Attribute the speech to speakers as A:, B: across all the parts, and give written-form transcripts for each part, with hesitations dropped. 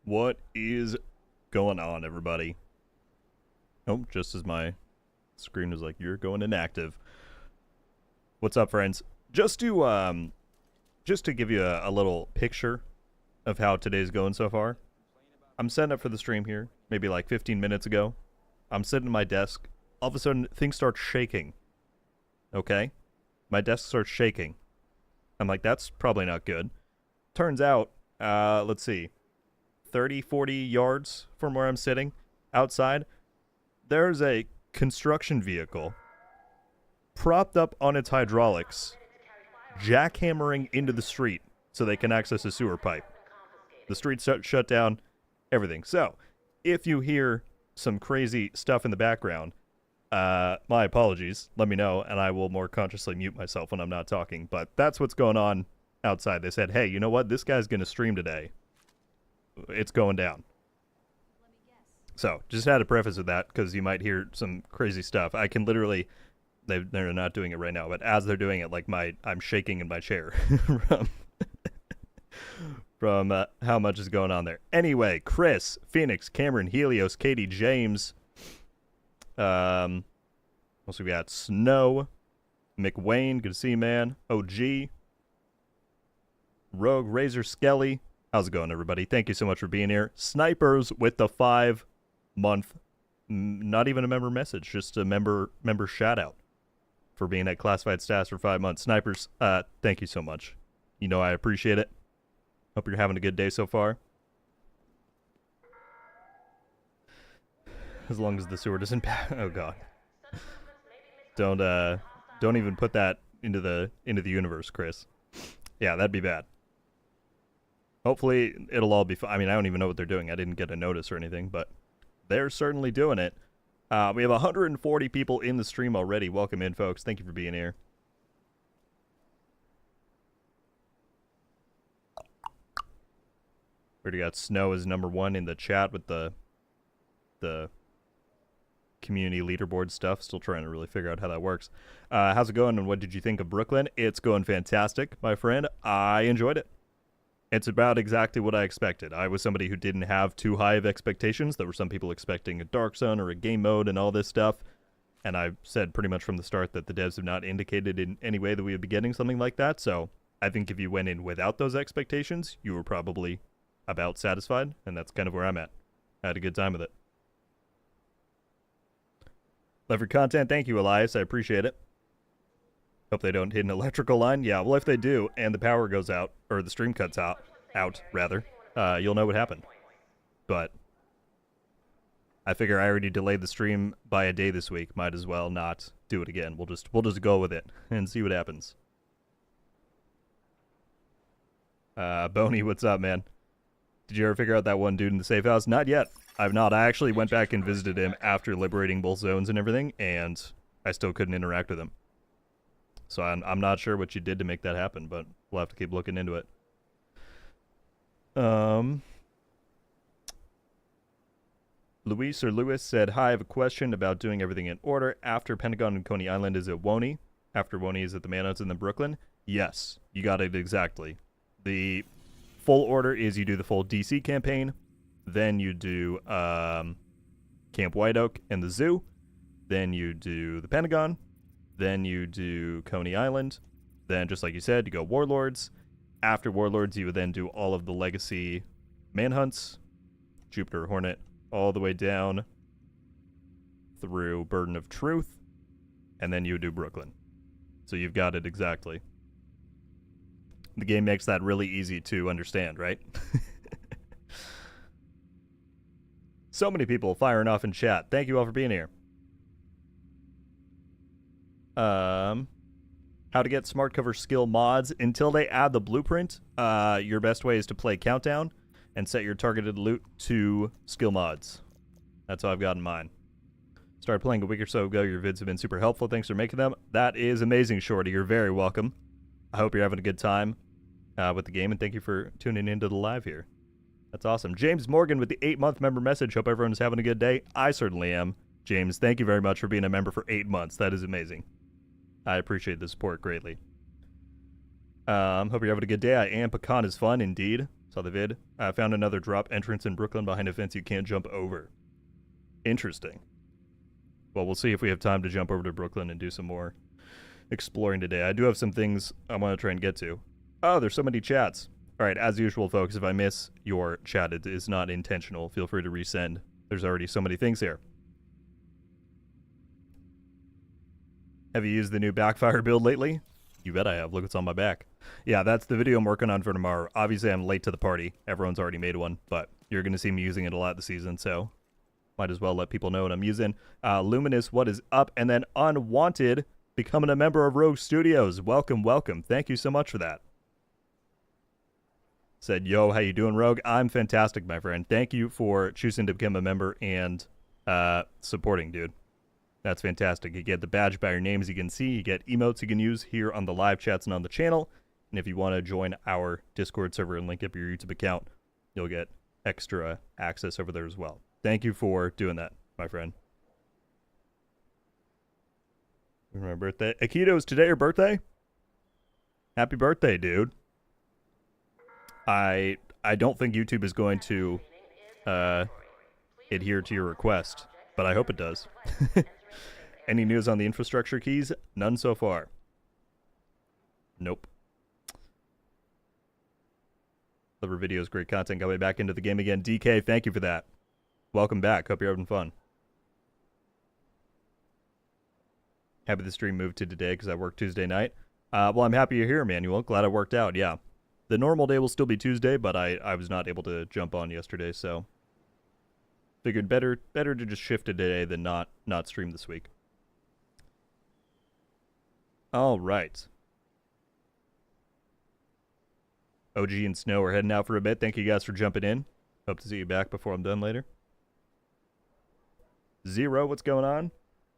A: What is going on, everybody? Oh, just as my screen was like, you're going inactive. What's up, friends? Just to give you a little picture of how today's going so far. I'm setting up for the stream here, maybe like 15 minutes ago. I'm sitting at my desk. All of a sudden, things start shaking. Okay? My desk starts shaking. I'm like, that's probably not good. Turns out, let's see, 30, 40 yards from where I'm sitting, outside, there's a construction vehicle propped up on its hydraulics, jackhammering into the street so they can access a sewer pipe. The street's shut down, everything. So, if you hear some crazy stuff in the background, my apologies, let me know, and I will more consciously mute myself when I'm not talking. But that's what's going on outside. They said, hey, you know what? This guy's going to stream today. It's going down. So, just had to preface with that, because you might hear some crazy stuff. I can literally, they're not doing it right now, but as they're doing it, like I'm shaking in my chair from how much is going on there. Anyway, Chris, Phoenix, Cameron, Helios, Katie, James, also we got Snow, McWayne, good to see you, man, OG, Rogue, Razor, Skelly. How's it going, everybody? Thank you so much for being here. Snipers with the 5-month, not even a member message, just a member shout out for being at classified status for 5 months. Snipers, thank you so much. You know I appreciate it. Hope you're having a good day so far. As long as the sewer doesn't oh god. Don't even put that into the universe, Chris. Yeah, that'd be bad. Hopefully it'll all be fine. I mean, I don't even know what they're doing. I didn't get a notice or anything, but they're certainly doing it. We have 140 people in the stream already. Welcome in, folks. Thank you for being here. We already got Snow as #1 in the chat with the community leaderboard stuff. Still trying to really figure out how that works. How's it going, and what did you think of Brooklyn? It's going fantastic, my friend. I enjoyed it. It's about exactly what I expected. I was somebody who didn't have too high of expectations. There were some people expecting a Dark Zone or a game mode and all this stuff. And I said pretty much from the start that the devs have not indicated in any way that we would be getting something like that. So I think if you went in without those expectations, you were probably about satisfied. And that's kind of where I'm at. I had a good time with it. Love your content. Thank you, Elias. I appreciate it. Hope they don't hit an electrical line. Yeah, well, if they do, and the power goes out, or the stream cuts out, you'll know what happened. But I figure I already delayed the stream by a day this week. Might as well not do it again. We'll just go with it and see what happens. Boney, what's up, man? Did you ever figure out that one dude in the safe house? Not yet. I've not. I actually went back and visited him after liberating both zones and everything, and I still couldn't interact with him. So I'm not sure what you did to make that happen, but we'll have to keep looking into it. Lewis said, hi, I have a question about doing everything in order. After Pentagon and Coney Island, is it Woney? After Woney, is it the Manhunt's and then Brooklyn? Yes, you got it exactly. The full order is you do the full DC campaign, then you do Camp White Oak and the Zoo, then you do the Pentagon, then you do Coney Island. Then, just like you said, you go Warlords. After Warlords, you would then do all of the Legacy Manhunts, Jupiter Hornet, all the way down through Burden of Truth. And then you would do Brooklyn. So you've got it exactly. The game makes that really easy to understand, right? So many people firing off in chat. Thank you all for being here. How to get smart cover skill mods until they add the blueprint. Your best way is to play Countdown and set your targeted loot to skill mods. That's all I've got in mind. Started playing a week or so ago. Your vids have been super helpful. Thanks for making them. That is amazing, Shorty. You're very welcome. I hope you're having a good time with the game, and thank you for tuning into the live here. That's awesome. James Morgan with the 8-month member message. Hope everyone's having a good day. I certainly am. James, thank you very much for being a member for 8 months. That is amazing. I appreciate the support greatly. Hope you're having a good day. I am. Pecan is fun, indeed. Saw the vid. I found another drop entrance in Brooklyn behind a fence you can't jump over. Interesting. Well, we'll see if we have time to jump over to Brooklyn and do some more exploring today. I do have some things I want to try and get to. Oh, there's so many chats. All right, as usual, folks, if I miss your chat, it is not intentional. Feel free to resend. There's already so many things here. Have you used the new backfire build lately? You bet I have. Look what's on my back. Yeah, that's the video I'm working on for tomorrow. Obviously, I'm late to the party. Everyone's already made one, but you're going to see me using it a lot this season, so might as well let people know what I'm using. Luminous, what is up? And then Unwanted, becoming a member of Rogue Studios. Welcome, welcome. Thank you so much for that. Said, yo, how you doing, Rogue? I'm fantastic, my friend. Thank you for choosing to become a member and supporting, dude. That's fantastic. You get the badge by your name, as you can see. You get emotes you can use here on the live chats and on the channel. And if you want to join our Discord server and link up your YouTube account, you'll get extra access over there as well. Thank you for doing that, my friend. My birthday. Akito, is today your birthday? Happy birthday, dude. I don't think YouTube is going to adhere to your request, but I hope it does. Any news on the infrastructure keys? None so far. Nope. Clever videos, great content. Got me back into the game again. DK, thank you for that. Welcome back. Hope you're having fun. Happy the stream moved to today because I worked Tuesday night. Well, I'm happy you're here, Emmanuel. Glad it worked out, yeah. The normal day will still be Tuesday, but I was not able to jump on yesterday, so figured better to just shift to today than not stream this week. All right. OG and Snow are heading out for a bit. Thank you guys for jumping in. Hope to see you back before I'm done later. Zero, what's going on?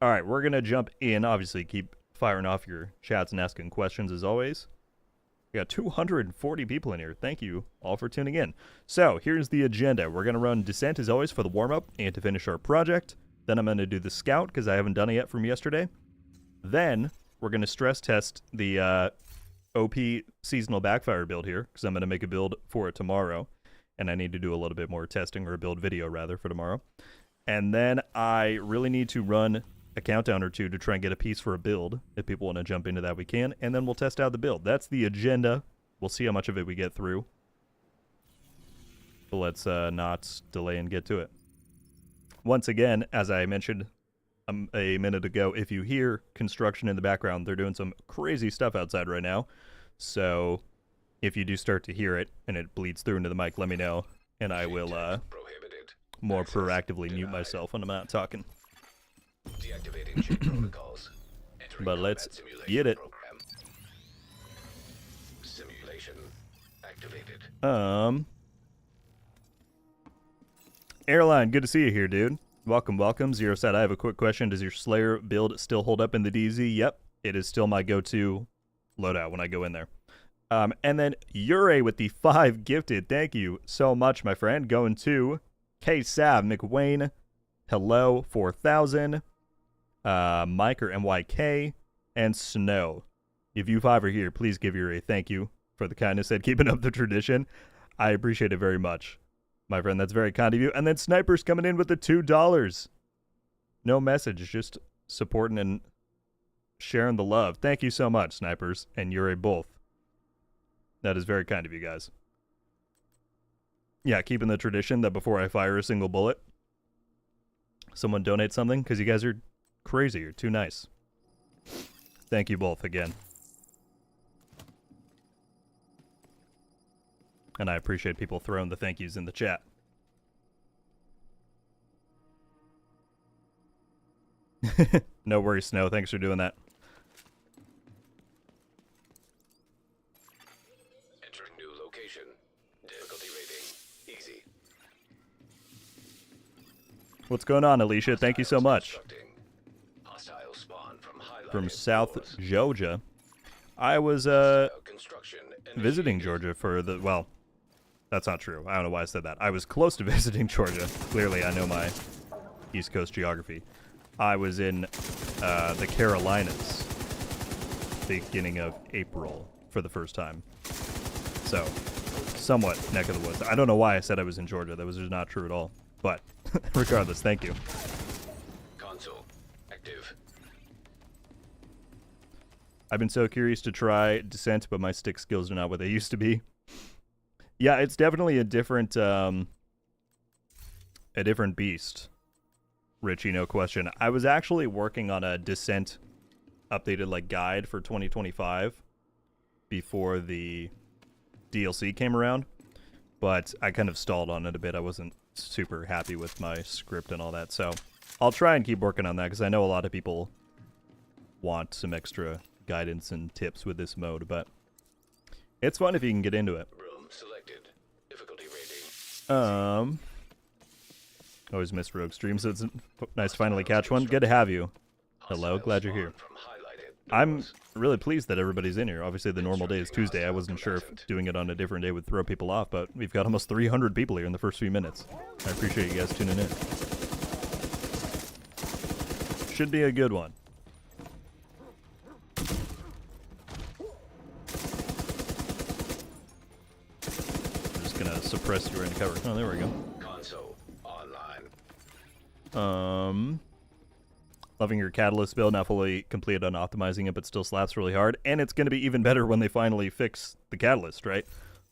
A: All right, we're going to jump in. Obviously, keep firing off your chats and asking questions as always. We got 240 people in here. Thank you all for tuning in. So here's the agenda. We're going to run Descent as always for the warm-up and to finish our project. Then I'm going to do the Scout because I haven't done it yet from yesterday. Then we're going to stress test the OP seasonal backfire build here because I'm going to make a build for it tomorrow. And I need to do a little bit more testing, or a build video rather, for tomorrow. And then I really need to run a countdown or two to try and get a piece for a build. If people want to jump into that, we can. And then we'll test out the build. That's the agenda. We'll see how much of it we get through. But let's not delay and get to it. Once again, as I mentioned a minute ago, if you hear construction in the background, they're doing some crazy stuff outside right now. So if you do start to hear it and it bleeds through into the mic, let me know. And I will more proactively mute myself when I'm not talking. Deactivating check protocols. But let's get it. Simulation activated. Airline, good to see you here, dude. Welcome, welcome. Zero said, I have a quick question. Does your Slayer build still hold up in the DZ? Yep, it is still my go-to loadout when I go in there. And then Ure with the 5 gifted. Thank you so much, my friend. Going to K-Sav, McWayne, hello, 4,000. Mike or MYK, and Snow. If you 5 are here, please give your a thank you for the kindness and keeping up the tradition. I appreciate it very much, my friend. That's very kind of you. And then Sniper's coming in with the $2. No message, just supporting and sharing the love. Thank you so much, Snipers, and you're a both. That is very kind of you guys. Yeah, keeping the tradition that before I fire a single bullet, someone donate something, because you guys are crazy. You're too nice. Thank you both again. And I appreciate people throwing the thank yous in the chat. No worries, Snow. Thanks for doing that. Entering new location. Difficulty rating easy. What's going on, Alicia? Thank you so much. From South Georgia. I was visiting Georgia for the, well, that's not true. I don't know why I said that. I was close to visiting Georgia. Clearly, I know my East Coast geography. I was in the Carolinas beginning of April for the first time. So, somewhat neck of the woods. I don't know why I said I was in Georgia. That was just not true at all. But regardless, thank you.
B: Console active.
A: I've been so curious to try Descent, but my stick skills are not what they used to be. Yeah, it's definitely a different beast. Richie, no question. I was actually working on a Descent updated like guide for 2025 before the DLC came around, but I kind of stalled on it a bit. I wasn't super happy with my script and all that, so I'll try and keep working on that because I know a lot of people want some extra guidance and tips with this mode, but it's fun if you can get into it.
B: Room selected. Difficulty rating.
A: Always miss Rogue streams, so it's nice to finally catch one. Good to have you. Hello, glad you're here. I'm really pleased that everybody's in here. Obviously, the normal day is Tuesday. I wasn't sure if doing it on a different day would throw people off, but we've got almost 300 people here in the first few minutes. I appreciate you guys tuning in. Should be a good one. I'm just gonna suppress you right in cover. Oh, there we go.
B: Console online.
A: Loving your Catalyst build, not fully completed on optimizing it, but still slaps really hard. And it's going to be even better when they finally fix the Catalyst, right?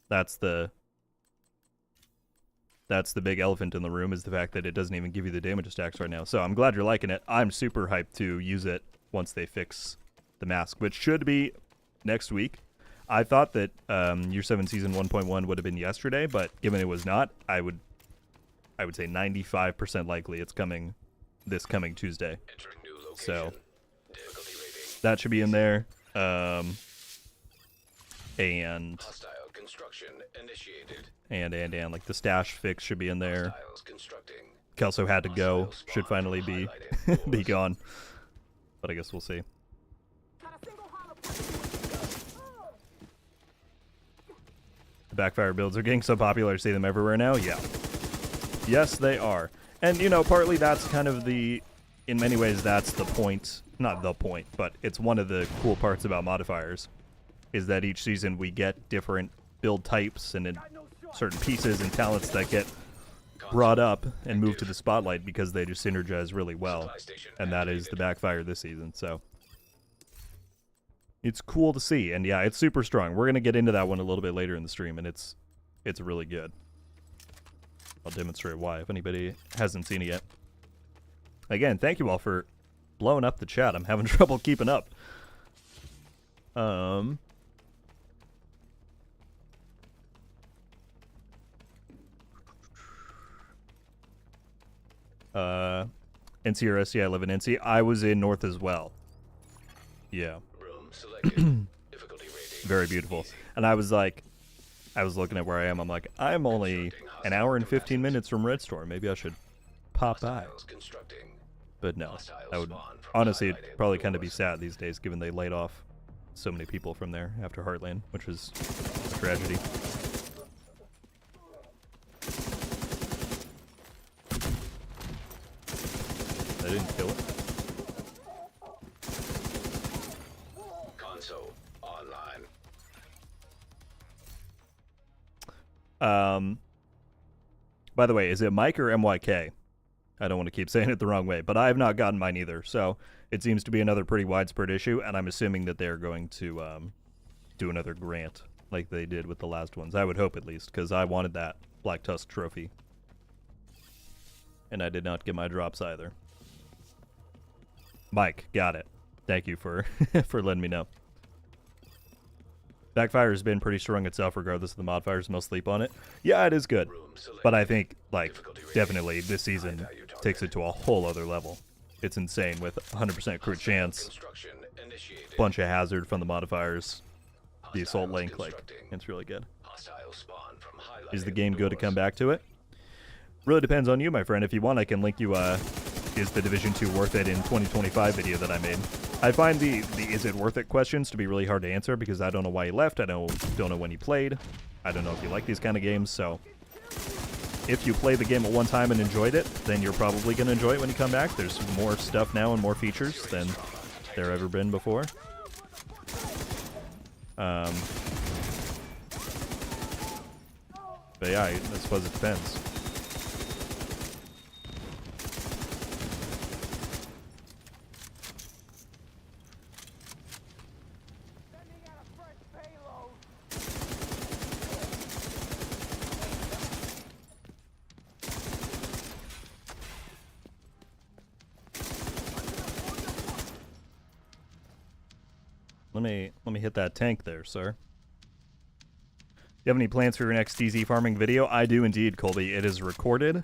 A: That's the big elephant in the room, is the fact that it doesn't even give you the damage stacks right now. So I'm glad you're liking it. I'm super hyped to use it once they fix the mask, which should be next week. I thought that Year 7 Season 1.1 would have been yesterday, but given it was not, I would say 95% likely it's coming this coming Tuesday. So that should be in there. And like the stash fix should be in there. Kelso had to go, should finally be be gone, but I guess we'll see. The backfire builds are getting so popular, I see them everywhere now. Yeah, yes they are. And you know, partly that's kind of in many ways that's the point, not the point, but it's one of the cool parts about modifiers, is that each season we get different build types and certain pieces and talents that get brought up and moved to the spotlight because they just synergize really well, and that is the backfire this season. So it's cool to see, and yeah, it's super strong. We're gonna get into that one a little bit later in the stream, and it's really good. I'll demonstrate why if anybody hasn't seen it yet. Again, thank you all for blowing up the chat. I'm having trouble keeping up. NCRS, yeah, I live in NC. I was in North as well. Yeah.
B: Room selected. Difficulty rating.
A: Very beautiful. And I was like, I was looking at where I am. I'm like, I'm only an hour and 15 minutes from Red Storm. Maybe I should pop by. But no, I would honestly, it'd probably kind of be sad these days, given they laid off so many people from there after Heartland, which was a tragedy. I didn't kill it.
B: Console online.
A: By the way, is it Mike or MYK? I don't want to keep saying it the wrong way, but I have not gotten mine either. So it seems to be another pretty widespread issue, and I'm assuming that they're going to do another grant like they did with the last ones. I would hope, at least, because I wanted that Black Tusk trophy. And I did not get my drops either. Mike, got it. Thank you for for letting me know. Backfire has been pretty strong itself, regardless of the modifiers. No sleep on it. Yeah, it is good, but I think like definitely this season takes it to a whole other level. It's insane with 100% crit chance, bunch of hazard from the modifiers, the assault link. Like, it's really good. Is the game good to come back to it? Really depends on you, my friend. If you want, I can link you. Is the Division 2 worth it in 2025 video that I made. I find the is it worth it questions to be really hard to answer because I don't know why you left. I don't know when you played. I don't know if you like these kind of games. So if you play the game at one time and enjoyed it, then you're probably going to enjoy it when you come back. There's more stuff now and more features than there ever been before. But yeah, I suppose it depends. Let me hit that tank there, sir. Do you have any plans for your next DZ farming video? I do indeed, Colby. It is recorded,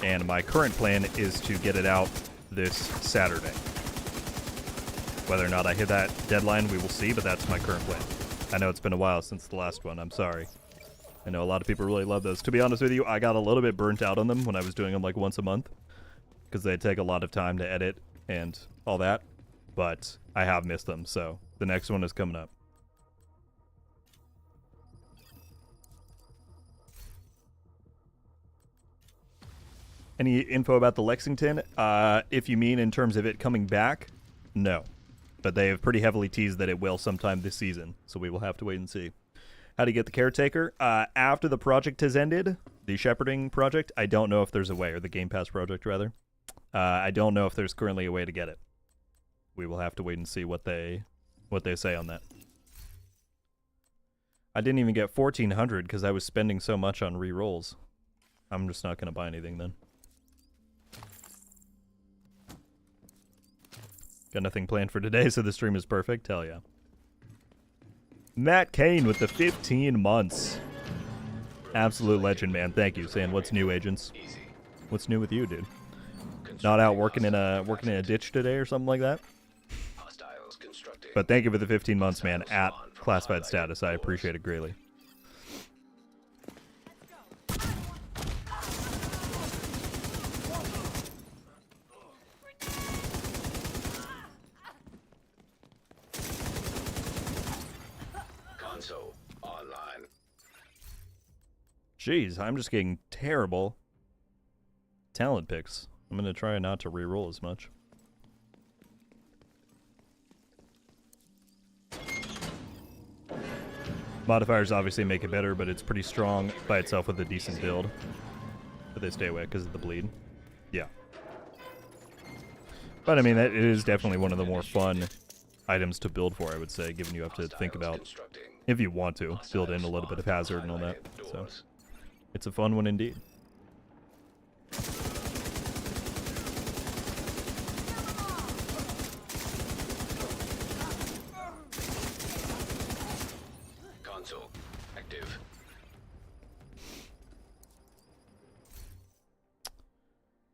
A: and my current plan is to get it out this Saturday. Whether or not I hit that deadline, we will see, but that's my current plan. I know it's been a while since the last one. I'm sorry. I know a lot of people really love those. To be honest with you, I got a little bit burnt out on them when I was doing them like once a month, because they take a lot of time to edit and all that, but I have missed them, so the next one is coming up. Any info about the Lexington? If you mean in terms of it coming back, no. But they have pretty heavily teased that it will sometime this season, so we will have to wait and see. How to get the Caretaker? After the project has ended, the shepherding project, I don't know if there's a way, or the Game Pass project, rather. I don't know if there's currently a way to get it. We will have to wait and see what they say on that. I didn't even get 1,400 because I was spending so much on re-rolls. I'm just not going to buy anything then. Got nothing planned for today, so the stream is perfect. Hell yeah. Matt Kane with the 15 months. Absolute legend, man. Thank you. Saying, what's new, agents? What's new with you, dude? Not out working in a ditch today or something like that? But thank you for the 15 months, man, at classified status. I appreciate it greatly.
B: Console online.
A: Jeez, I'm just getting terrible talent picks. I'm going to try not to reroll as much. Modifiers obviously make it better, but it's pretty strong by itself with a decent build. But they stay away because of the bleed. Yeah. But I mean, it is definitely one of the more fun items to build for, I would say, given you have to think about, if you want to, build in a little bit of hazard and all that. So, it's a fun one indeed.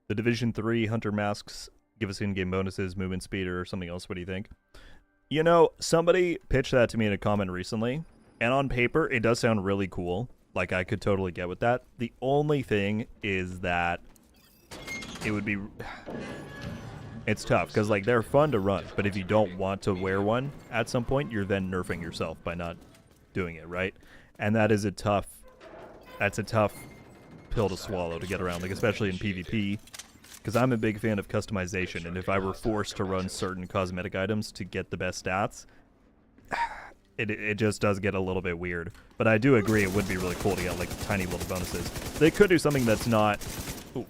A: The Division 3 Hunter Masks give us in-game bonuses, movement speed, or something else. What do you think? You know, somebody pitched that to me in a comment recently, and on paper, it does sound really cool. Like, I could totally get with that. The only thing is that it would be... It's tough, because, like, they're fun to run, but if you don't want to wear one at some point, you're then nerfing yourself by not doing it, right? And that is a tough... That's a tough pill to swallow to get around, like, especially in PvP. Because I'm a big fan of customization, and if I were forced to run certain cosmetic items to get the best stats, it just does get a little bit weird. But I do agree it would be really cool to get, like, tiny little bonuses. They could do something that's not... Ooh.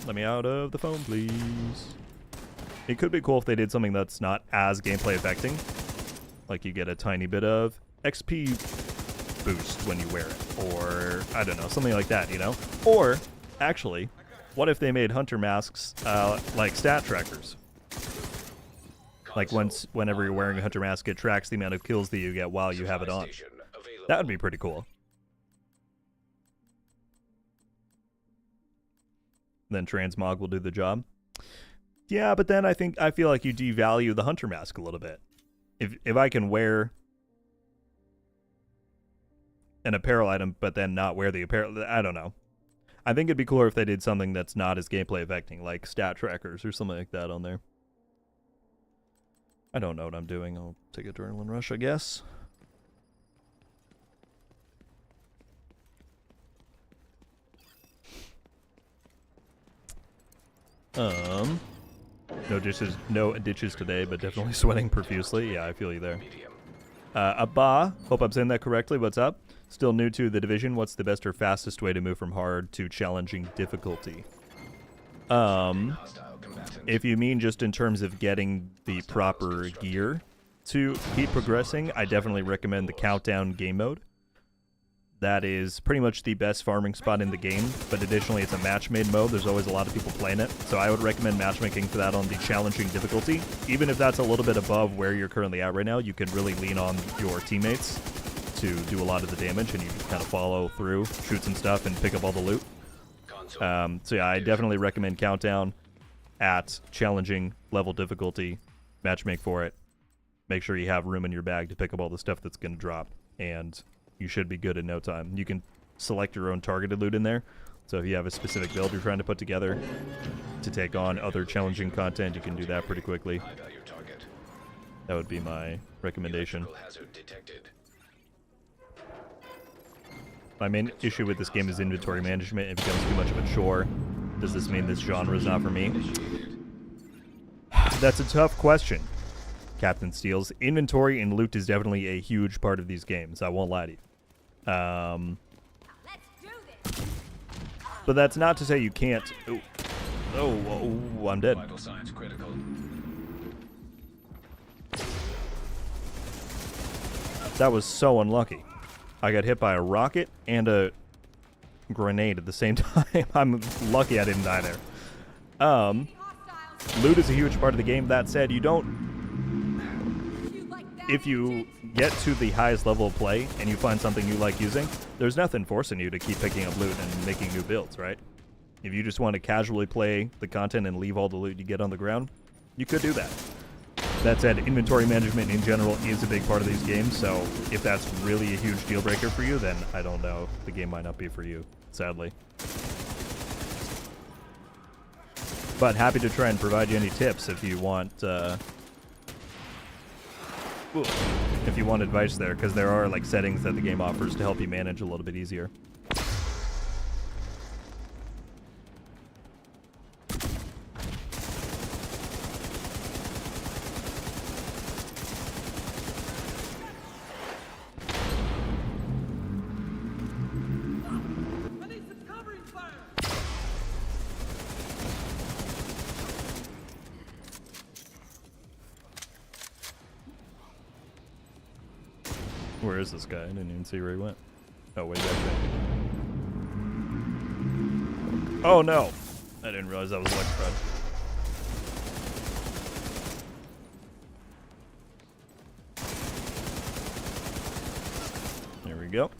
A: Let me out of the phone, please. It could be cool if they did something that's not as gameplay affecting. Like, you get a tiny bit of XP boost when you wear it. Or, I don't know, something like that, you know? Or, actually... What if they made hunter masks like stat trackers? Like whenever you're wearing a hunter mask, it tracks the amount of kills that you get while you have it on. That would be pretty cool. Then transmog will do the job. Yeah, but then I feel like you devalue the hunter mask a little bit. If I can wear an apparel item, but then not wear the apparel, I don't know. I think it'd be cooler if they did something that's not as gameplay affecting, like stat trackers or something like that on there. I don't know what I'm doing. I'll take adrenaline rush, I guess. No ditches today, but definitely sweating profusely. Yeah, I feel you there. Abba, hope I'm saying that correctly. What's up? Still new to the division. What's the best or fastest way to move from hard to challenging difficulty?
B: Hostile combatant.
A: If you mean just in terms of getting the proper gear to keep progressing, I definitely recommend the countdown game mode. That is pretty much the best farming spot in the game, but additionally it's a match-made mode. There's always a lot of people playing it, so I would recommend matchmaking for that on the challenging difficulty. Even if that's a little bit above where you're currently at right now, you can really lean on your teammates to do a lot of the damage, and you just kind of follow through, shoot some stuff, and pick up all the loot. So yeah, I definitely recommend countdown at challenging level difficulty, matchmake for it. Make sure you have room in your bag to pick up all the stuff that's going to drop, and you should be good in no time. You can select your own targeted loot in there, so if you have a specific build you're trying to put together to take on other challenging content, you can do that pretty quickly. That would be my recommendation. My main issue with this game is inventory management. It becomes too much of a chore. Does this mean this genre is not for me? That's a tough question, Captain Steels. Inventory and loot is definitely a huge part of these games. I won't lie to you. But that's not to say you can't. Oh, I'm dead.
B: Vital signs critical.
A: That was so unlucky. I got hit by a rocket and a grenade at the same time. I'm lucky I didn't die there. Loot is a huge part of the game. That said, you don't... If you get to the highest level of play and you find something you like using, there's nothing forcing you to keep picking up loot and making new builds, right? If you just want to casually play the content and leave all the loot you get on the ground, you could do that. That said, inventory management in general is a big part of these games, so if that's really a huge deal breaker for you, then I don't know. The game might not be for you, sadly. But happy to try and provide you any tips if you want, if you want advice there, because there are like settings that the game offers to help you manage a little bit easier. Where is this guy? I didn't even see where he went. Oh, way back there. Oh no! I didn't realize that was electrified. There we go.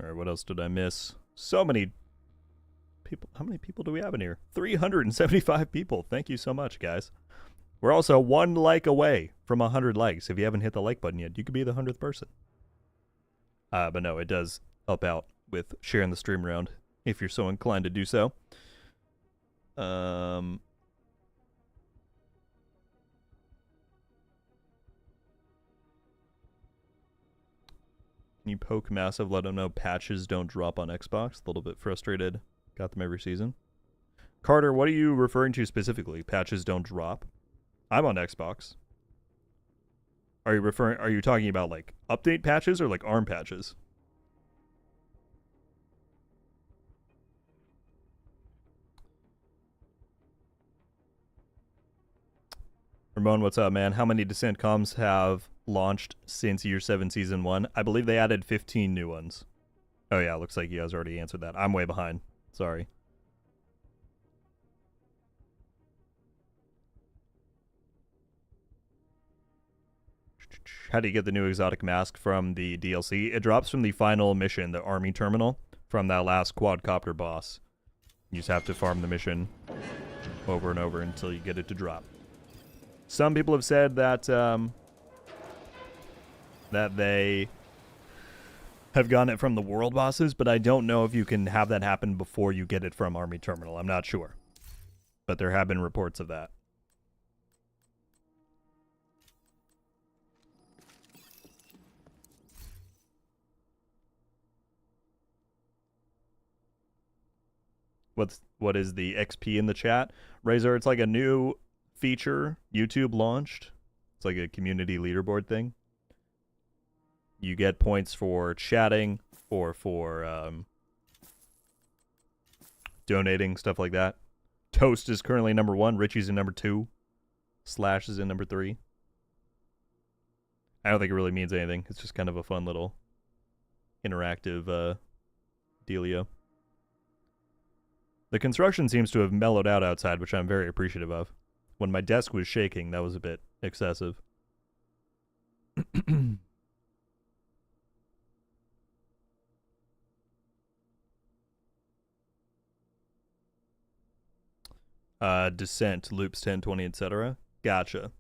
A: Alright, what else did I miss? So many people. How many people do we have in here? 375 people. Thank you so much, guys. We're also 1 like away from 100 likes. If you haven't hit the like button yet, you could be the 100th person. But no, it does help out with sharing the stream around if you're so inclined to do so. Can you poke Massive? Let them know patches don't drop on Xbox. A little bit frustrated. Got them every season. Carter, what are you referring to specifically? Patches don't drop? I'm on Xbox. Are you talking about like update patches or like ARM patches? Ramon, what's up, man? How many Descent comms have launched since Year 7 Season 1? I believe they added 15 new ones. Oh yeah, looks like you guys already answered that. I'm way behind. Sorry. How do you get the new exotic mask from the DLC? It drops from the final mission, the army terminal, from that last quadcopter boss. You just have to farm the mission over and over until you get it to drop. Some people have said that that they have gotten it from the world bosses, but I don't know if you can have that happen before you get it from army terminal. I'm not sure. But there have been reports of that. What is the XP in the chat? Razor, it's like a new feature YouTube launched. It's like a community leaderboard thing. You get points for chatting or for donating, stuff like that. Toast is currently number 1. Richie's in number 2. Slash is in number 3. I don't think it really means anything. It's just kind of a fun little interactive dealio. The construction seems to have mellowed out outside, which I'm very appreciative of. When my desk was shaking, that was a bit excessive. Descent, loops 10, 20, etc. Gotcha.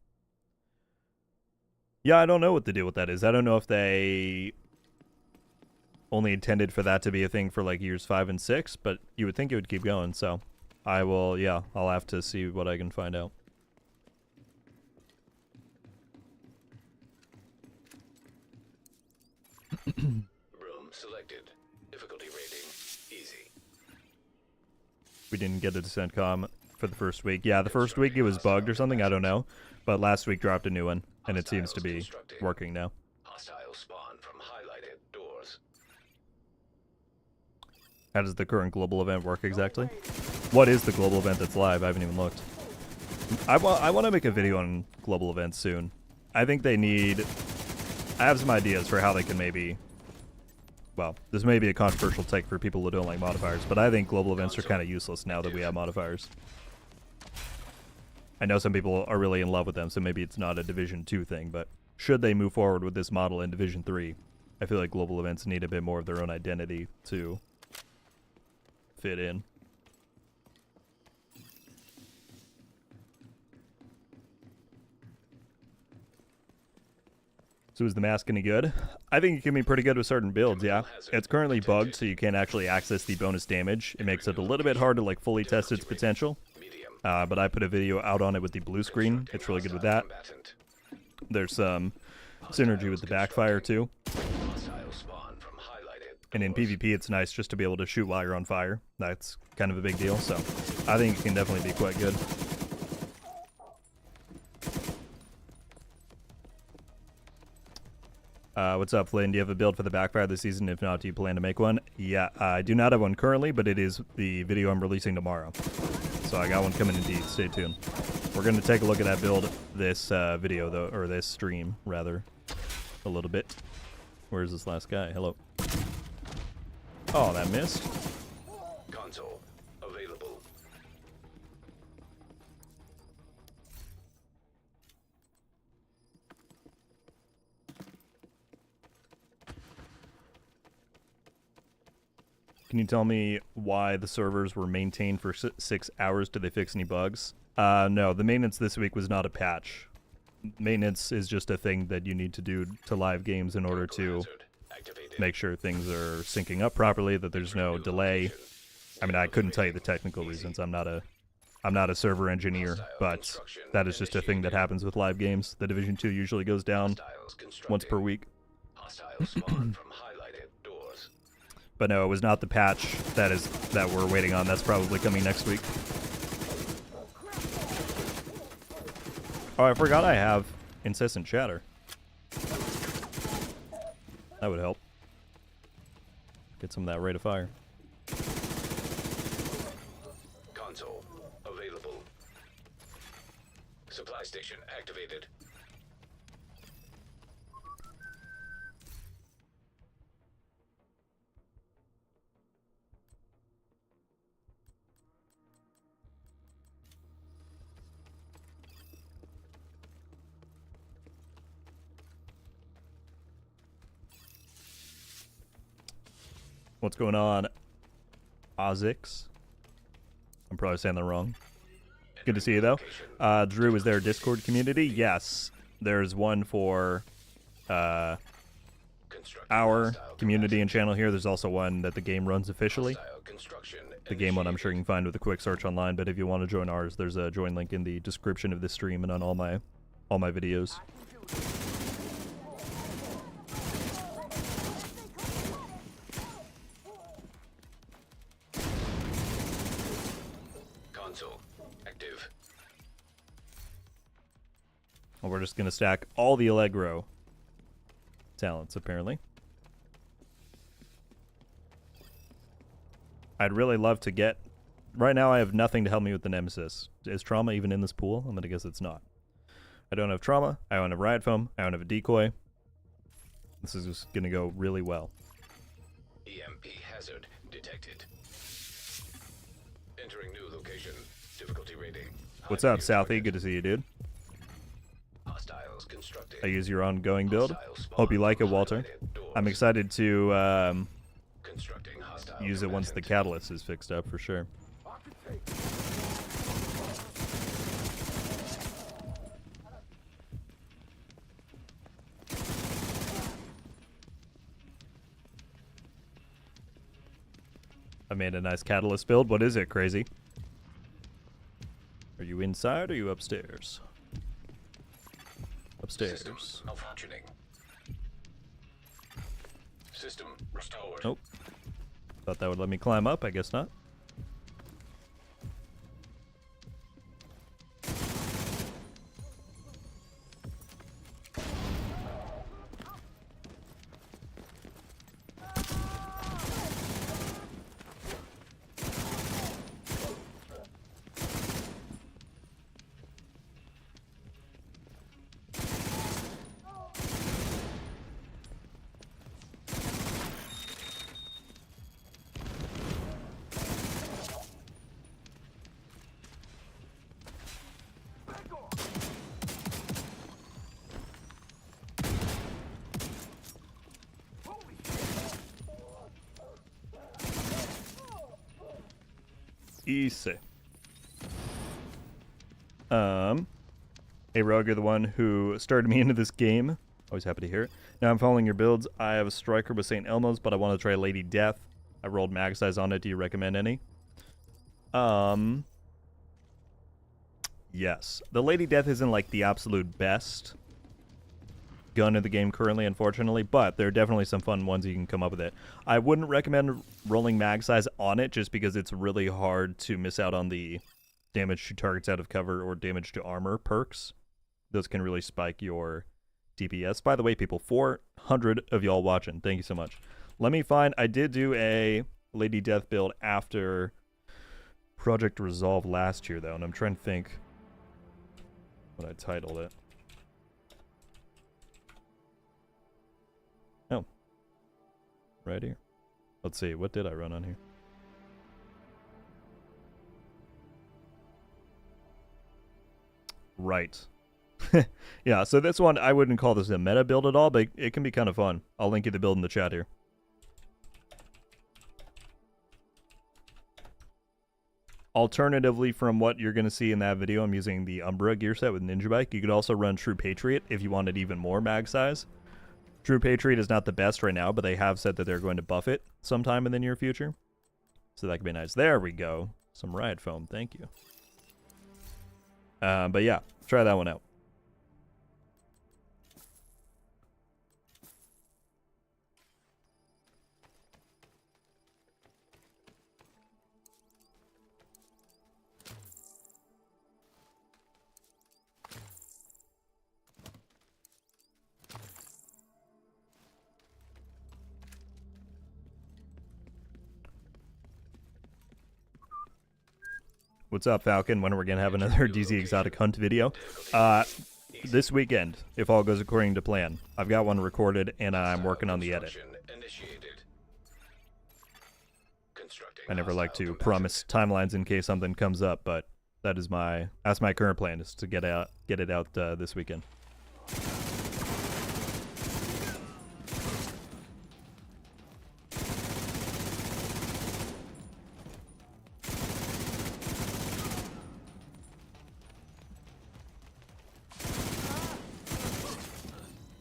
A: Yeah, I don't know what the deal with that is. I don't know if they only intended for that to be a thing for like years 5 and 6, but you would think it would keep going, so I will, yeah, I'll have to see what I can find out.
B: Room selected. Difficulty rating easy.
A: We didn't get a Descent comm for the first week. Yeah, the first week it was bugged or something, I don't know. But last week dropped a new one, and it seems to be working now.
B: Hostile spawn from highlighted doors.
A: How does the current global event work exactly? What is the global event that's live? I haven't even looked. I want to make a video on global events soon. I think they need... I have some ideas for how they can maybe... Well, this may be a controversial take for people who don't like modifiers, but I think global events are kind of useless now that we have modifiers. I know some people are really in love with them, so maybe it's not a Division 2 thing, but should they move forward with this model in Division 3, I feel like global events need a bit more of their own identity to fit in. So is the mask any good? I think it can be pretty good with certain builds, yeah. It's currently bugged, so you can't actually access the bonus damage. It makes it a little bit hard to like fully test its potential. But I put a video out on it with the blue screen. It's really good with that. There's some synergy with the backfire too. And in PvP, it's nice just to be able to shoot while you're on fire. That's kind of a big deal, so I think it can definitely be quite good. What's up, Flynn? Do you have a build for the backfire this season? If not, do you plan to make one? Yeah, I do not have one currently, but it is the video I'm releasing tomorrow. So I got one coming indeed. Stay tuned. We're going to take a look at that build this video, though, or this stream, rather, a little bit. Where's this last guy? Hello. Oh, that missed.
B: Console available.
A: Can you tell me why the servers were maintained for 6 hours? Did they fix any bugs? No, the maintenance this week was not a patch. Maintenance is just a thing that you need to do to live games in order to make sure things are syncing up properly, that there's no delay. I mean, I couldn't tell you the technical reasons. I'm not a server engineer, but that is just a thing that happens with live games. The Division 2 usually goes down once per week. But no, it was not the patch that we're waiting on. That's probably coming next week. Oh, I forgot I have incessant chatter. That would help. Get some of that rate of fire.
B: Console available. Supply station activated.
A: What's going on, Ozix? I'm probably saying that wrong. Good to see you, though. Drew, is there a Discord community? Yes. There's one for our community and channel here. There's also one that the game runs officially. The game one I'm sure you can find with a quick search online, but if you want to join ours, there's a join link in the description of this stream and on all my videos. we're just going to stack all the Allegro talents, apparently. I'd really love to get... Right now, I have nothing to help me with the Nemesis. Is Trauma even in this pool? I'm going to guess it's not. I don't have Trauma. I don't have Riot Foam. I don't have a Decoy. This is just going to go really well.
B: EMP hazard detected. Entering new location. Difficulty rating.
A: What's up, Southie? Good to see you, dude.
B: Hostiles constructed.
A: I use your ongoing build. Hope you like it, Walter. I'm excited to
B: Constructing hostile
A: use it once the catalyst is fixed up, for sure. I made a nice catalyst build. What is it, Crazy? Are you inside or are you upstairs? Upstairs.
B: Systems malfunctioning. System restored.
A: Nope. Thought that would let me climb up. I guess not. Easy. Hey Rogue, you're the one who started me into this game. Always happy to hear it. Now I'm following your builds. I have a striker with St. Elmo's, but I want to try Lady Death. I rolled mag size on it. Do you recommend any? Yes. The Lady Death isn't like the absolute best gun in the game currently, unfortunately, but there are definitely some fun ones you can come up with it. I wouldn't recommend rolling mag size on it just because it's really hard to miss out on the damage to targets out of cover or damage to armor perks. Those can really spike your DPS. By the way, people, 400 of y'all watching. Thank you so much. Let me find... I did do a Lady Death build after Project Resolve last year, though, and I'm trying to think what I titled it. Oh. Right here. Let's see. What did I run on here? Right. Yeah, so this one, I wouldn't call this a meta build at all, but it can be kind of fun. I'll link you the build in the chat here. Alternatively, from what you're going to see in that video, I'm using the Umbra gear set with Ninja Bike. You could also run True Patriot if you wanted even more mag size. True Patriot is not the best right now, but they have said that they're going to buff it sometime in the near future. So that could be nice. There we go. Some Riot Foam. Thank you. But yeah, try that one out. What's up, Falcon? When are we going to have another DZ Exotic Hunt video? This weekend, if all goes according to plan. I've got one recorded, and I'm working on the edit. I never like to promise timelines in case something comes up, but that's my current plan, is to get it out this weekend.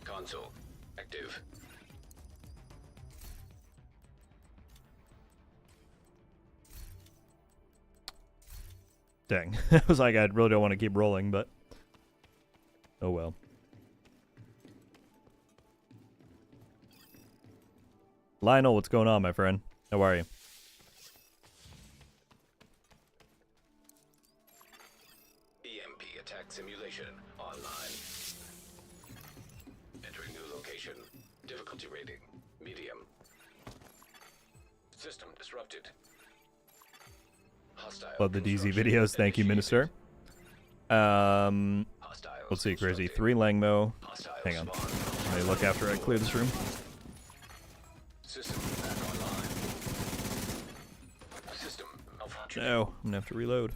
B: Console active.
A: Dang. I was like, I really don't want to keep rolling, but oh well. Lionel, what's going on, my friend? How are you?
B: EMP attack simulation online. location. Difficulty rating, medium. System disrupted. Hostile.
A: Love the DZ
B: construction
A: videos. Thank you,
B: initiated.
A: Minister.
B: Hostiles
A: Let's see, Crazy.
B: constructing.
A: 3 Langmo.
B: Hostile
A: Hang on.
B: spawn.
A: Let me look after I clear this room.
B: System back online. System malfunctioning.
A: No, I'm gonna have to reload.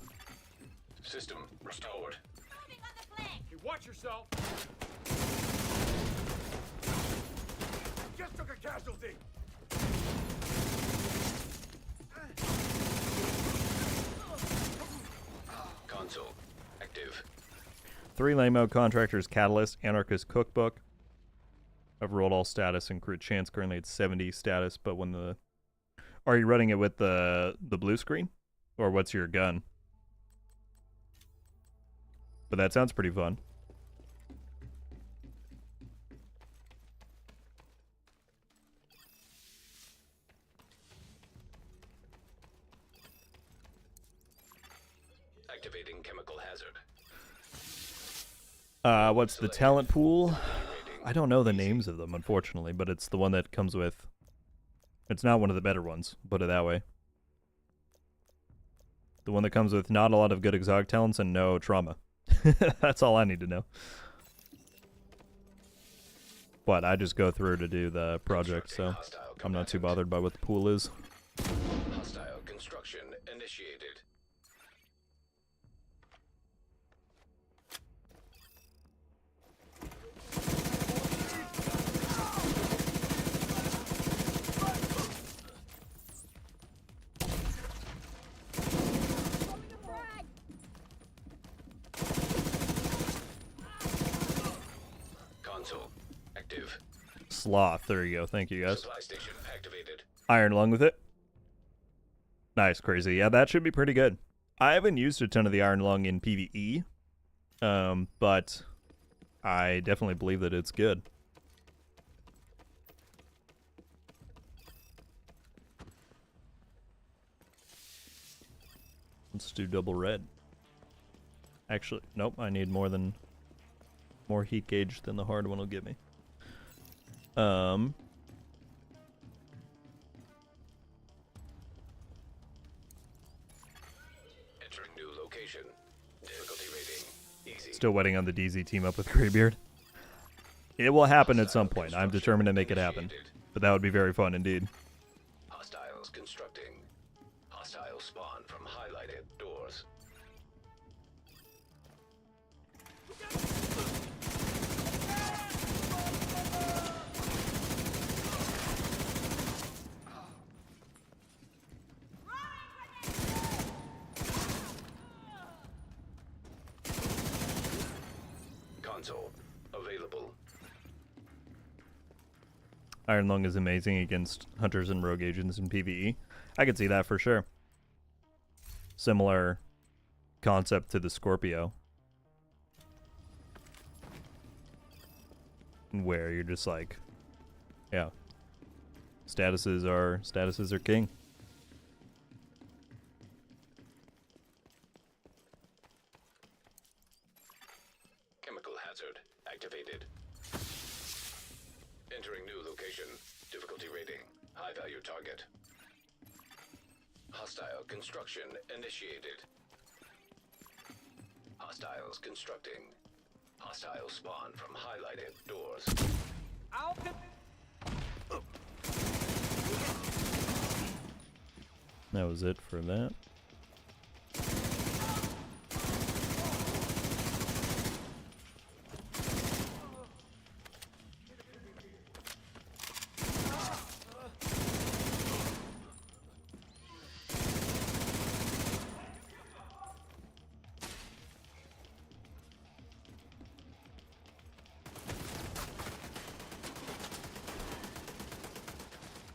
B: System restored.
C: Hey, watch yourself! Just took a casualty!
B: Console active.
A: 3 Langmo, Contractors, Catalyst, Anarchist Cookbook. I've rolled all status and crit chance. Currently it's 70 status, but when the... Are you running it with the blue screen? Or what's your gun? But that sounds pretty fun.
B: Activating chemical hazard.
A: What's the talent pool? I don't know the names of them, unfortunately, but it's the one that comes with... It's not one of the better ones, put it that way. The one that comes with not a lot of good exotic talents and no trauma. That's all I need to know. But I just go through to do the project, so I'm not too bothered by what the pool is.
B: Hostile construction initiated. Console active.
A: Sloth, there you go. Thank you, guys.
B: Supply station activated.
A: Iron lung with it. Nice, Crazy. Yeah, that should be pretty good. I haven't used a ton of the iron lung in PvE, but I definitely believe that it's good. Let's do double red. Actually, nope, I need more heat gauge than the hard one will give me.
B: Entering new location. Difficulty rating easy.
A: Still waiting on the DZ team up with Greybeard. It will happen at some point. I'm determined to make it happen. But that would be very fun indeed.
B: Hostiles constructing. Hostile spawn from highlighted doors. Console available.
A: Iron Lung is amazing against hunters and rogue agents in PvE. I could see that for sure. Similar concept to the Scorpio. Where you're just like, yeah. Statuses are king.
B: Chemical hazard activated. Entering new location. Difficulty rating high value target. Hostile construction initiated. Hostiles constructing. Hostile spawn from highlighted doors.
A: That was it for that.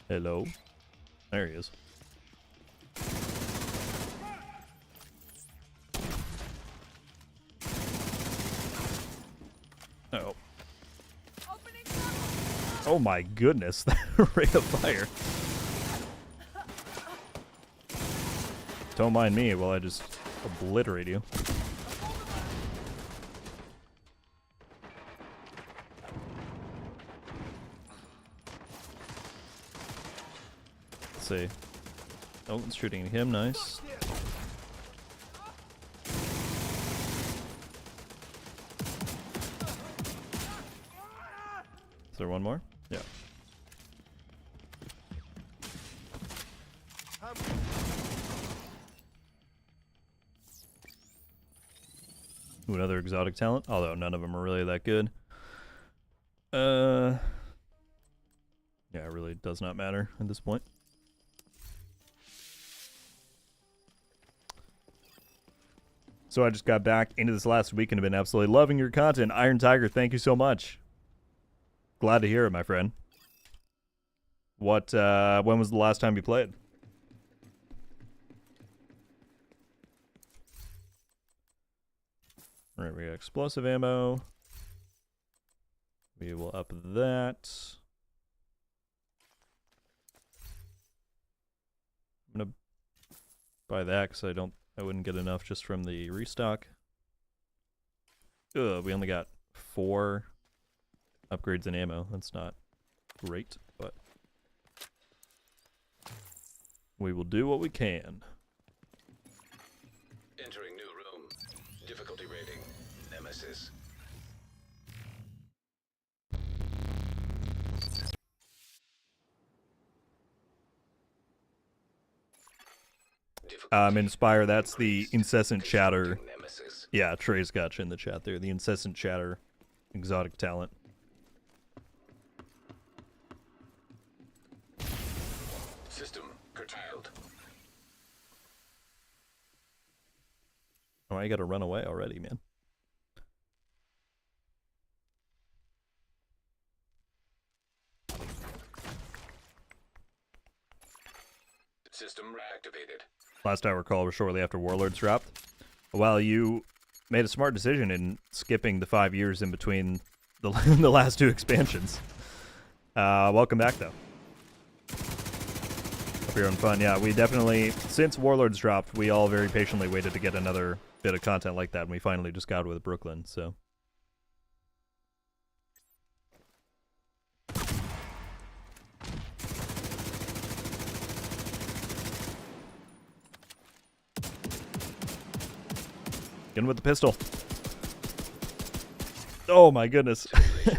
A: Hello. There he is. Oh. Oh my goodness, that rate of fire. Don't mind me while I just obliterate you. say. Oh, it's shooting him. Nice. Is there one more? Yeah. Ooh, another exotic talent, although none of them are really that good. Yeah, it really does not matter at this point. So I just got back into this last week and have been absolutely loving your content. Iron Tiger, thank you so much. Glad to hear it, my friend. What, when was the last time you played? Alright, we got explosive ammo. We will up that. I'm gonna buy that because I wouldn't get enough just from the restock. Ugh, we only got 4 upgrades in ammo. That's not great, but we will do what we can.
B: Entering new room. Difficulty rating. Nemesis.
A: Inspire, that's the incessant chatter.
B: Nemesis.
A: Yeah, Trey's got you in the chat there. The incessant chatter exotic talent.
B: System curtailed.
A: Oh, I gotta run away already, man.
B: System reactivated.
A: Last I recall was shortly after Warlords dropped. Well, you made a smart decision in skipping the 5 years in between the, the last 2 expansions. Welcome back, though. Hope you're having fun. Yeah, we definitely, since Warlords dropped, we all very patiently waited to get another bit of content like that, and we finally just got it with Brooklyn, so. Get him with the pistol. Oh my goodness.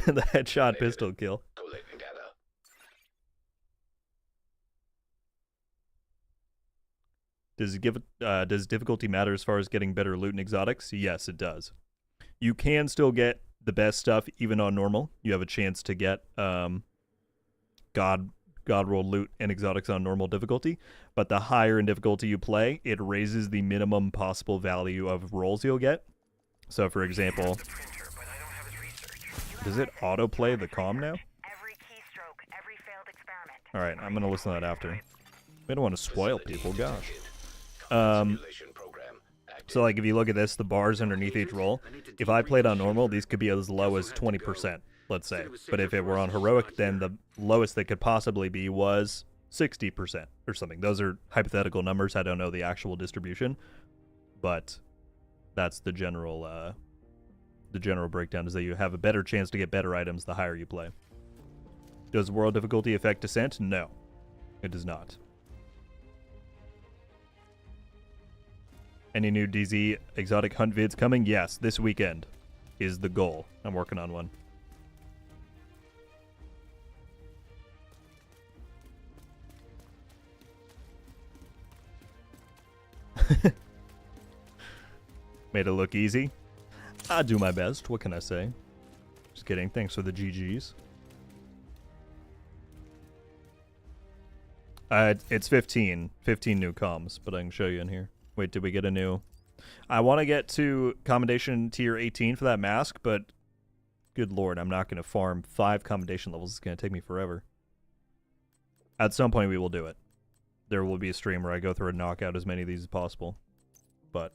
A: The headshot pistol kill.
B: Collect and gather.
A: Does difficulty matter as far as getting better loot and exotics? Yes, it does. You can still get the best stuff even on normal. You have a chance to get God roll loot and exotics on normal difficulty, but the higher in difficulty you play, it raises the minimum possible value of rolls you'll get. So for example, does it autoplay the comm now? Alright, I'm gonna listen to that after. We don't want to spoil people, gosh. So like if you look at this, the bars underneath each roll, if I played on normal, these could be as low as 20%, let's say. But if it were on heroic, then the lowest they could possibly be was 60% or something. Those are hypothetical numbers. I don't know the actual distribution, but that's the general breakdown, is that you have a better chance to get better items the higher you play. Does world difficulty affect descent? No, it does not. Any new DZ exotic hunt vids coming? Yes, this weekend is the goal. I'm working on one. Made it look easy. I do my best. What can I say? Just kidding. Thanks for the GGs. It's 15 new comms, but I can show you in here. Wait, did we get a new? I want to get to commendation tier 18 for that mask, but good lord, I'm not going to farm 5 commendation levels. It's going to take me forever. At some point, we will do it. There will be a stream where I go through and knock out as many of these as possible, but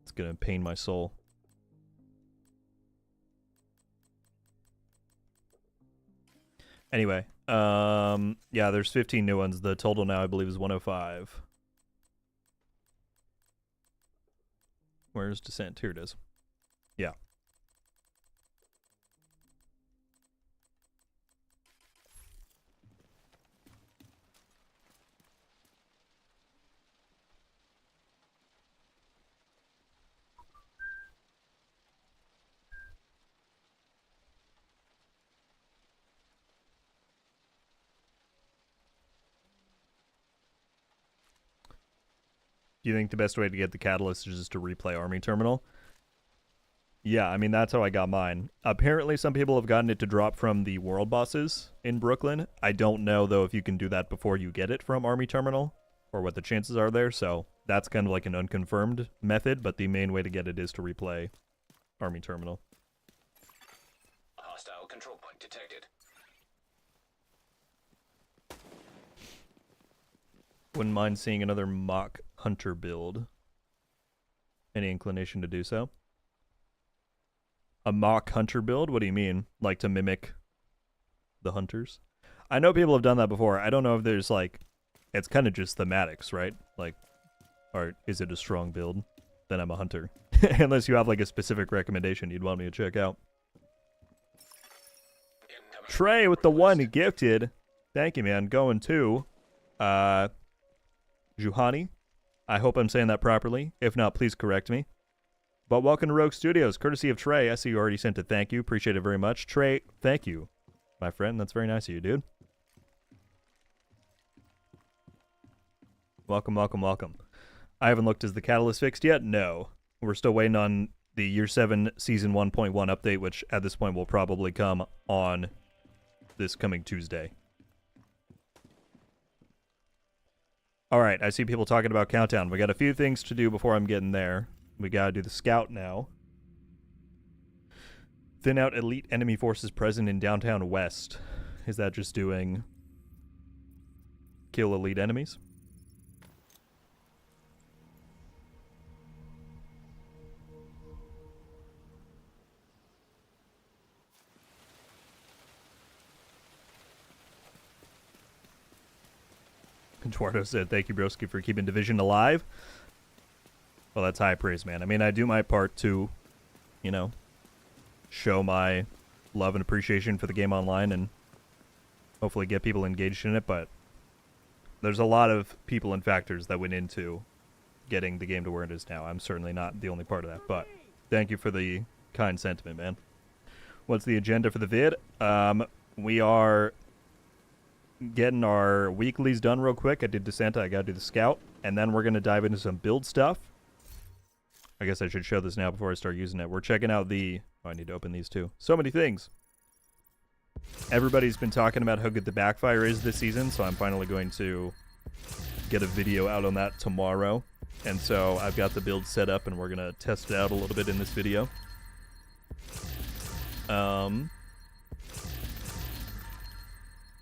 A: it's going to pain my soul. Anyway, yeah, there's 15 new ones. The total now, I believe, is 105. Where's Descent? Here it is. Yeah. Do you think the best way to get the catalyst is just to replay Army Terminal? Yeah, I mean, that's how I got mine. Apparently, some people have gotten it to drop from the world bosses in Brooklyn. I don't know, though, if you can do that before you get it from Army Terminal, or what the chances are there, so that's kind of like an unconfirmed method, but the main way to get it is to replay Army Terminal.
B: Hostile control point detected.
A: Wouldn't mind seeing another mock hunter build. Any inclination to do so? A mock hunter build? What do you mean? Like to mimic the hunters? I know people have done that before. I don't know if there's like... It's kind of just thematics, right? Like, or is it a strong build? Then I'm a hunter. Unless you have like a specific recommendation you'd want me to check out.
B: Incoming
A: Trey with the one gifted. Thank you, man. Going to Juhani. I hope I'm saying that properly. If not, please correct me. But welcome to Rogue Studios, courtesy of Trey. I see you already sent a thank you. Appreciate it very much. Trey, thank you, my friend. That's very nice of you, dude. Welcome, welcome, welcome. I haven't looked. Is the catalyst fixed yet? No. We're still waiting on the Year 7 Season 1.1 update, which at this point will probably come on this coming Tuesday. All right, I see people talking about Countdown. We got a few things to do before I'm getting there. We gotta do the scout now. Thin out elite enemy forces present in downtown West. Is that just doing kill elite enemies? Eduardo said, thank you, broski, for keeping Division alive. Well, that's high praise, man. I mean, I do my part to, you know, show my love and appreciation for the game online and hopefully get people engaged in it, but there's a lot of people and factors that went into getting the game to where it is now. I'm certainly not the only part of that, but thank you for the kind sentiment, man. What's the agenda for the vid? We are getting our weeklies done real quick. I did DeSanta, I gotta do the scout, and then we're gonna dive into some build stuff. I guess I should show this now before I start using it. We're checking out the... Oh, I need to open these too. So many things. Everybody's been talking about how good the backfire is this season, so I'm finally going to get a video out on that tomorrow. And so I've got the build set up, and we're gonna test it out a little bit in this video.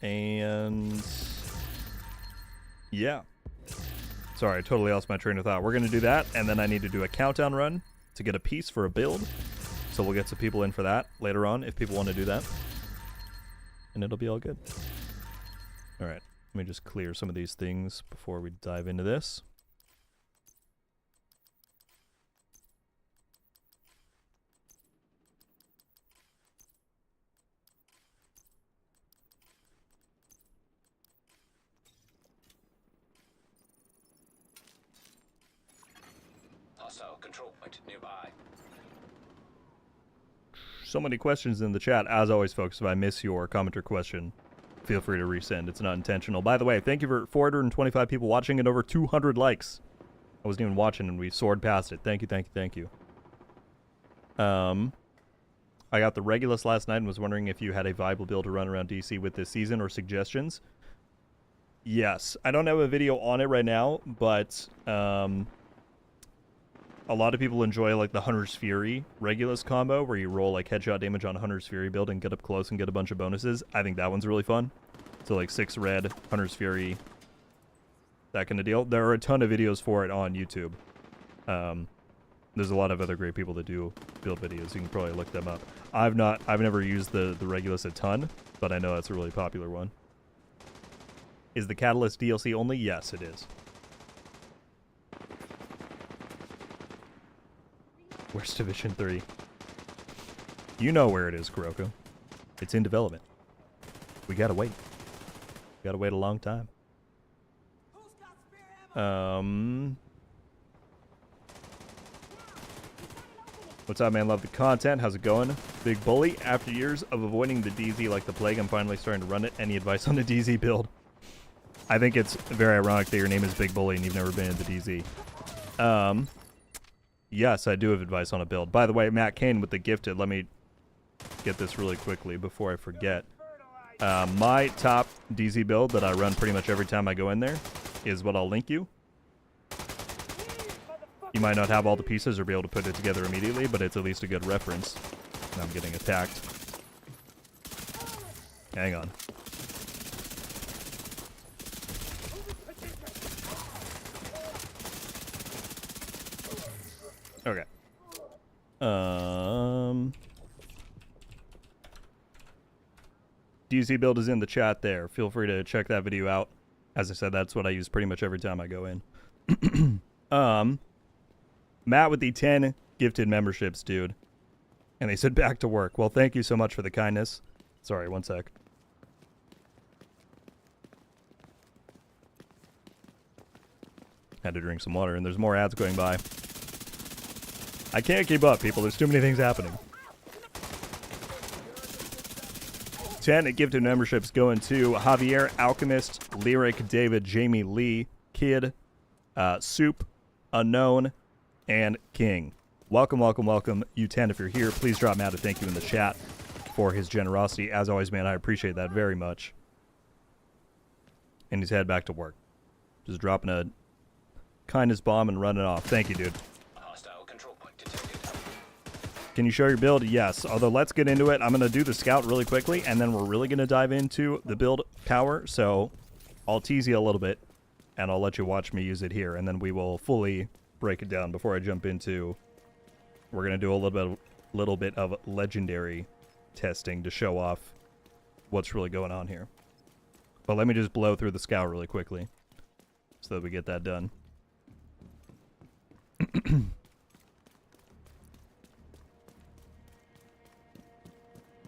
A: And yeah. Sorry, I totally lost my train of thought. We're going to do that, and then I need to do a countdown run to get a piece for a build. So we'll get some people in for that later on if people want to do that. And it'll be all good. All right, let me just clear some of these things before we dive into this.
B: hostile control point nearby.
A: So many questions in the chat. As always, folks, if I miss your comment or question, feel free to resend. It's not intentional. By the way, thank you for 425 people watching and over 200 likes. I wasn't even watching and we soared past it. Thank you, thank you, thank you. I got the Regulus last night and was wondering if you had a viable build to run around DC with this season or suggestions. Yes. I don't have a video on it right now, but a lot of people enjoy like the Hunter's Fury Regulus combo where you roll like headshot damage on Hunter's Fury build and get up close and get a bunch of bonuses. I think that one's really fun. So like 6 red, Hunter's Fury, that kind of deal. There are a ton of videos for it on YouTube. There's a lot of other great people that do build videos. You can probably look them up. I've never used the Regulus a ton, but I know that's a really popular one. Is the Catalyst DLC only? Yes, it is. Where's Division 3? You know where it is, Kuroko. It's in development. We gotta wait. We gotta wait a long time. What's up, man? Love the content. How's it going? Big Bully. After years of avoiding the DZ like the plague, I'm finally starting to run it. Any advice on the DZ build? I think it's very ironic that your name is Big Bully and you've never been in the DZ. Yes, I do have advice on a build. By the way, Matt Kane with the gifted. Let me get this really quickly before I forget. My top DZ build that I run pretty much every time I go in there is what I'll link you. You might not have all the pieces or be able to put it together immediately, but it's at least a good reference. And I'm getting attacked. Hang on. Okay. DZ build is in the chat there. Feel free to check that video out. As I said, that's what I use pretty much every time I go in. Matt with the 10 gifted memberships, dude. And they said back to work. Well, thank you so much for the kindness. Sorry, one sec. Had to drink some water, and there's more ads going by. I can't keep up, people. There's too many things happening. 10 gifted memberships going to Javier, Alchemist, Lyric, David, Jamie Lee, Kid, Soup, Unknown, and King. Welcome, welcome, welcome. You 10, if you're here, please drop Matt a thank you in the chat for his generosity. As always, man, I appreciate that very much. And he's head back to work. Just dropping a kindness bomb and running off. Thank you, dude.
B: Hostile control point detected.
A: Can you show your build? Yes. Although, let's get into it. I'm going to do the scout really quickly, and then we're really going to dive into the build power. So I'll tease you a little bit, and I'll let you watch me use it here, and then we will fully break it down before I jump into... We're going to do a little bit of legendary testing to show off what's really going on here. But let me just blow through the scout really quickly so that we get that done.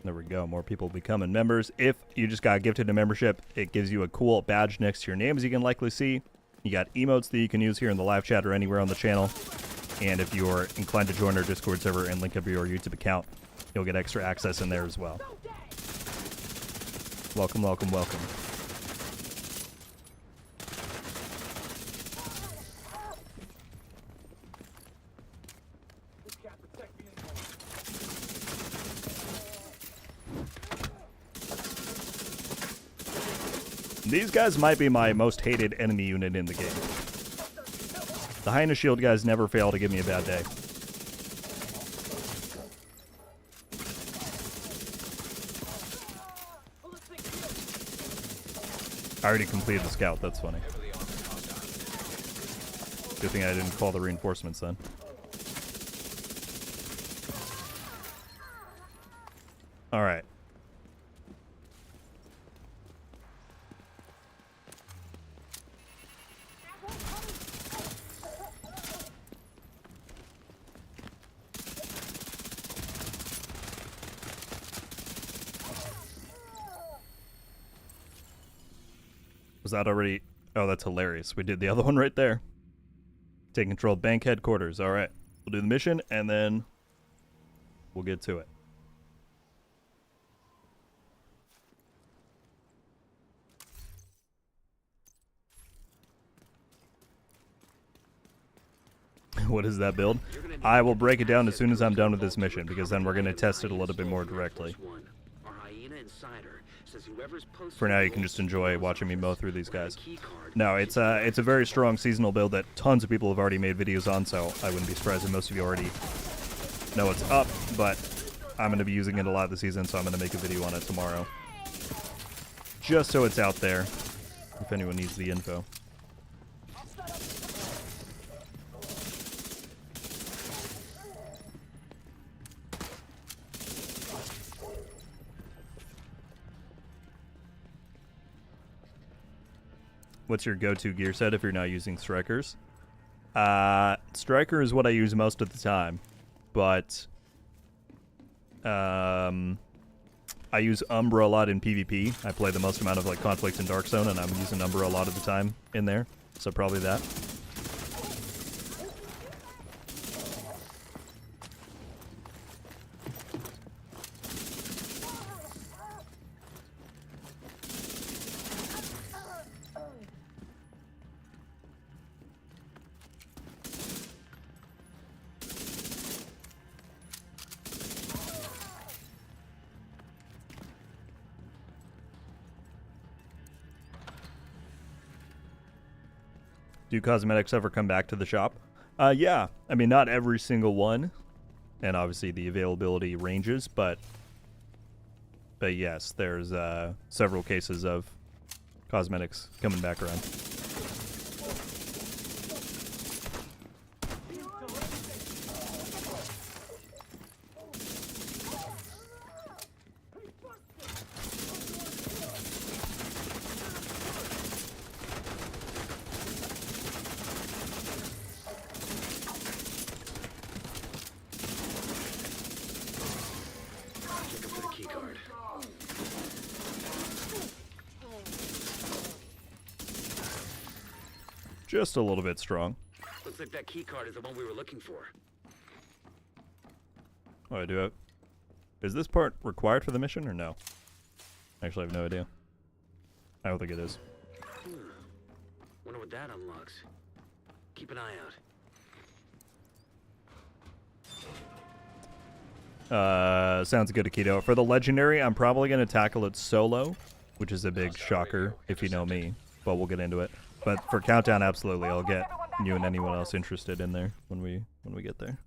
A: There we go. More people becoming members. If you just got gifted a membership, it gives you a cool badge next to your name, as you can likely see. You got emotes that you can use here in the live chat or anywhere on the channel. And if you're inclined to join our Discord server and link up your YouTube account, you'll get extra access in there as well. Welcome, welcome, welcome. These guys might be my most hated enemy unit in the game. The Highness Shield guys never fail to give me a bad day. I already completed the scout, that's funny. Good thing I didn't call the reinforcements then. Alright. Was that already... Oh, that's hilarious. We did the other one right there. Take control of bank headquarters. All right. We'll do the mission, and then we'll get to it. What is that build? I will break it down as soon as I'm done with this mission, because then we're going to test it a little bit more directly. For now, you can just enjoy watching me mow through these guys. No, it's a very strong seasonal build that tons of people have already made videos on, so I wouldn't be surprised if most of you already know it's up, but I'm going to be using it a lot this season, so I'm going to make a video on it tomorrow. Just so it's out there, if anyone needs the info. What's your go-to gear set if you're not using strikers? Striker is what I use most of the time, but I use Umbra a lot in PvP. I play the most amount of like Conflict and Dark Zone, and I'm using Umbra a lot of the time in there, so probably that. Do cosmetics ever come back to the shop? Yeah. I mean, not every single one, and obviously the availability ranges, but yes, there's several cases of cosmetics coming back around.
B: Looking for the key card.
A: Just a little bit strong.
B: Looks like that key card is the one we were looking for.
A: Oh, I do have... Is this part required for the mission or no? Actually, I have no idea. I don't think it is.
B: Wonder what that unlocks. Keep an eye out.
A: Sounds good, Akito. For the legendary, I'm probably going to tackle it solo, which is a big shocker if you know me, but we'll get into it. But for countdown, absolutely, I'll get you and anyone else interested in there when we get there.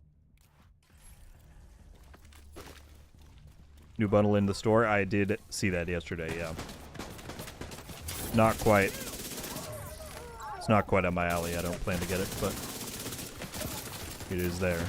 A: New bundle in the store. I did see that yesterday. Yeah. Not quite. It's not quite on my alley. I don't plan to get it, but it is there.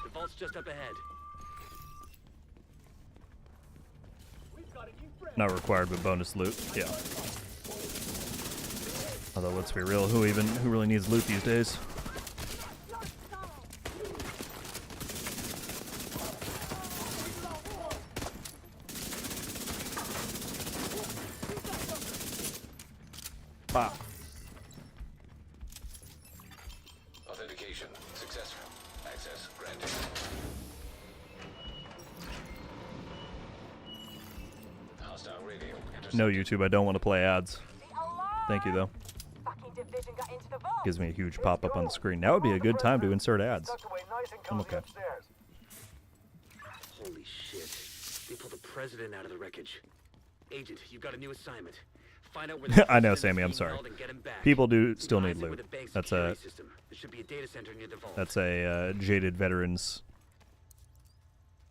B: The vault's just up ahead.
A: Not required, but bonus loot. Yeah. Although, let's be real, who really needs loot these days? Bah.
B: Authentication successful. Access granted. Hostile radio.
A: No, YouTube, I don't want to play ads. Thank you, though.
D: Fucking division got into the vault.
A: Gives me a huge pop-up on the screen. Now would be a good time to insert ads. I'm okay.
B: Holy shit. They pulled the president out of the wreckage. Agent, you've got a new assignment. Find out where the
A: I know,
B: president
A: Sammy,
B: is
A: I'm
B: being
A: sorry.
B: held and get him back.
A: People do still need
B: Ties it with
A: loot.
B: the bank's
A: That's
B: security
A: a
B: system. There should be a data center near the vault.
A: jaded veterans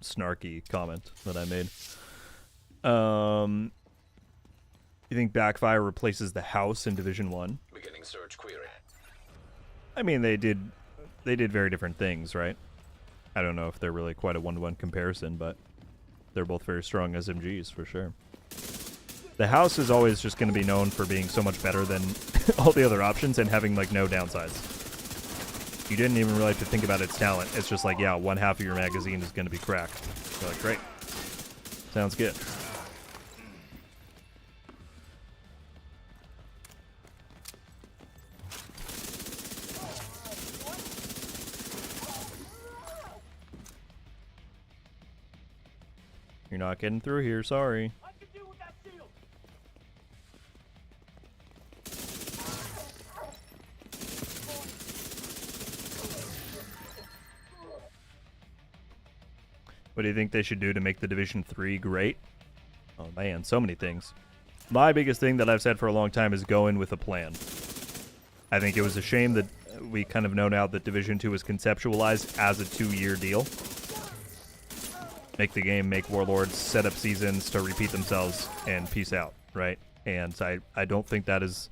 A: snarky comment that I made. You think Backfire replaces the house in Division 1?
B: Beginning search query.
A: I mean, they did very different things, right? I don't know if they're really quite a one-to-one comparison, but they're both very strong SMGs for sure. The house is always just going to be known for being so much better than all the other options and having like no downsides. You didn't even really have to think about its talent. It's just like, yeah, one half of your magazine is going to be cracked. You're like, great. Sounds good. You're not getting through here, sorry.
C: I can deal with that shield.
A: What do you think they should do to make the Division 3 great? Oh man, so many things. My biggest thing that I've said for a long time is go in with a plan. I think it was a shame that we kind of know now that Division 2 was conceptualized as a 2-year deal. Make the game, make Warlords, set up seasons to repeat themselves, and peace out, right? And I don't think that is...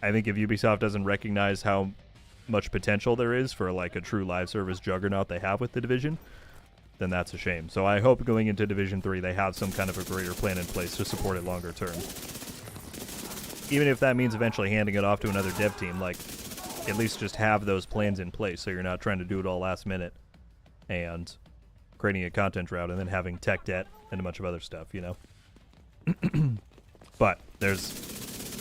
A: I think if Ubisoft doesn't recognize how much potential there is for like a true live service juggernaut they have with the Division, then that's a shame. So I hope going into Division 3 they have some kind of a greater plan in place to support it longer term. Even if that means eventually handing it off to another dev team, like, at least just have those plans in place so you're not trying to do it all last minute and creating a content route and then having tech debt and a bunch of other stuff, you know? But there's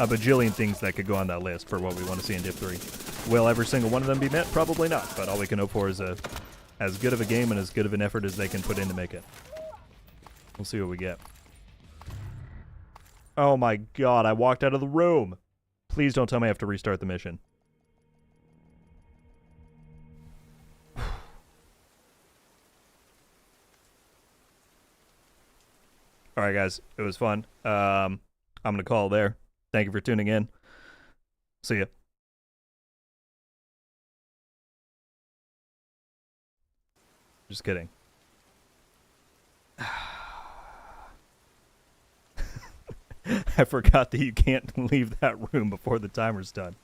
A: a bajillion things that could go on that list for what we want to see in Div 3. Will every single one of them be met? Probably not, but all we can hope for is as good of a game and as good of an effort as they can put in to make it. We'll see what we get. Oh my god, I walked out of the room! Please don't tell me I have to restart the mission. Alright guys, it was fun. I'm going to call it there. Thank you for tuning in. See ya. Just kidding. I forgot that you can't leave that room before the timer's done.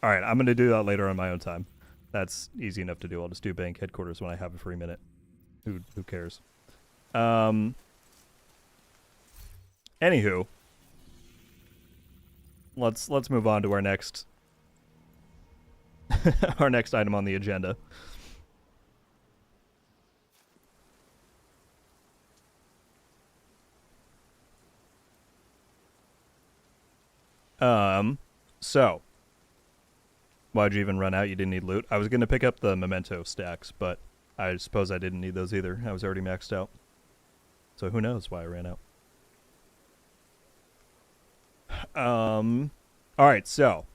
A: Alright, I'm going to do that later on my own time. That's easy enough to do. I'll just do bank headquarters when I have a free minute. Who cares? Anywho, let's move on to our next our next item on the agenda. So why'd you even run out? You didn't need loot. I was gonna pick up the memento stacks, but I suppose I didn't need those either. I was already maxed out. So who knows why I ran out. Alright, so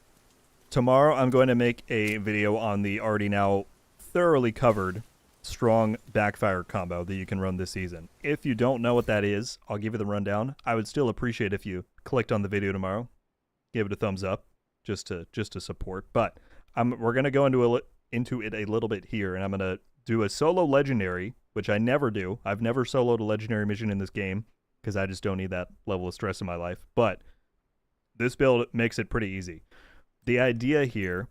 A: tomorrow I'm going to make a video on the already now thoroughly covered strong backfire combo that you can run this season. If you don't know what that is, I'll give you the rundown. I would still appreciate if you clicked on the video tomorrow, give it a thumbs up, just to support. But we're gonna go into it a little bit here, and I'm gonna do a solo legendary, which I never do. I've never soloed a legendary mission in this game because I just don't need that level of stress in my life. But this build makes it pretty easy. The idea here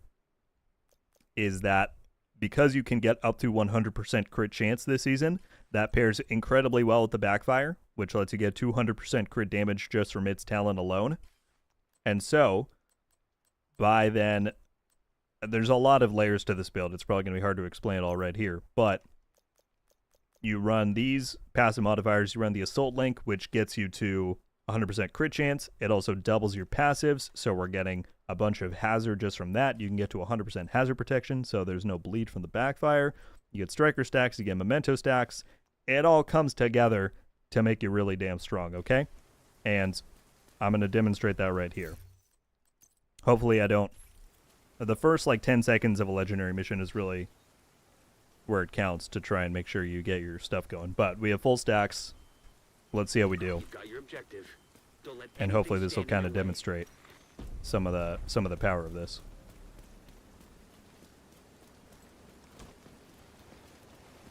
A: is that because you can get up to 100% crit chance this season, that pairs incredibly well with the backfire, which lets you get 200% crit damage just from its talent alone. And so, by then, there's a lot of layers to this build. It's probably going to be hard to explain it all right here, but you run these passive modifiers. You run the Assault Link, which gets you to 100% crit chance. It also doubles your passives, so we're getting a bunch of hazard just from that. You can get to 100% hazard protection, so there's no bleed from the backfire. You get striker stacks, you get memento stacks. It all comes together to make you really damn strong, okay? And I'm going to demonstrate that right here. Hopefully I don't... The first, 10 seconds of a legendary mission is really where it counts to try and make sure you get your stuff going. But we have full stacks. Let's see how we do. And hopefully this will kind of demonstrate some of the power of this.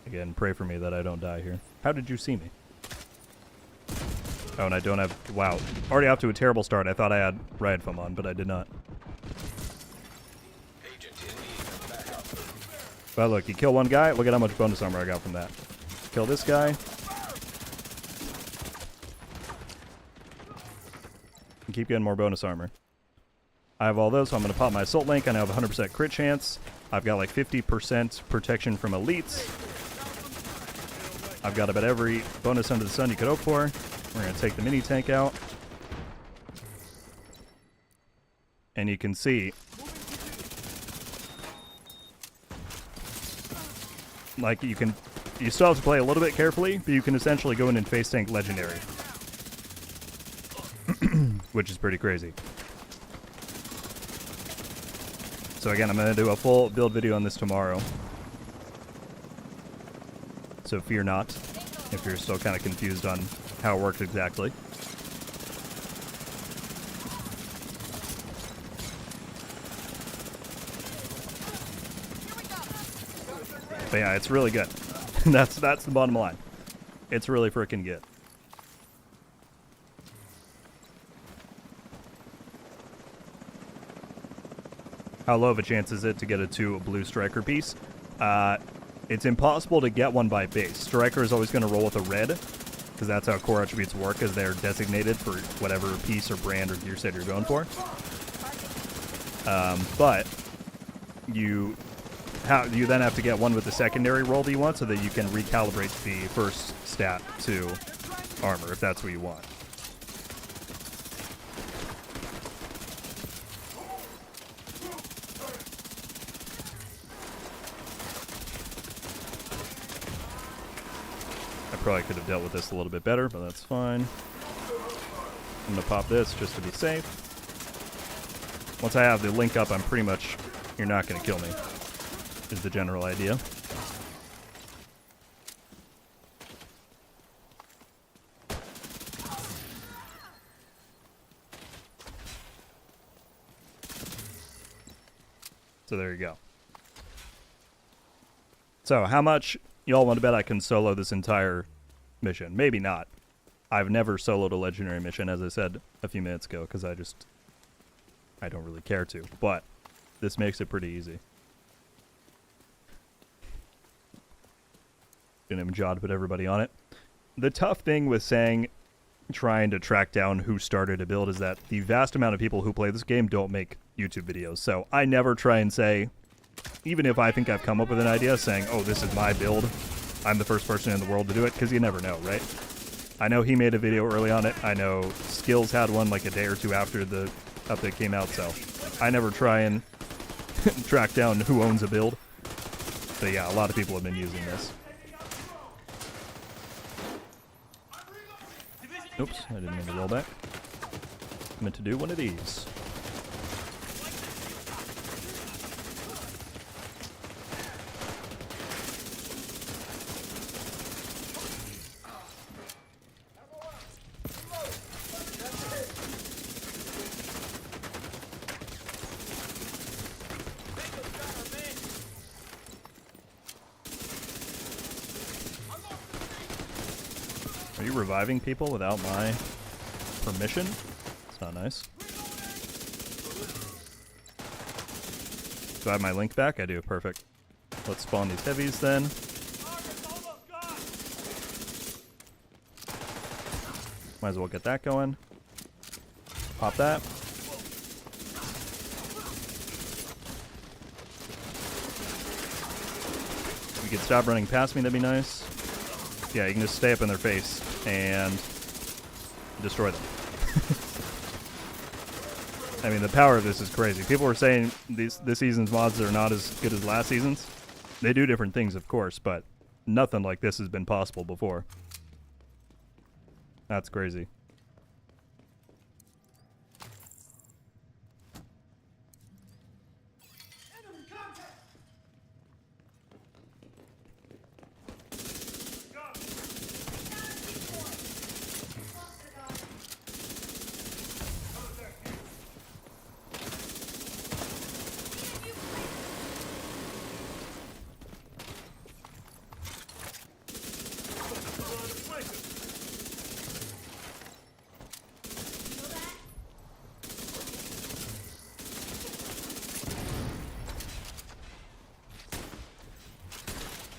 A: Again, pray for me that I don't die here. How did you see me? Oh, and I don't have... Wow. Already off to a terrible start. I thought I had riot foam on, but I did not. Well, look, you kill one guy. Look at how much bonus armor I got from that. Kill this guy. And keep getting more bonus armor. I have all those, so I'm going to pop my Assault Link. I now have 100% crit chance. I've got 50% protection from elites. I've got about every bonus under the sun you could hope for. We're going to take the mini tank out. And you can see, you still have to play a little bit carefully, but you can essentially go in and face tank legendary. Which is pretty crazy. So again, I'm going to do a full build video on this tomorrow. So fear not if you're still kind of confused on how it works exactly. But yeah, it's really good. That's the bottom line. It's really freaking good. How low of a chance is it to get a 2 blue striker piece? It's impossible to get one by base. Striker is always going to roll with a red, because that's how core attributes work, as they're designated for whatever piece or brand or gear set you're going for. But you you then have to get one with the secondary roll that you want so that you can recalibrate the first stat to armor if that's what you want. I probably could have dealt with this a little bit better, but that's fine. I'm going to pop this just to be safe. Once I have the link up, I'm pretty much... You're not going to kill me, is the general idea. So there you go. So how much y'all want to bet I can solo this entire mission? Maybe not. I've never soloed a legendary mission, as I said a few minutes ago, because I don't really care to. But this makes it pretty easy. Gonna even jot put everybody on it. The tough thing with trying to track down who started a build is that the vast amount of people who play this game don't make YouTube videos. So I never try and say, even if I think I've come up with an idea, saying, oh, this is my build, I'm the first person in the world to do it, because you never know, right? I know he made a video early on it. I know Skills had one like a day or two after the update came out, so I never try and track down who owns a build. But yeah, a lot of people have been using this. Oops, I didn't mean to roll back. I meant to do one of these. Are you reviving people without my permission? It's not nice. Do I have my link back? I do. Perfect. Let's spawn these heavies then. Might as well get that going. Pop that. If you could stop running past me, that'd be nice. Yeah, you can just stay up in their face and destroy them. I mean, the power of this is crazy. People were saying this season's mods are not as good as last season's. They do different things, of course, but nothing like this has been possible before. That's crazy.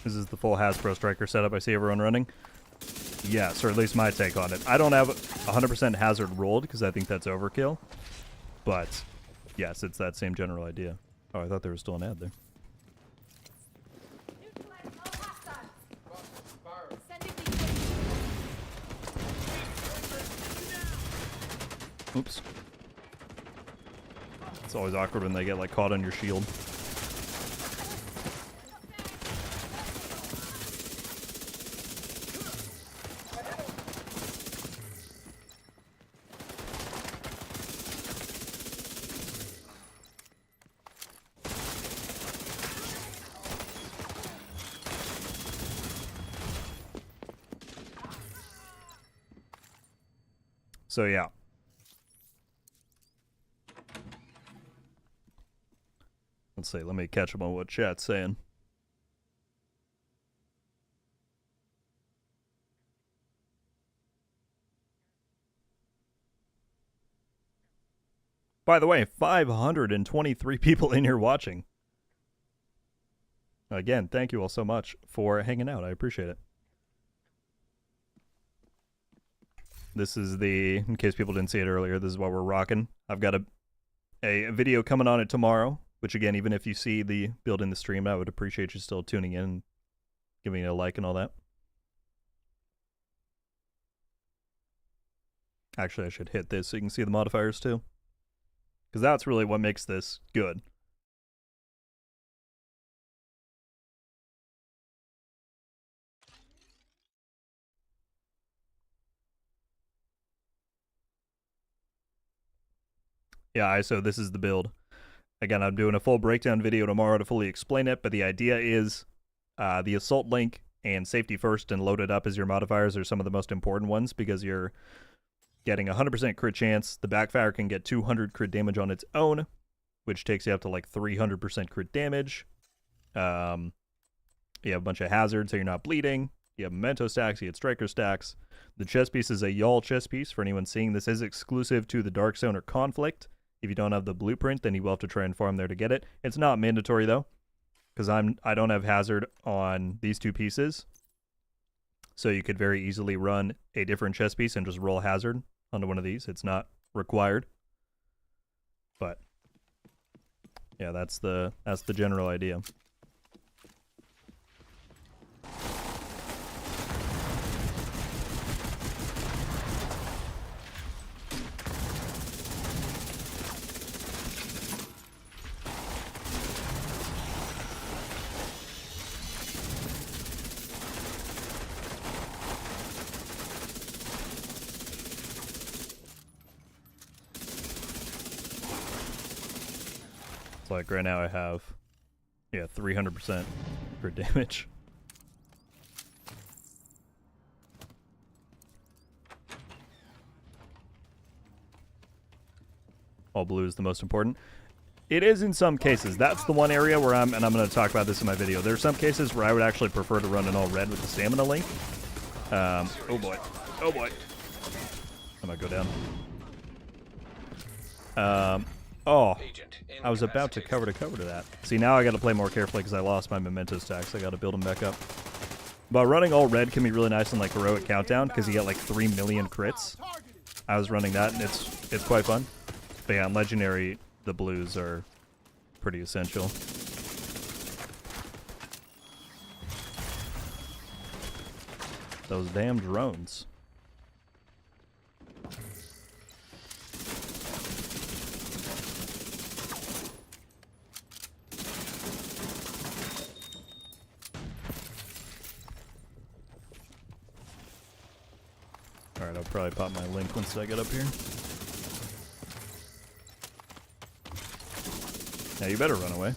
A: This is the full Hasbro Striker setup I see everyone running. Yes, or at least my take on it. I don't have 100% hazard rolled because I think that's overkill. But, yes, it's that same general idea. Oh, I thought there was still an ad there. Oops. It's always awkward when they get, like, caught on your shield. So, yeah. Let's see. Let me catch up on what chat's saying. By the way, 523 people in here watching. Again, thank you all so much for hanging out. I appreciate it. This is the, in case people didn't see it earlier, this is what we're rocking. I've got a video coming on it tomorrow Which, again, even if you see the build in the stream, I would appreciate you still tuning in and giving it a like and all that. Actually, I should hit this so you can see the modifiers too. Because that's really what makes this good. Yeah, so this is the build. Again, I'm doing a full breakdown video tomorrow to fully explain it, but the idea is the assault link and safety first and loaded up as your modifiers are some of the most important ones because you're getting 100% crit chance. The backfire can get 200 crit damage on its own, which takes you up to like 300% crit damage. You have a bunch of hazards so you're not bleeding. You have memento stacks, you get striker stacks. The chest piece is a y'all chest piece. For anyone seeing, this is exclusive to the Dark Zone or Conflict. If you don't have the blueprint, then you will have to try and farm there to get it. It's not mandatory though, because I don't have hazard on these two pieces. So you could very easily run a different chest piece and just roll hazard onto one of these. It's not required. But yeah, that's the general idea. It's like right now I have, 300% for damage. All blue is the most important. It is in some cases. That's the one area where and I'm going to talk about this in my video. There are some cases where I would actually prefer to run an all red with the stamina link. Oh boy. Oh boy. I might go down. Oh, I was about to cover to that. See, now I got to play more carefully because I lost my memento stacks. I got to build them back up. But running all red can be really nice in like heroic countdown because you get like 3 million crits. I was running that and it's quite fun. But yeah, in legendary, the blues are pretty essential. Those damn drones. Alright, I'll probably pop my link once I get up here. Now you better run away.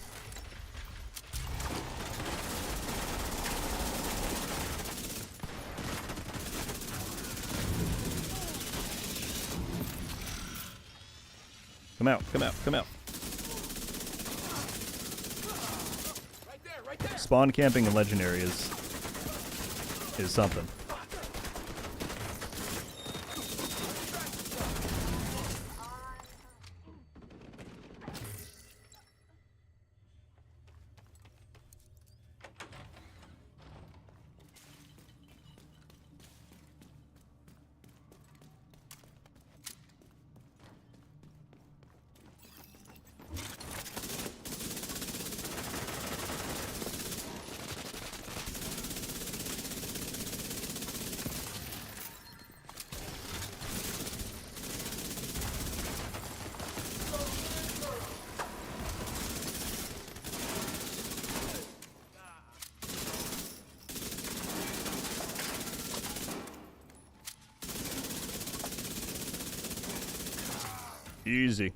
A: Come out, come out, come out. Right there. Spawn camping in legendary is something. Easy.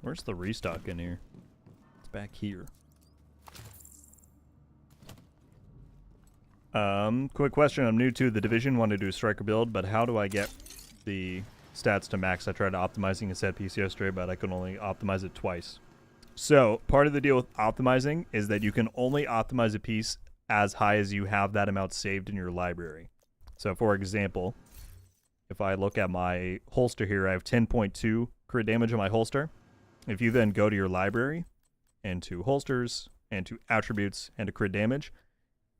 A: Where's the restock in here? It's back here. Quick question. I'm new to the division, want to do a striker build, but how do I get the stats to max? I tried optimizing a set piece yesterday, but I could only optimize it twice. So part of the deal with optimizing is that you can only optimize a piece as high as you have that amount saved in your library. So for example, if I look at my holster here, I have 10.2 crit damage on my holster. If you then go to your library and to holsters and to attributes and to crit damage,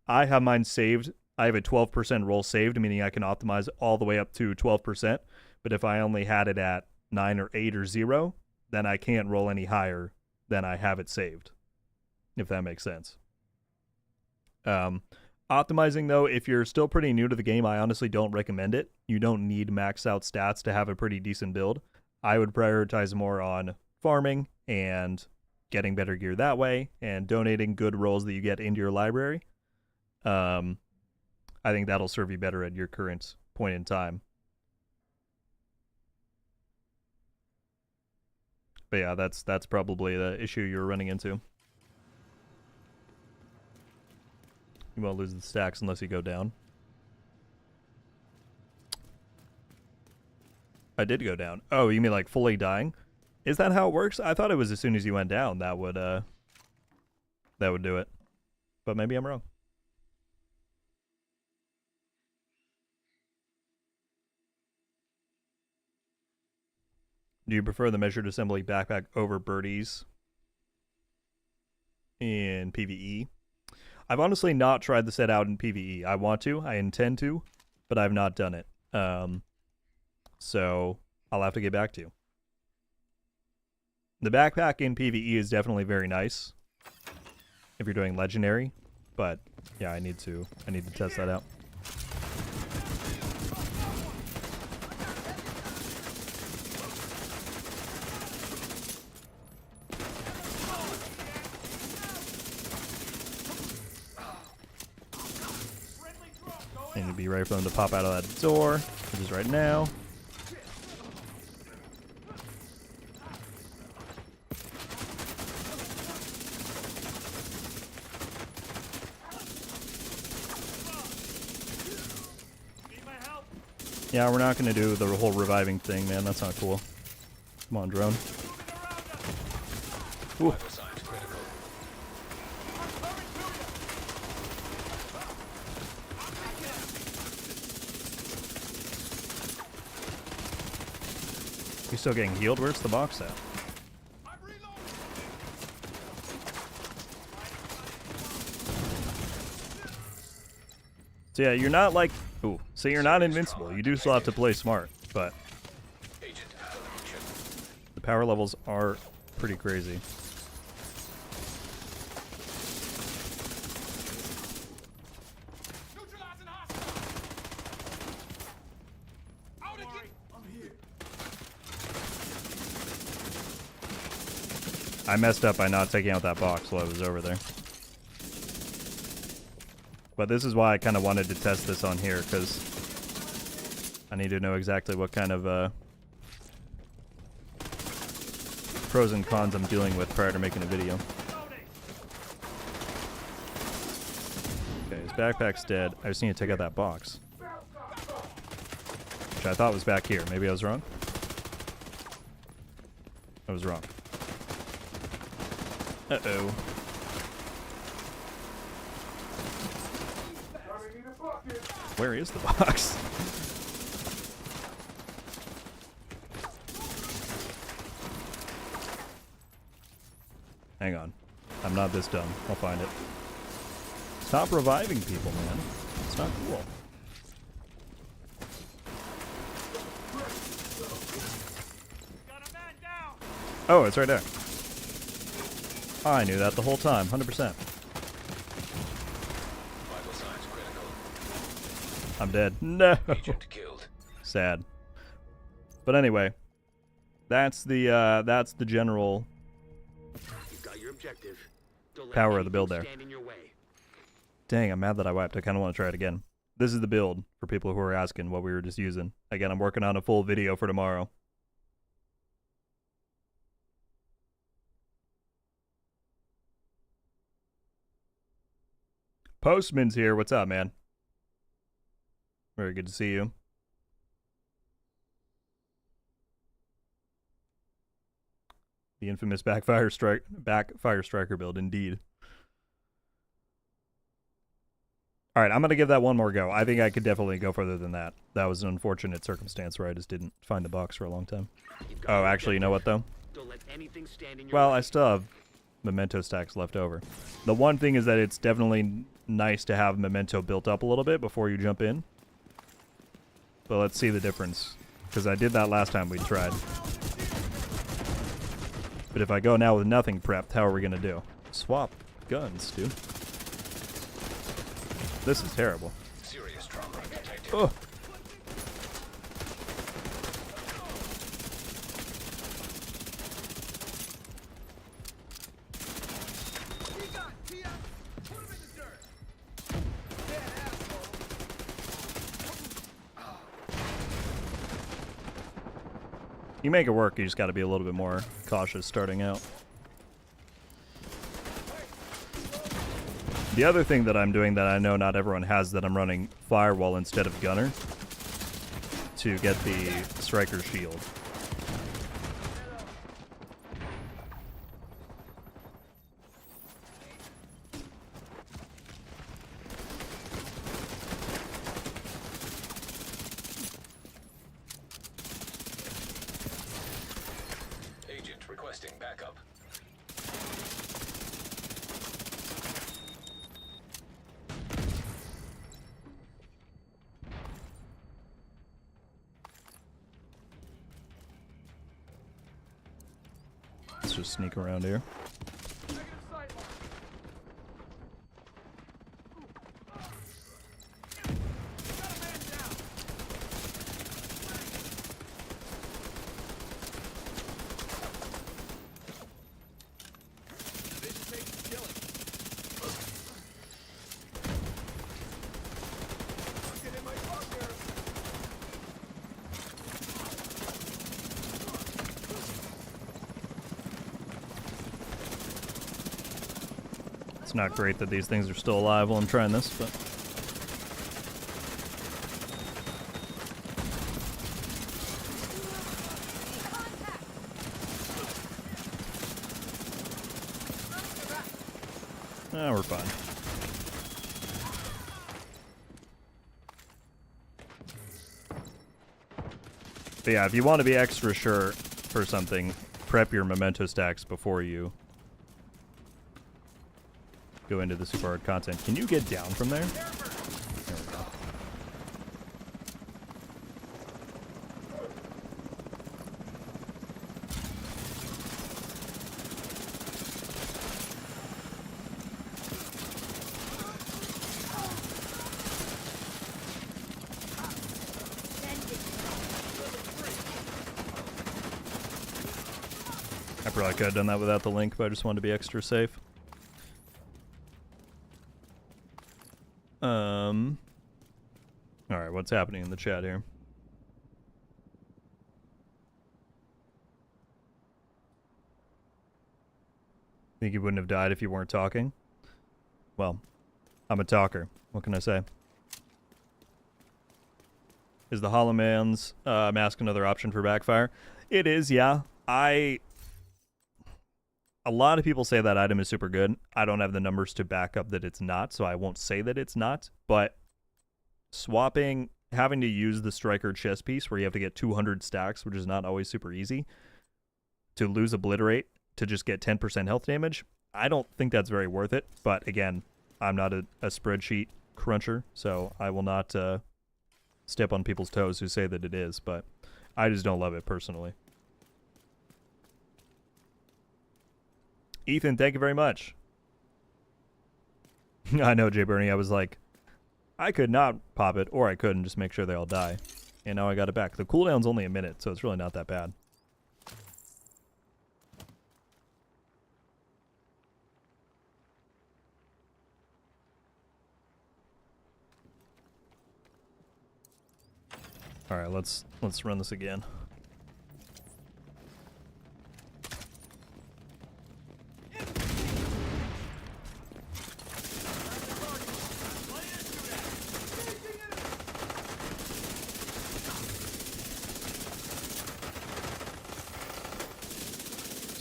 A: I have mine saved. I have a 12% roll saved, meaning I can optimize all the way up to 12%. But if I only had it at 9 or 8 or 0, then I can't roll any higher than I have it saved, if that makes sense. Optimizing, though, if you're still pretty new to the game, I honestly don't recommend it. You don't need maxed out stats to have a pretty decent build. I would prioritize more on farming and getting better gear that way and donating good rolls that you get into your library. I think that'll serve you better at your current point in time. But yeah, that's probably the issue you're running into. You won't lose the stacks unless you go down. I did go down. Oh, you mean like fully dying? Is that how it works? I thought it was as soon as you went down that would do it. But maybe I'm wrong. Do you prefer the measured assembly backpack over birdies in PvE? I've honestly not tried the set out in PvE. I want to, I intend to, but I've not done it. So I'll have to get back to you. The backpack in PvE is definitely very nice if you're doing legendary, but yeah, I need to test that out. I need to be ready for them to pop out of that door, which is right now. Yeah, we're not going to do the whole reviving thing, man. That's not cool. Come on, drone. Ooh. You still getting healed? Where's the box at? So yeah, you're not like... Ooh, so you're not invincible. You do still have to play smart, but... the power levels are pretty crazy. I messed up by not taking out that box while I was over there. But this is why I kind of wanted to test this on here, because I need to know exactly what kind of pros and cons I'm dealing with prior to making a video. Okay, his backpack's dead. I just need to take out that box, which I thought was back here. Maybe I was wrong? I was wrong. Uh-oh. Where is the box? Hang on. I'm not this dumb. I'll find it. Stop reviving people, man. It's not cool. Oh, it's right there. I knew that the whole time, 100%. I'm dead. No.
B: Agent killed.
A: Sad. But anyway, that's the general
B: You've got your objective. Don't let
A: power of the build
B: anything
A: there.
B: stand in your way.
A: Dang, I'm mad that I wiped. I kind of want to try it again. This is the build for people who are asking what we were just using. Again, I'm working on a full video for tomorrow. Postman's here. What's up, man? Very good to see you. The infamous backfire striker build, indeed. All right, I'm gonna give that one more go. I think I could definitely go further than that. That was an unfortunate circumstance where I just didn't find the box for a long time. Oh, actually, you know what though?
B: Don't let anything stand in your
A: Well,
B: way.
A: I still have memento stacks left over. The one thing is that it's definitely nice to have memento built up a little bit before you jump in. But let's see the difference, because I did that last time we tried. But if I go now with nothing prepped, how are we going to do? Swap guns, dude. This is terrible.
E: Serious trauma detected.
A: Oh. You make it work, you just got to be a little bit more cautious starting out. The other thing that I'm doing that I know not everyone has, that I'm running Firewall instead of Gunner to get the Striker Shield.
E: Agent requesting backup.
A: Let's just sneak around here. It's not great that these things are still alive while I'm trying this, but... we're fine. But yeah, if you want to be extra sure for something, prep your memento stacks before you go into the super hard content. Can you get down from there? There we go. I probably could have done that without the link, but I just wanted to be extra safe. Alright, what's happening in the chat here? Think you wouldn't have died if you weren't talking? Well, I'm a talker. What can I say? Is the Hollow Man's mask another option for backfire? It is, yeah. A lot of people say that item is super good. I don't have the numbers to back up that it's not, so I won't say that it's not. But swapping, having to use the Striker chest piece where you have to get 200 stacks, which is not always super easy, to lose Obliterate to just get 10% health damage, I don't think that's very worth it. But again, I'm not a spreadsheet cruncher, so I will not step on people's toes who say that it is, but I just don't love it personally. Ethan, thank you very much. I know, Jay Bernie, I was like, I could not pop it, or I could and just make sure they all die. And now I got it back. The cooldown's only a minute, so it's really not that bad. Alright, let's run this again.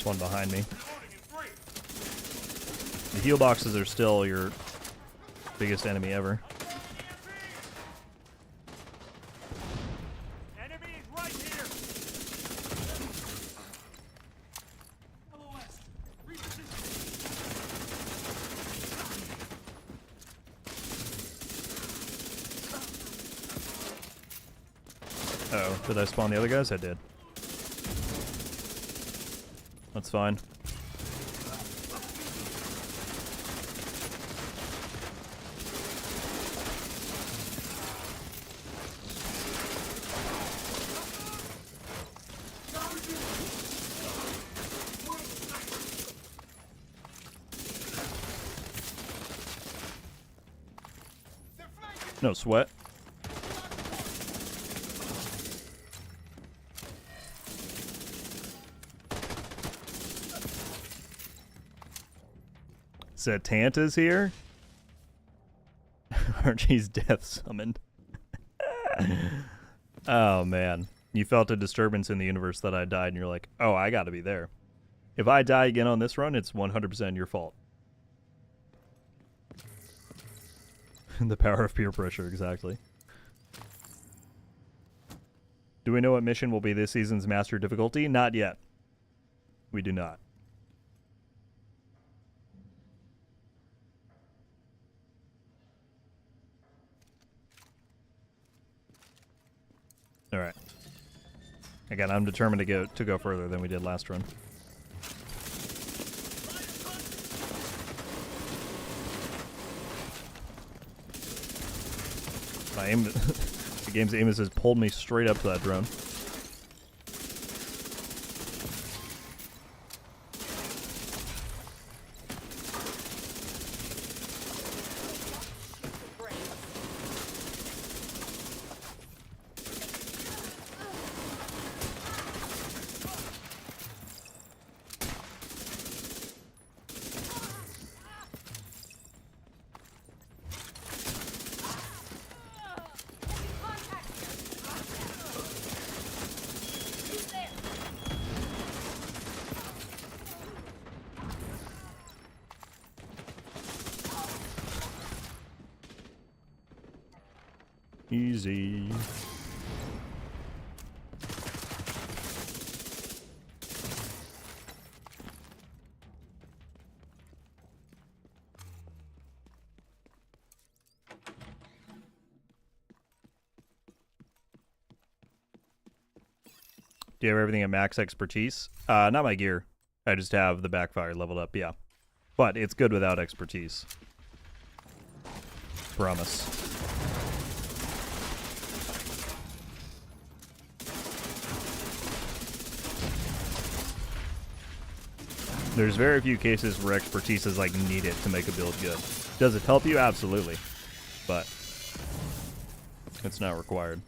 A: There's one behind me. The heal boxes are still your biggest enemy ever.
C: Enemy is right here. LOS. Reposition.
A: Oh, did I spawn the other guys? I did. That's fine. No sweat. Satanta's here? Archie's death summoned. Oh, man. You felt a disturbance in the universe that I died, and you're like, oh, I gotta be there. If I die again on this run, it's 100% your fault. The power of peer pressure, exactly. Do we know what mission will be this season's master difficulty? Not yet. We do not. All right. Again, I'm determined to go further than we did last run. My aim, the game's aim has pulled me straight up to that drone. Easy. Do you have everything at max expertise? Not my gear. I just have the backfire leveled up, yeah. But it's good without expertise. Promise. There's very few cases where expertise is like needed to make a build good. Does it help you? Absolutely. But it's not required.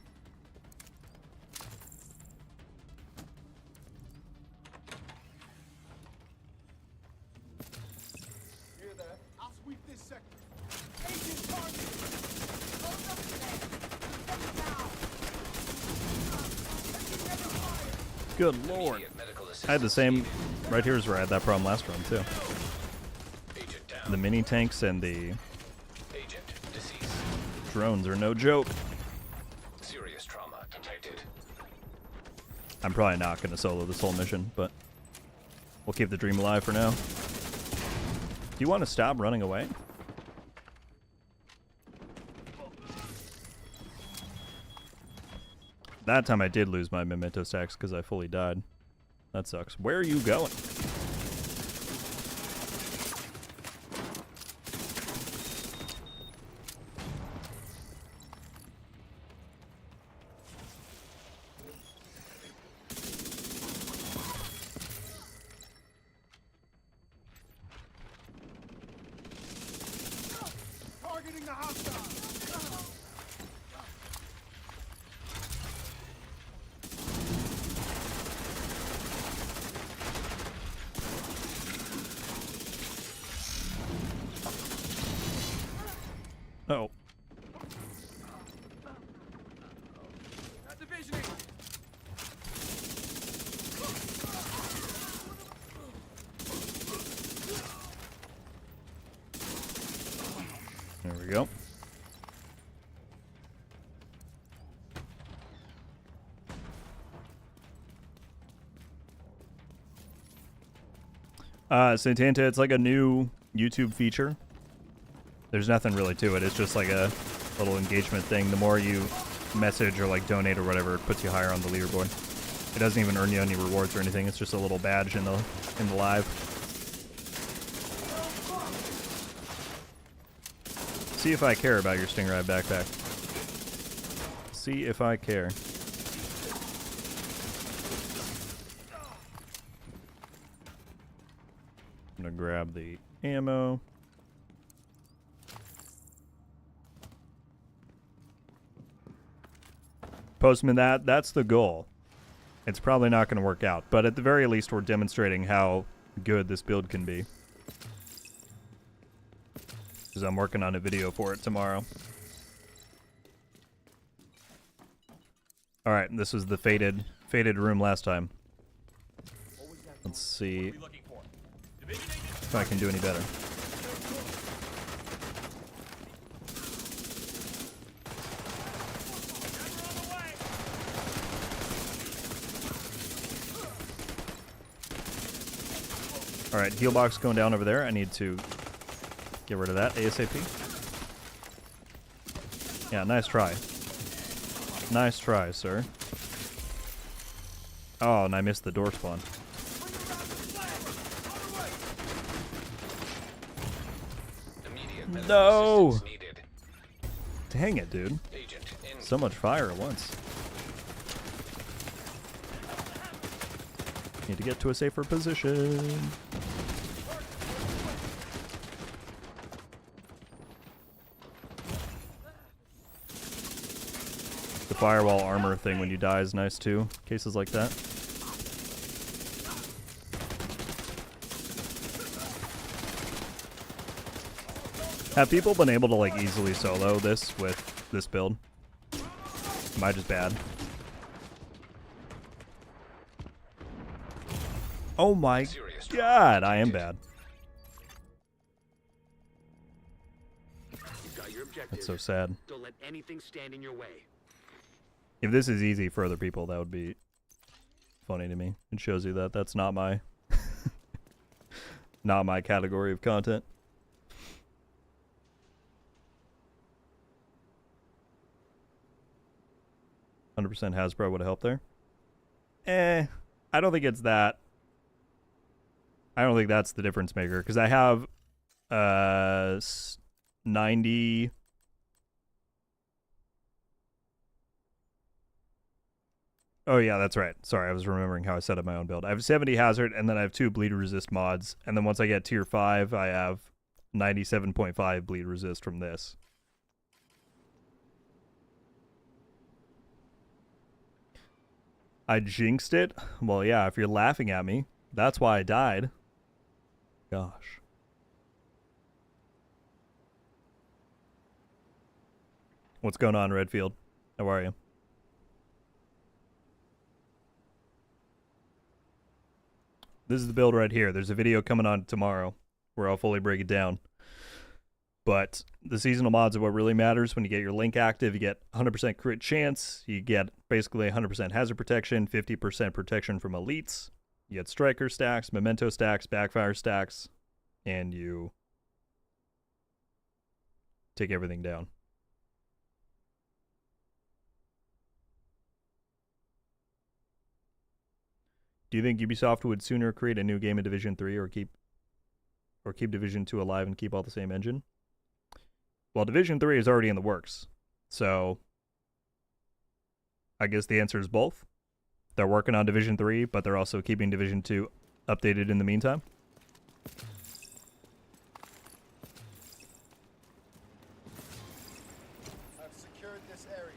C: Hear that? I'll sweep this sector. Agent target! Close up today.
A: Good lord.
E: Immediate medical
A: I had the
E: assistance
A: same.
E: needed.
A: Right here's where I had that problem last run too.
E: Agent down.
A: The mini tanks and the
E: Agent deceased.
A: drones are no joke.
E: Serious trauma detected.
A: I'm probably not going to solo this whole mission, but we'll keep the dream alive for now. Do you want to stop running away? That time I did lose my memento stacks because I fully died. That sucks. Where are you going?
C: Targeting the hostile.
A: Oh.
C: That division is
A: There we go. Santanta, it's like a new YouTube feature. There's nothing really to it. It's just like a little engagement thing. The more you message or like donate or whatever, it puts you higher on the leaderboard. It doesn't even earn you any rewards or anything. It's just a little badge in the live. See if I care about your Stingray backpack. See if I care. I'm gonna grab the ammo. Postman, that's the goal. It's probably not going to work out, but at the very least we're demonstrating how good this build can be. Because I'm working on a video for it tomorrow. Alright, this was the faded room last time. Let's see if I can do any better. Alright, heal box going down over there. I need to get rid of that ASAP. Yeah, nice try. Nice try, sir. Oh, and I missed the door spawn. No! Dang it, dude. So much fire at once. Need to get to a safer position. The firewall armor thing when you die is nice too. Cases like that. Have people been able to like easily solo this with this build? Am I just bad? Oh my god, I am bad. That's so sad.
B: Don't let anything stand in your way.
A: If this is easy for other people, that would be funny to me. It shows you that that's not my not my category of content. %, Hasbro would have helped there. I don't think it's that. I don't think that's the difference maker, because I have 90. Oh yeah, that's right. Sorry, I was remembering how I set up my own build. I have 70 hazard, and then I have 2 bleed resist mods, and then once I get tier 5, I have 97.5 bleed resist from this. I jinxed it? Well, yeah, if you're laughing at me, that's why I died. Gosh. What's going on, Redfield? How are you? This is the build right here. There's a video coming on tomorrow where I'll fully break it down. But the seasonal mods are what really matters. When you get your link active, you get 100% crit chance. You get basically 100% hazard protection, 50% protection from elites. You get striker stacks, memento stacks, backfire stacks, and you take everything down. Do you think Ubisoft would sooner create a new game in Division 3 or keep Division 2 alive and keep all the same engine? Well, Division 3 is already in the works, so I guess the answer is both. They're working on Division 3, but they're also keeping Division 2 updated in the meantime.
C: I've secured this area.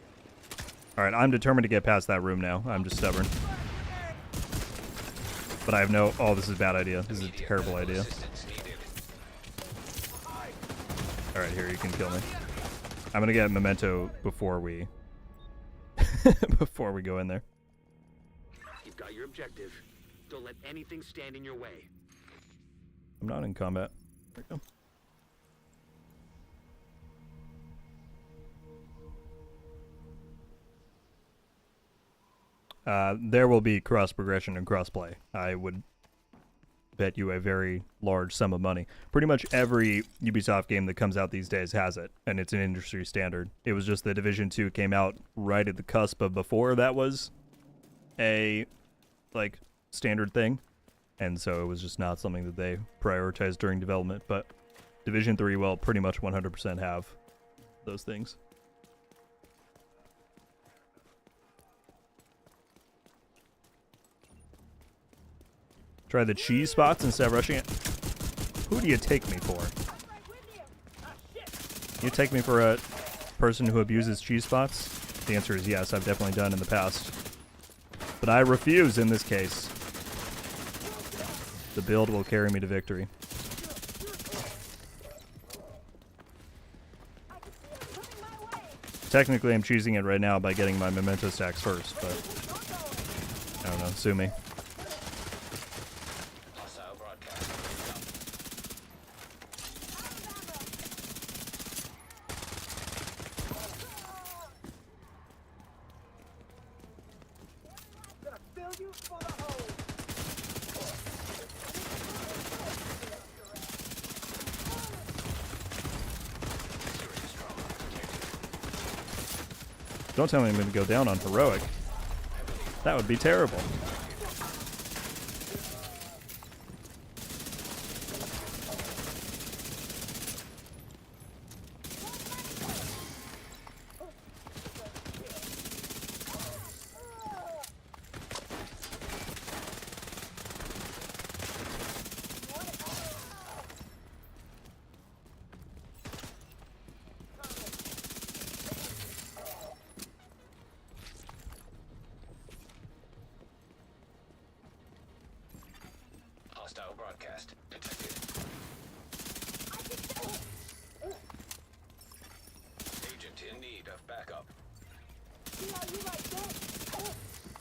A: Alright, I'm determined to get past that room now. I'm just stubborn. But I have no... Oh, this is a bad idea. This is a terrible idea. Alright, here, you can kill me. I'm gonna get memento before we... before we go in there.
B: You've got your objective. Don't let anything stand in your way.
A: I'm not in combat. There we go. There will be cross progression and cross play. I would bet you a very large sum of money. Pretty much every Ubisoft game that comes out these days has it, and it's an industry standard. It was just that Division 2 came out right at the cusp of before that was a like standard thing, and so it was just not something that they prioritized during development. But Division 3 will pretty much 100% have those things. Try the cheese spots instead of rushing it. Who do you take me for? You take me for a person who abuses cheese spots? The answer is yes, I've definitely done in the past. But I refuse in this case. The build will carry me to victory. Technically, I'm cheesing it right now by getting my memento stacks first, but I don't know, sue me.
E: Hostile broadcast.
C: Gonna fill you full of holes.
E: Serious trauma detected.
A: Don't tell me I'm going to go down on heroic. That would be terrible.
E: Hostile broadcast detected. Agent in need of backup.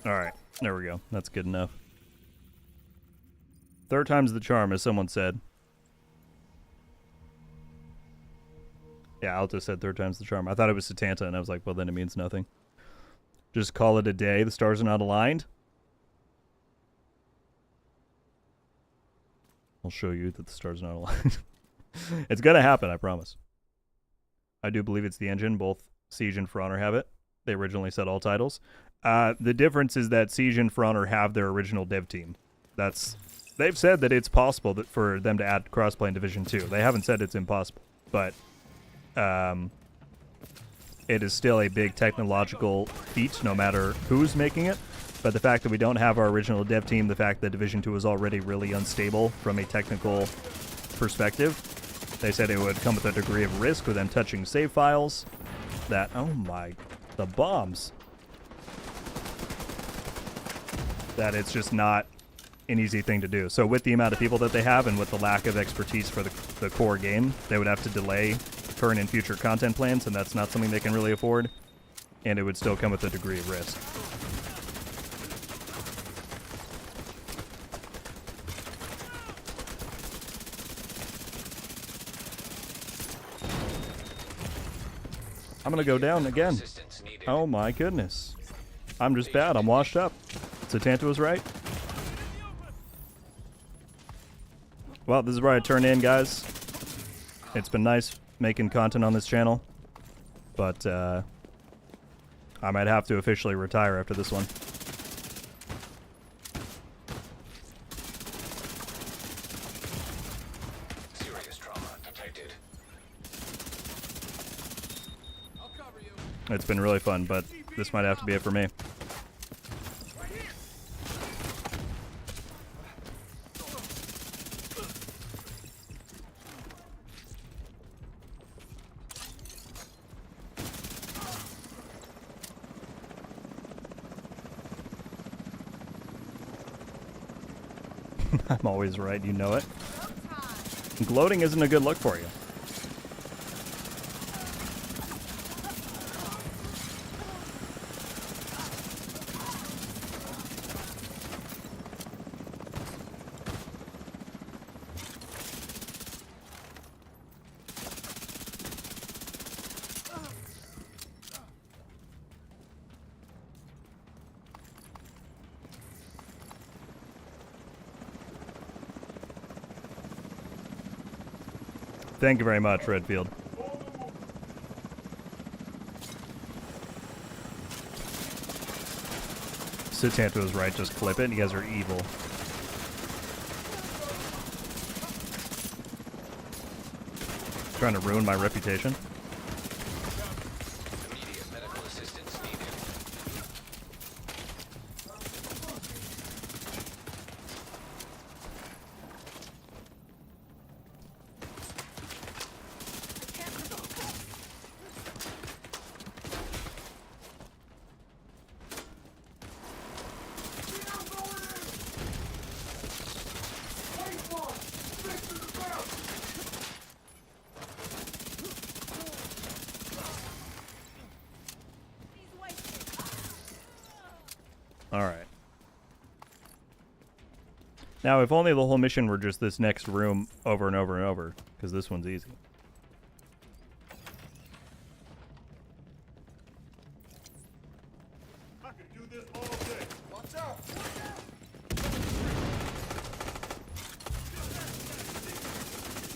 A: Alright, there we go. That's good enough. Third time's the charm, as someone said. Yeah, Alto said third time's the charm. I thought it was Satanta, and I was like, well, then it means nothing. Just call it a day. The stars are not aligned. I'll show you that the stars are not aligned. It's gonna happen, I promise. I do believe it's the engine. Both Siege and For Honor have it. They originally said all titles. The difference is that Siege and For Honor have their original dev team. They've said that it's possible that for them to add crossplay in Division 2. They haven't said it's impossible, but it is still a big technological feat no matter who's making it. But the fact that we don't have our original dev team, the fact that Division 2 is already really unstable from a technical perspective, they said it would come with a degree of risk with them touching save files. That, oh my, the bombs. That it's just not an easy thing to do. So with the amount of people that they have and with the lack of expertise for the core game, they would have to delay current and future content plans, and that's not something they can really afford. And it would still come with a degree of risk. I'm gonna go down again.
E: Assistance needed.
A: Oh my goodness. I'm just bad. I'm washed up. Satanta was right. Well, this is where I turn in, guys. It's been nice making content on this channel, but I might have to officially retire after this one.
E: Serious trauma detected.
C: I'll cover you.
A: It's been really fun, but this might have to be it for me.
C: Right here.
A: I'm always right, you know it. Gloating isn't a good look for you. Thank you very much, Redfield. Sitanto is right, just clip it. You guys are evil. Trying to ruin my reputation.
E: Immediate medical assistance needed.
A: Alright. Now, if only the whole mission were just this next room over and over and over, because this one's easy.
C: I could do this all day. Watch out!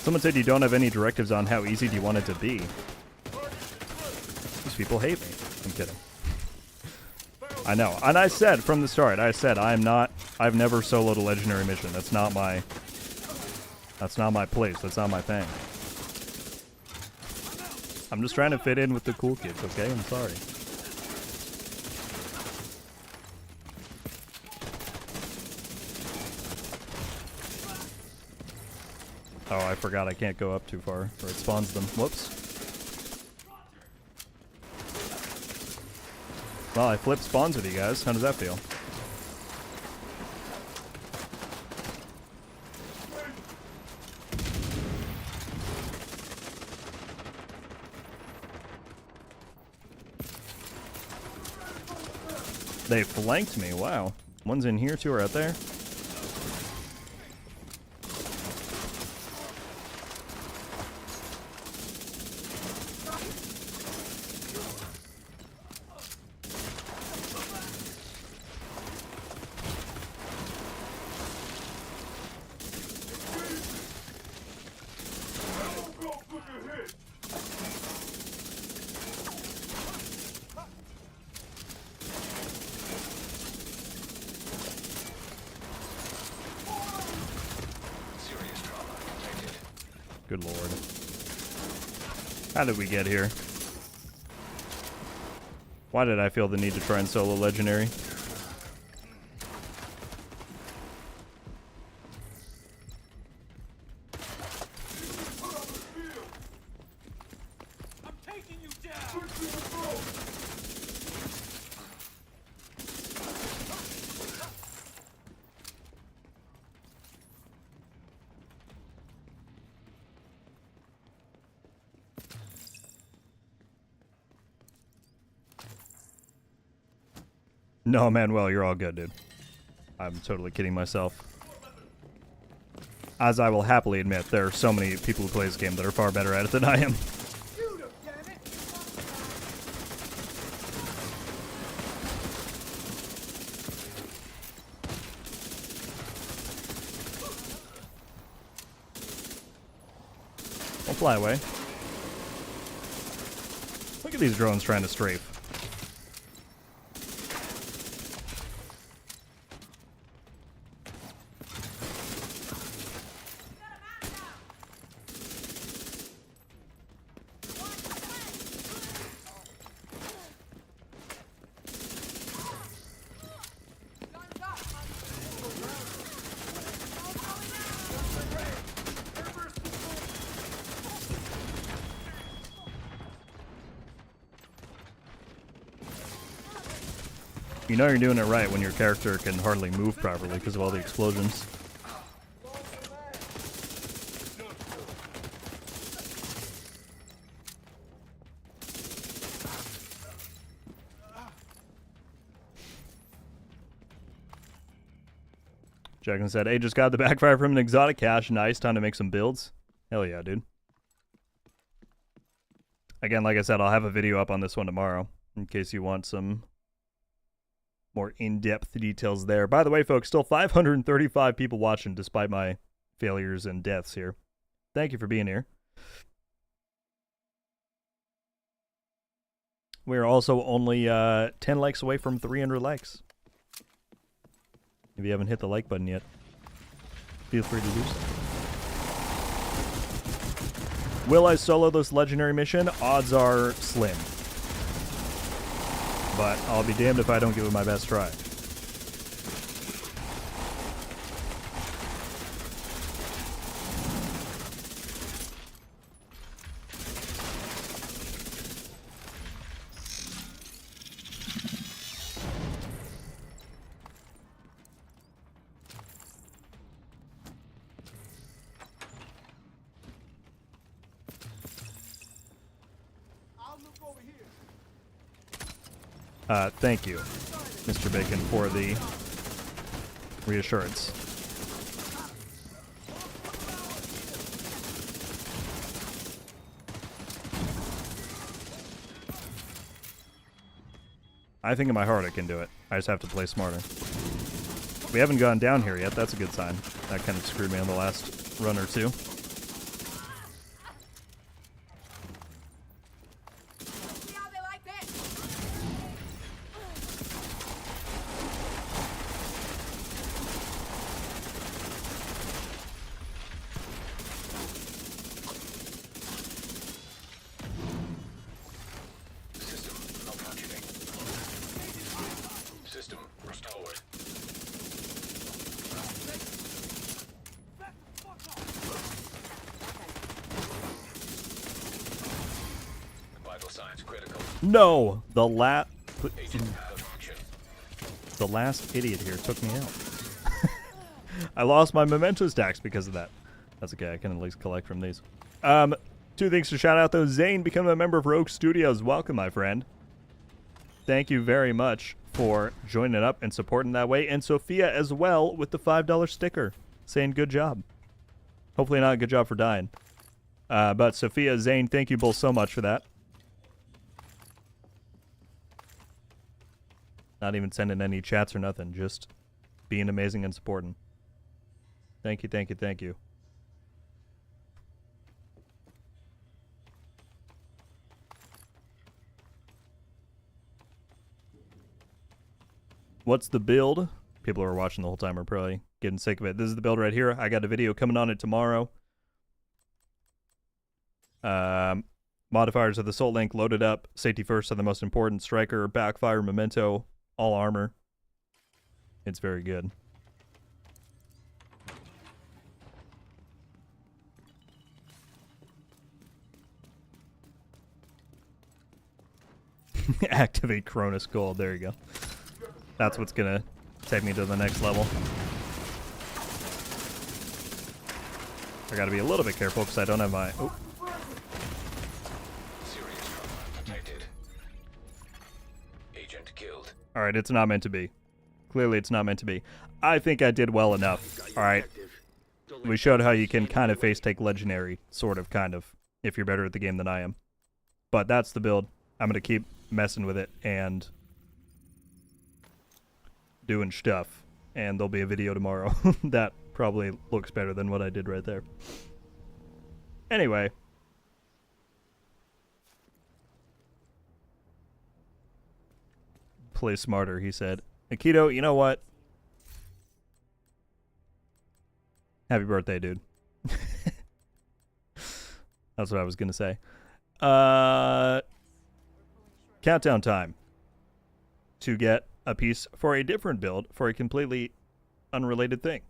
A: Someone said you don't have any directives on how easy do you want it to be. These people hate me. I'm kidding. I know. And I said from the start, I've never soloed a legendary mission. That's not my place. That's not my thing. I'm just trying to fit in with the cool kids, okay? I'm sorry. Oh, I forgot I can't go up too far, or it spawns them. Whoops. Well, I flipped spawns with you guys. How does that feel? They flanked me. Wow. One's in here, two are out there.
E: Serious trauma detected.
A: Good lord. How did we get here? Why did I feel the need to try and solo legendary?
C: I'm taking you down!
A: No, Manuel, you're all good, dude. I'm totally kidding myself. As I will happily admit, there are so many people who play this game that are far better at it than I am.
C: Shoot him, damn it!
A: Don't fly away. Look at these drones trying to strafe. You know you're doing it right when your character can hardly move properly because of all the explosions. Jackson said, hey, just got the backfire from an exotic cache. Nice, time to make some builds. Hell yeah, dude. Again, like I said, I'll have a video up on this one tomorrow in case you want some more in-depth details there. By the way, folks, still 535 people watching despite my failures and deaths here. Thank you for being here. We're also only 10 likes away from 300 likes. If you haven't hit the like button yet, feel free to do so. Will I solo this legendary mission? Odds are slim. But I'll be damned if I don't give it my best try.
C: I'll look over here.
A: Thank you, Mr. Bacon, for the reassurance. I think in my heart I can do it. I just have to play smarter. We haven't gone down here yet. That's a good sign. That kind of screwed me on the last run or two.
D: See how they like that?
E: System malfunctioning. System restored. Vital signs critical.
A: No!
E: Agent malfunction.
A: The last idiot here took me out. I lost my memento stacks because of that. That's okay, I can at least collect from these. Two things to shout out though. Zane, become a member of Rogue Studios. Welcome, my friend. Thank you very much for joining up and supporting that way. And Sophia as well with the $5 sticker, saying good job. Hopefully not a good job for dying. But Sophia, Zane, thank you both so much for that. Not even sending any chats or nothing, just being amazing and supporting. Thank you, thank you, thank you. What's the build? People who are watching the whole time are probably getting sick of it. This is the build right here. I got a video coming on it tomorrow. Modifiers of the Soul Link loaded up. Safety first are the most important. Striker, backfire, memento, all armor. It's very good. Activate Cronus Gold. There you go. That's what's gonna take me to the next level. I gotta be a little bit careful because I don't have my... Oh.
E: Serious trauma detected. Agent killed.
A: Alright, it's not meant to be. Clearly it's not meant to be. I think I did well enough. Alright. We showed how you can kind of face take legendary, sort of, kind of, if you're better at the game than I am. But that's the build. I'm gonna keep messing with it and doing stuff. And there'll be a video tomorrow that probably looks better than what I did right there. Anyway. Play smarter, he said. Akito, you know what? Happy birthday, dude. That's what I was going to say. Countdown time to get a piece for a different build for a completely unrelated thing.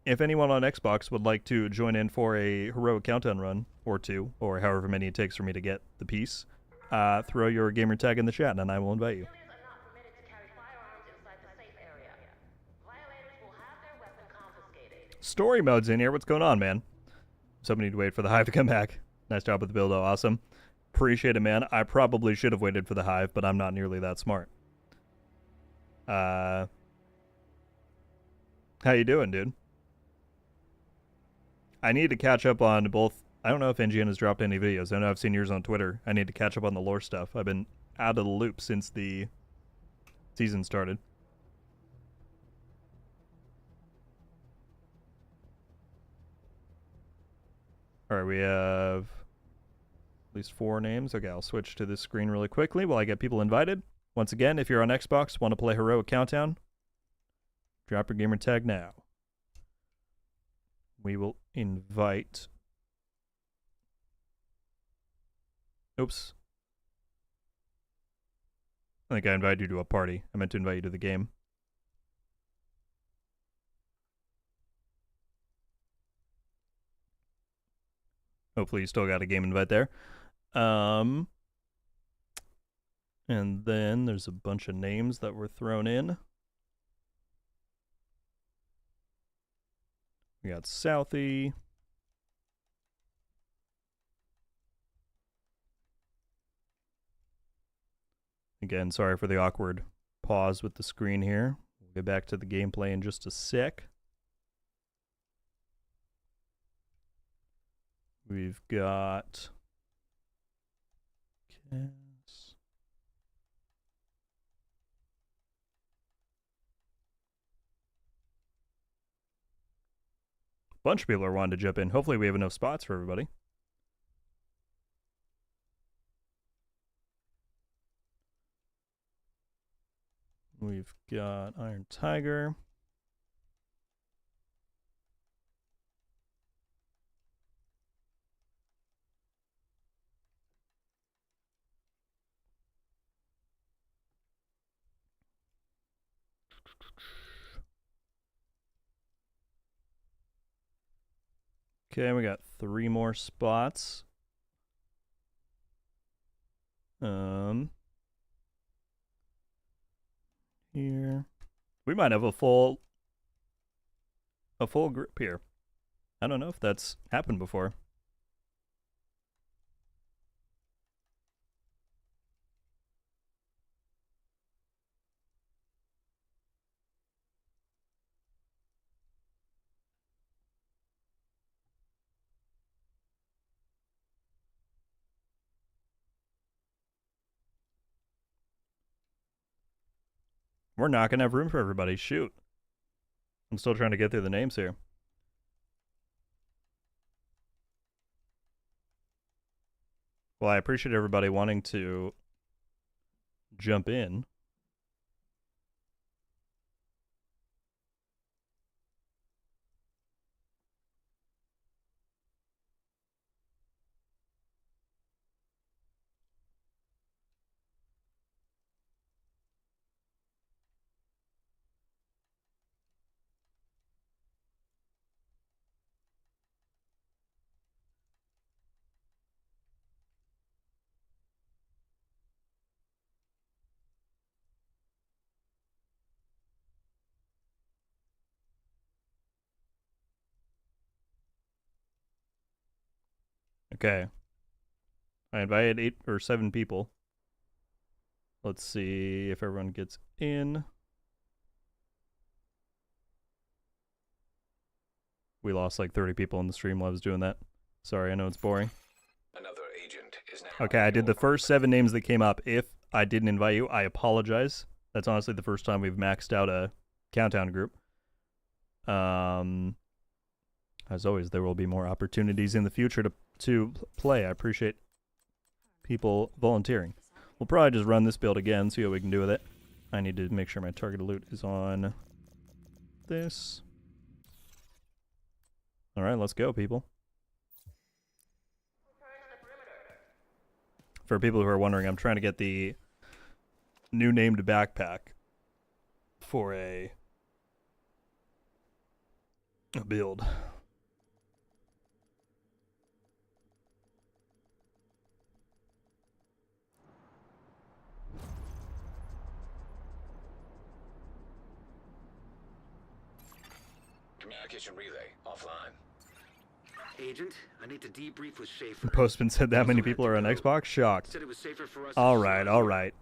A: If anyone on Xbox would like to join in for a heroic countdown run or two, or however many it takes for me to get the piece, throw your gamer tag in the chat and I will invite you.
F: Civilians are not permitted to carry firearms inside the safe area. Violators will have their weapon confiscated.
A: Story mode's in here. What's going on, man? Somebody need to wait for the Hive to come back. Nice job with the build, though. Awesome. Appreciate it, man. I probably should have waited for the Hive, but I'm not nearly that smart. How you doing, dude? I need to catch up on both. I don't know if NGN has dropped any videos. I know I've seen yours on Twitter. I need to catch up on the lore stuff. I've been out of the loop since the season started. Alright, we have at least 4 names. Okay, I'll switch to this screen really quickly while I get people invited. Once again, if you're on Xbox, want to play Heroic Countdown, Drop your gamer tag now. We will invite... Oops. I think I invited you to a party. I meant to invite you to the game. Hopefully you still got a game invite there. And then there's a bunch of names that were thrown in. We got Southie. Again, sorry for the awkward pause with the screen here. We'll get back to the gameplay in just a sec. We've got... Cass. Bunch of people are wanting to jump in. Hopefully we have enough spots for everybody. We've got Iron Tiger. Okay, we got 3 more spots. Here. We might have a full group here. I don't know if that's happened before. We're not going to have room for everybody. Shoot. I'm still trying to get through the names here. Well, I appreciate everybody wanting to jump in. Okay. I invited 8 or 7 people. Let's see if everyone gets in. We lost like 30 people in the stream while I was doing that. Sorry, I know it's boring.
E: Another agent is now.
A: Okay, I did the first 7 names that came up. If I didn't invite you, I apologize. That's honestly the first time we've maxed out a countdown group. As always, there will be more opportunities in the future to play. I appreciate people volunteering. We'll probably just run this build again, see what we can do with it. I need to make sure my targeted loot is on this. Alright, let's go, people. For people who are wondering, I'm trying to get the new named backpack for a build.
E: Communication relay offline.
B: Agent, I need to debrief with Schaefer.
A: The postman said that many people are on Xbox? Shocked.
B: Said it was safer for us.
A: Alright, alright.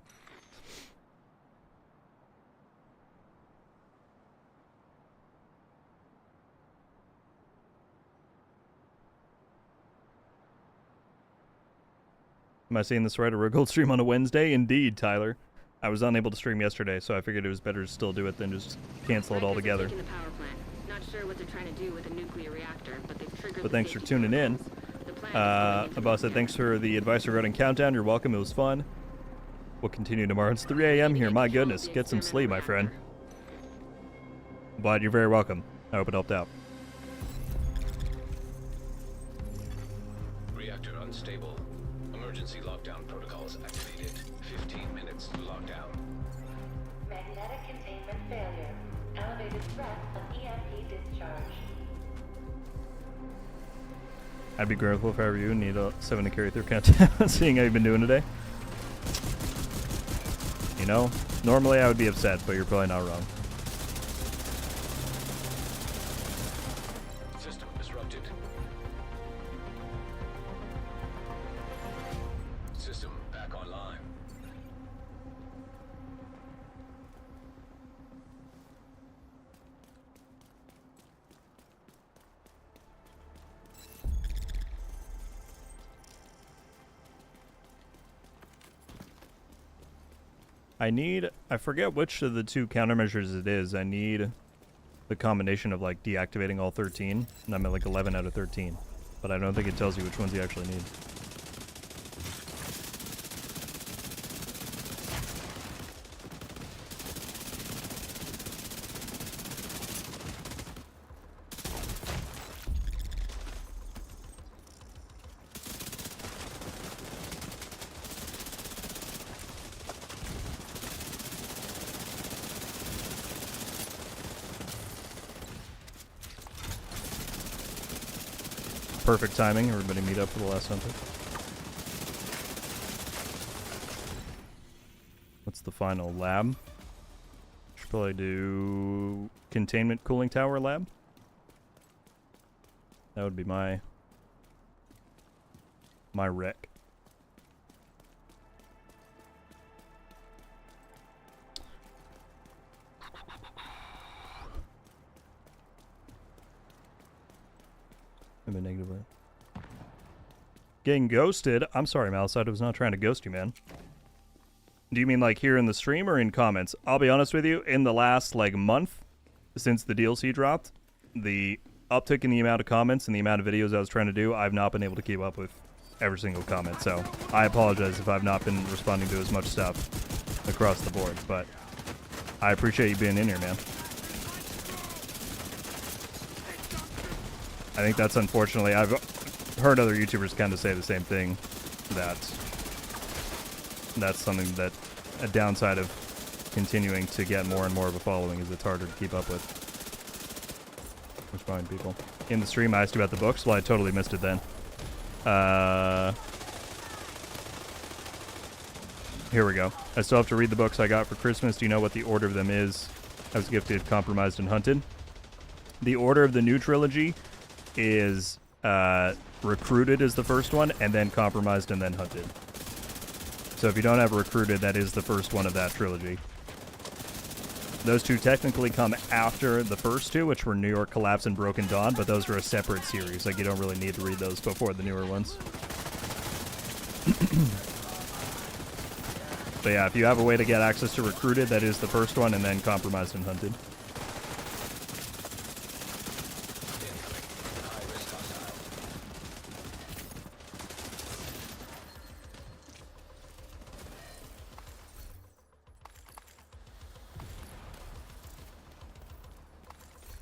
A: Am I seeing this right? A RogueGold stream on a Wednesday? Indeed, Tyler. I was unable to stream yesterday, so I figured it was better to still do it than just cancel it altogether.
F: The power plant. Not sure what they're trying to do with a nuclear reactor, but they've triggered.
A: But thanks for tuning in. About said thanks for the advice regarding countdown. You're welcome. It was fun. We'll continue tomorrow. It's 3 a.m. here. My goodness. Get some sleep, my friend. But you're very welcome. I hope it helped out.
E: Reactor unstable. Emergency lockdown protocols activated. 15 minutes to lockdown.
F: Magnetic containment failure. Elevated threat of EMP discharge.
A: I'd be grateful if I were you and need a 7 to carry through countdown, seeing how you've been doing today. You know, normally I would be upset, but you're probably not wrong.
E: System disrupted. System back online.
A: I forget which of the two countermeasures it is. I need the combination of like deactivating all 13, and I'm at like 11 out of 13. But I don't think it tells you which ones you actually need. Perfect timing. Everybody meet up for the last hunter. What's the final lab? Should probably do containment cooling tower lab. That would be my rec. I'm a negative. Getting ghosted? I'm sorry, Malicide. I was not trying to ghost you, man. Do you mean like here in the stream or in comments? I'll be honest with you. In the last like month since the DLC dropped, the uptick in the amount of comments and the amount of videos I was trying to do, I've not been able to keep up with every single comment. So I apologize if I've not been responding to as much stuff across the board. But I appreciate you being in here, man. I think that's unfortunately, I've heard other YouTubers kind of say the same thing, that that's something that a downside of continuing to get more and more of a following is it's harder to keep up with. Responding to people. In the stream, I asked you about the books. Well, I totally missed it then. Here we go. I still have to read the books I got for Christmas. Do you know what the order of them is? I was gifted Compromised and Hunted. The order of the new trilogy is Recruited is the first one, and then Compromised, and then Hunted. So if you don't have Recruited, that is the first one of that trilogy. Those two technically come after the first two, which were New York Collapse and Broken Dawn, but those are a separate series. Like, you don't really need to read those before the newer ones. But yeah, if you have a way to get access to Recruited, that is the first one, and then Compromised and Hunted.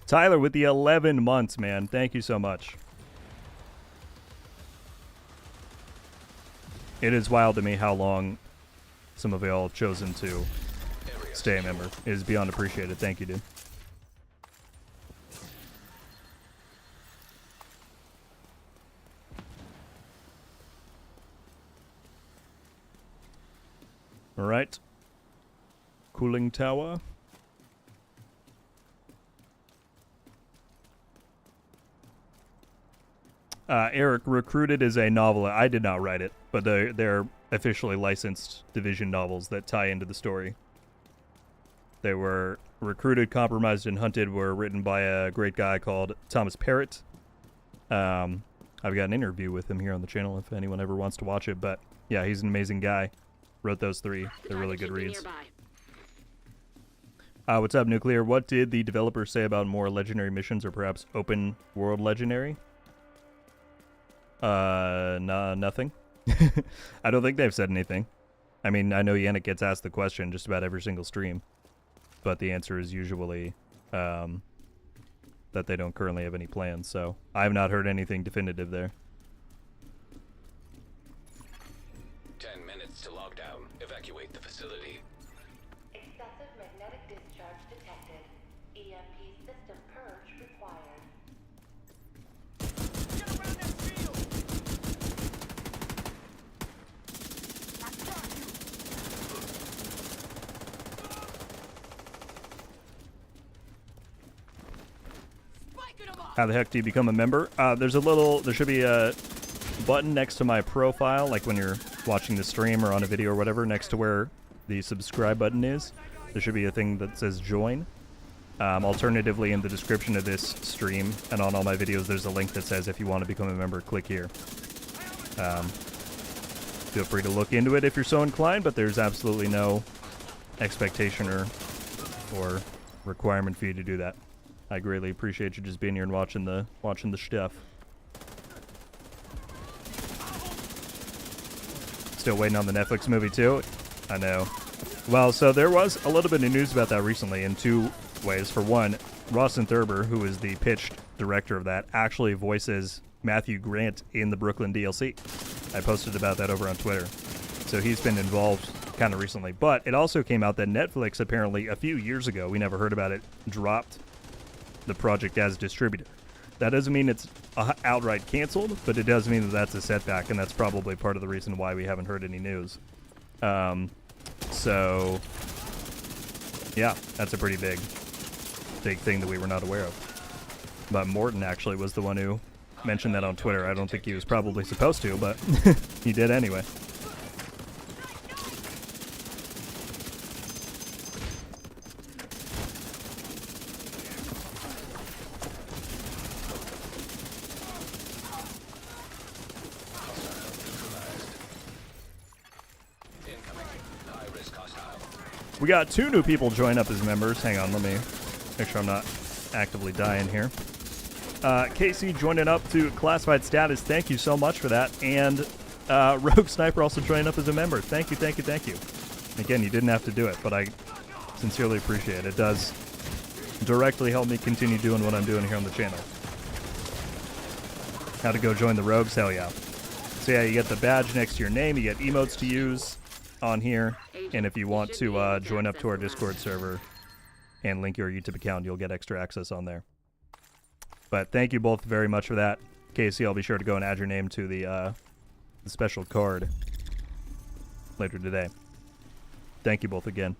A: Tyler with the 11 months, man. Thank you so much. It is wild to me how long some of y'all chosen to stay a member. It is beyond appreciated. Thank you, dude. All right. Cooling tower. Eric, Recruited is a novel. I did not write it, but they're officially licensed Division novels that tie into the story. They were Recruited, Compromised, and Hunted were written by a great guy called Thomas Parrott. I've got an interview with him here on the channel if anyone ever wants to watch it, but yeah, he's an amazing guy. Wrote those three. They're really good reads. What's up, Nuclear? What did the developers say about more legendary missions or perhaps open world legendary? Nothing. I don't think they've said anything. I mean, I know Yannick gets asked the question just about every single stream, but the answer is usually that they don't currently have any plans. So I have not heard anything definitive there.
E: 10 minutes to lockdown. Evacuate the facility.
F: Excessive magnetic discharge detected. EMP system purge required.
C: Get around that field! I got you! Spiking them up!
A: How the heck do you become a member? There should be a button next to my profile, like when you're watching the stream or on a video or whatever, next to where the subscribe button is. There should be a thing that says join. Alternatively, in the description of this stream and on all my videos, there's a link that says if you want to become a member, click here. Feel free to look into it if you're so inclined, but there's absolutely no expectation or requirement for you to do that. I greatly appreciate you just being here and watching the stuff. Still waiting on the Netflix movie too. I know. Well, so there was a little bit of news about that recently in two ways. For one, Rawson Thurber, who is the pitched director of that, actually voices Matthew Grant in the Brooklyn DLC. I posted about that over on Twitter. So he's been involved kind of recently. But it also came out that Netflix apparently a few years ago, we never heard about it, dropped the project as distributor. That doesn't mean it's outright canceled, but it does mean that that's a setback, and that's probably part of the reason why we haven't heard any news. So, yeah, that's a pretty big thing that we were not aware of. But Morton actually was the one who mentioned that on Twitter. I don't think he was probably supposed to, but he did anyway. We got 2 new people join up as members. Hang on, let me make sure I'm not actively dying here. Casey joining up to classified status. Thank you so much for that. And Rogue Sniper also joining up as a member. Thank you, thank you, thank you. Again, you didn't have to do it, but I sincerely appreciate it. It does directly help me continue doing what I'm doing here on the channel. How to go join the Rogues? Hell yeah. So yeah, you get the badge next to your name. You get emotes to use on here. And if you want to join up to our Discord server and link your YouTube account, you'll get extra access on there. But thank you both very much for that. Casey, I'll be sure to go and add your name to the special card later today. Thank you both again.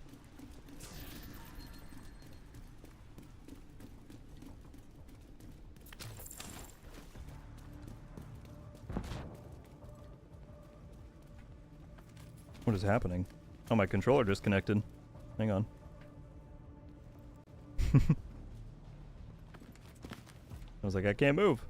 A: What is happening? Oh, my controller disconnected. Hang on. I was like, I can't move.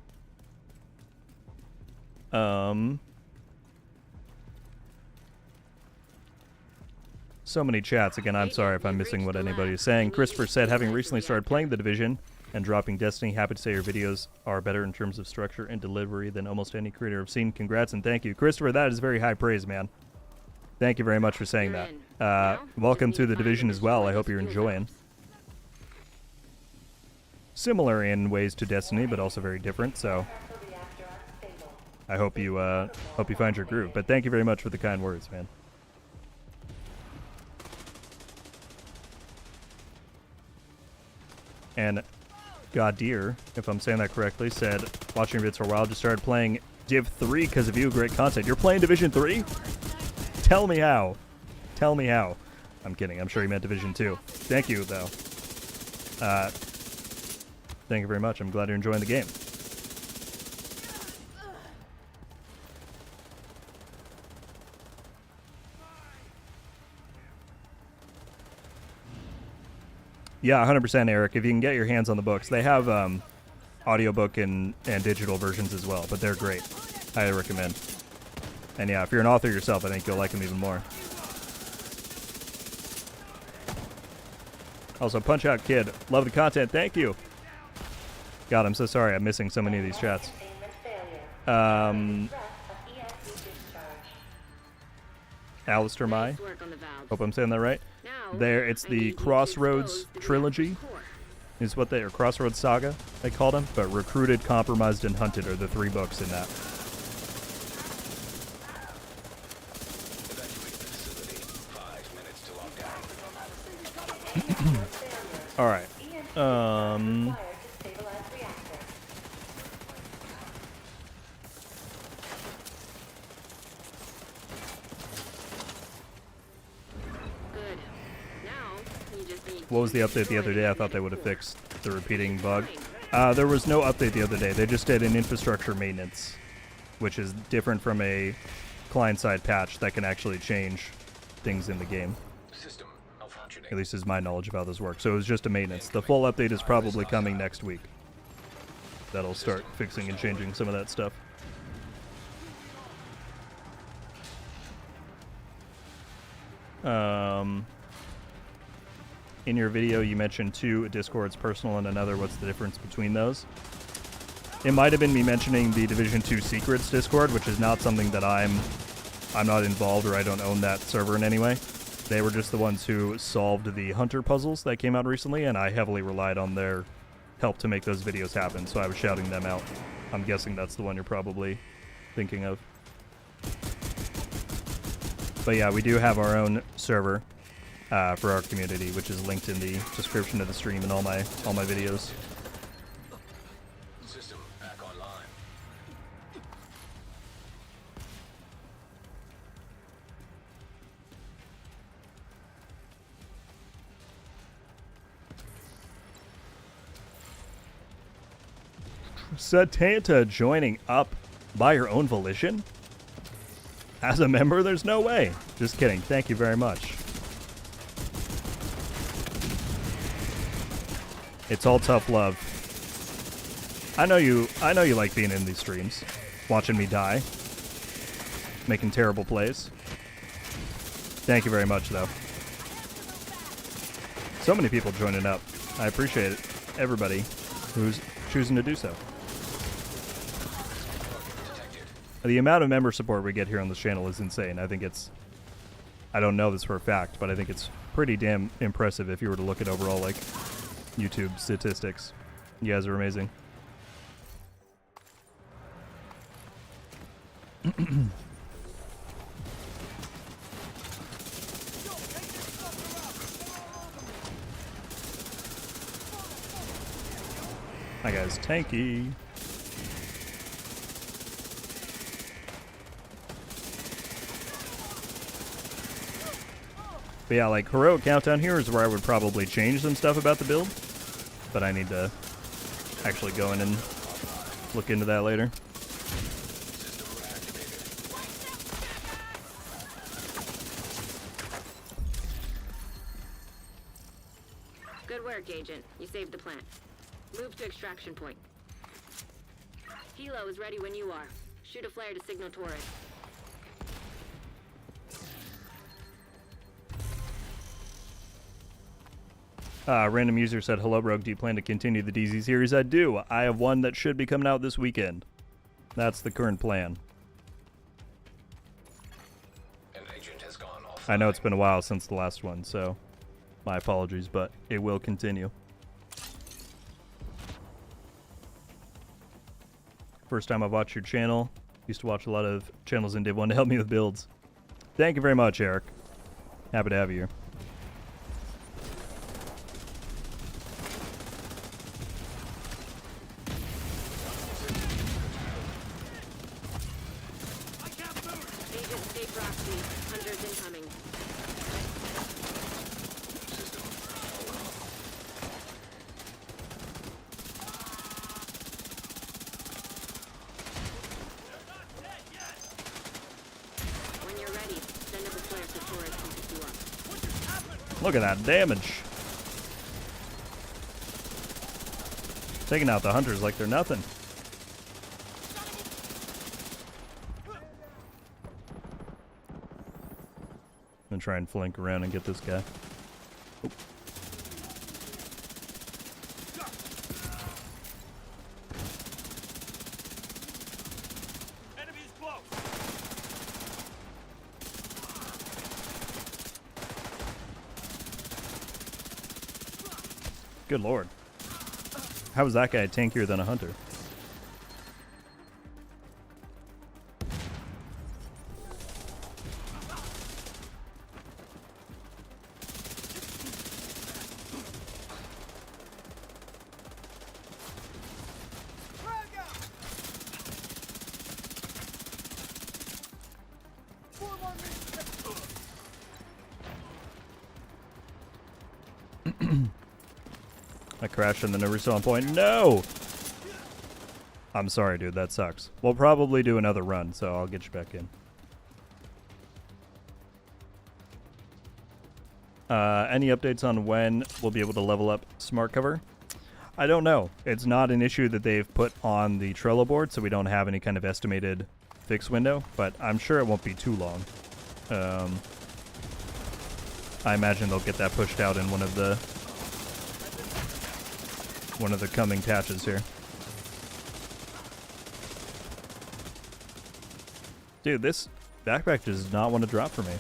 A: So many chats. Again, I'm sorry if I'm missing what anybody is saying. Christopher said, having recently started playing The Division and dropping Destiny, happy to say your videos are better in terms of structure and delivery than almost any creator I've seen. Congrats and thank you. Christopher, that is very high praise, man. Thank you very much for saying that. Welcome to The Division as well. I hope you're enjoying. Similar in ways to Destiny, but also very different, so I hope you find your groove. But thank you very much for the kind words, man. And Goddeer, if I'm saying that correctly, said, watching your vids for a while, just started playing Div 3 because of you. Great content. You're playing Division 3? Tell me how. Tell me how. I'm kidding. I'm sure you meant Division 2. Thank you, though. Thank you very much. I'm glad you're enjoying the game. Yeah, 100%, Eric. If you can get your hands on the books. They have audiobook and digital versions as well, but they're great. Highly recommend. And yeah, if you're an author yourself, I think you'll like them even more. Also, Punch Out Kid, love the content. Thank you. God, I'm so sorry. I'm missing so many of these chats. Alistair Mai. Hope I'm saying that right. There, it's the Crossroads trilogy. is what they, or Crossroads Saga, they called them, but Recruited, Compromised, and Hunted are the 3 books in that.
E: Evacuate the facility. 5 minutes to lock down.
A: All right.
F: Required to stabilize reactor.
G: Good. Now, you just need
A: What was the
G: to
A: update the other day? I thought they would have
G: destroy
A: fixed the repeating bug. There was no update the other day. They just did an infrastructure maintenance, which is different from a client-side patch that can actually change things in the game.
E: System malfunctioning.
A: At least is my knowledge of how this works. So it was just a maintenance. The full update is probably coming next week. That'll start fixing and changing some of that stuff. In your video, you mentioned 2 Discords, personal and another. What's the difference between those? It might have been me mentioning the Division 2 Secrets Discord, which is not something that I'm not involved, or I don't own that server in any way. They were just the ones who solved the Hunter puzzles that came out recently, and I heavily relied on their help to make those videos happen, so I was shouting them out. I'm guessing that's the one you're probably thinking of. But yeah, we do have our own server for our community, which is linked in the description of the stream and all my videos.
E: System back online.
A: Satanta joining up by your own volition? As a member, there's no way. Just kidding. Thank you very much. It's all tough love. I know you like being in these streams, watching me die, making terrible plays. Thank you very much, though. So many people joining up. I appreciate it. Everybody who's choosing to do so. The amount of member support we get here on this channel is insane. I think it's... I don't know this for a fact, but I think it's pretty damn impressive if you were to look at overall, like, YouTube statistics. You guys are amazing. Hi guys, Tanky. But yeah, like, Heroic Countdown here is where I would probably change some stuff about the build. But I need to actually go in and look into that later.
G: Good work, Agent. You saved the plant. Move to extraction point. Helo is ready when you are. Shoot a flare to signal Taurus.
A: Random user said, hello, Rogue. Do you plan to continue the DZ series? I do. I have one that should be coming out this weekend. That's the current plan.
E: An agent has gone off.
A: I know it's been a while since the last one, so my apologies, but it will continue. First time I've watched your channel. Used to watch a lot of channels in Div 1 to help me with builds. Thank you very much, Eric. Happy to have you here.
G: Agent, stay proxy. Hunters incoming. When you're ready, send up a flare so Taurus can pick you up.
A: Look at that damage. Taking out the hunters like they're nothing. I'm gonna try and flank around and get this guy. Oh.
C: Enemies close.
A: Good lord. How is that guy tankier than a hunter?
C: Frag out! Form on me!
A: I crashed and then never saw a point. No! I'm sorry, dude. That sucks. We'll probably do another run, so I'll get you back in. Any updates on when we'll be able to level up smart cover? I don't know. It's not an issue that they've put on the Trello board, so we don't have any kind of estimated fix window, but I'm sure it won't be too long. I imagine they'll get that pushed out in one of the coming patches here. Dude, this backpack does not want to drop for me.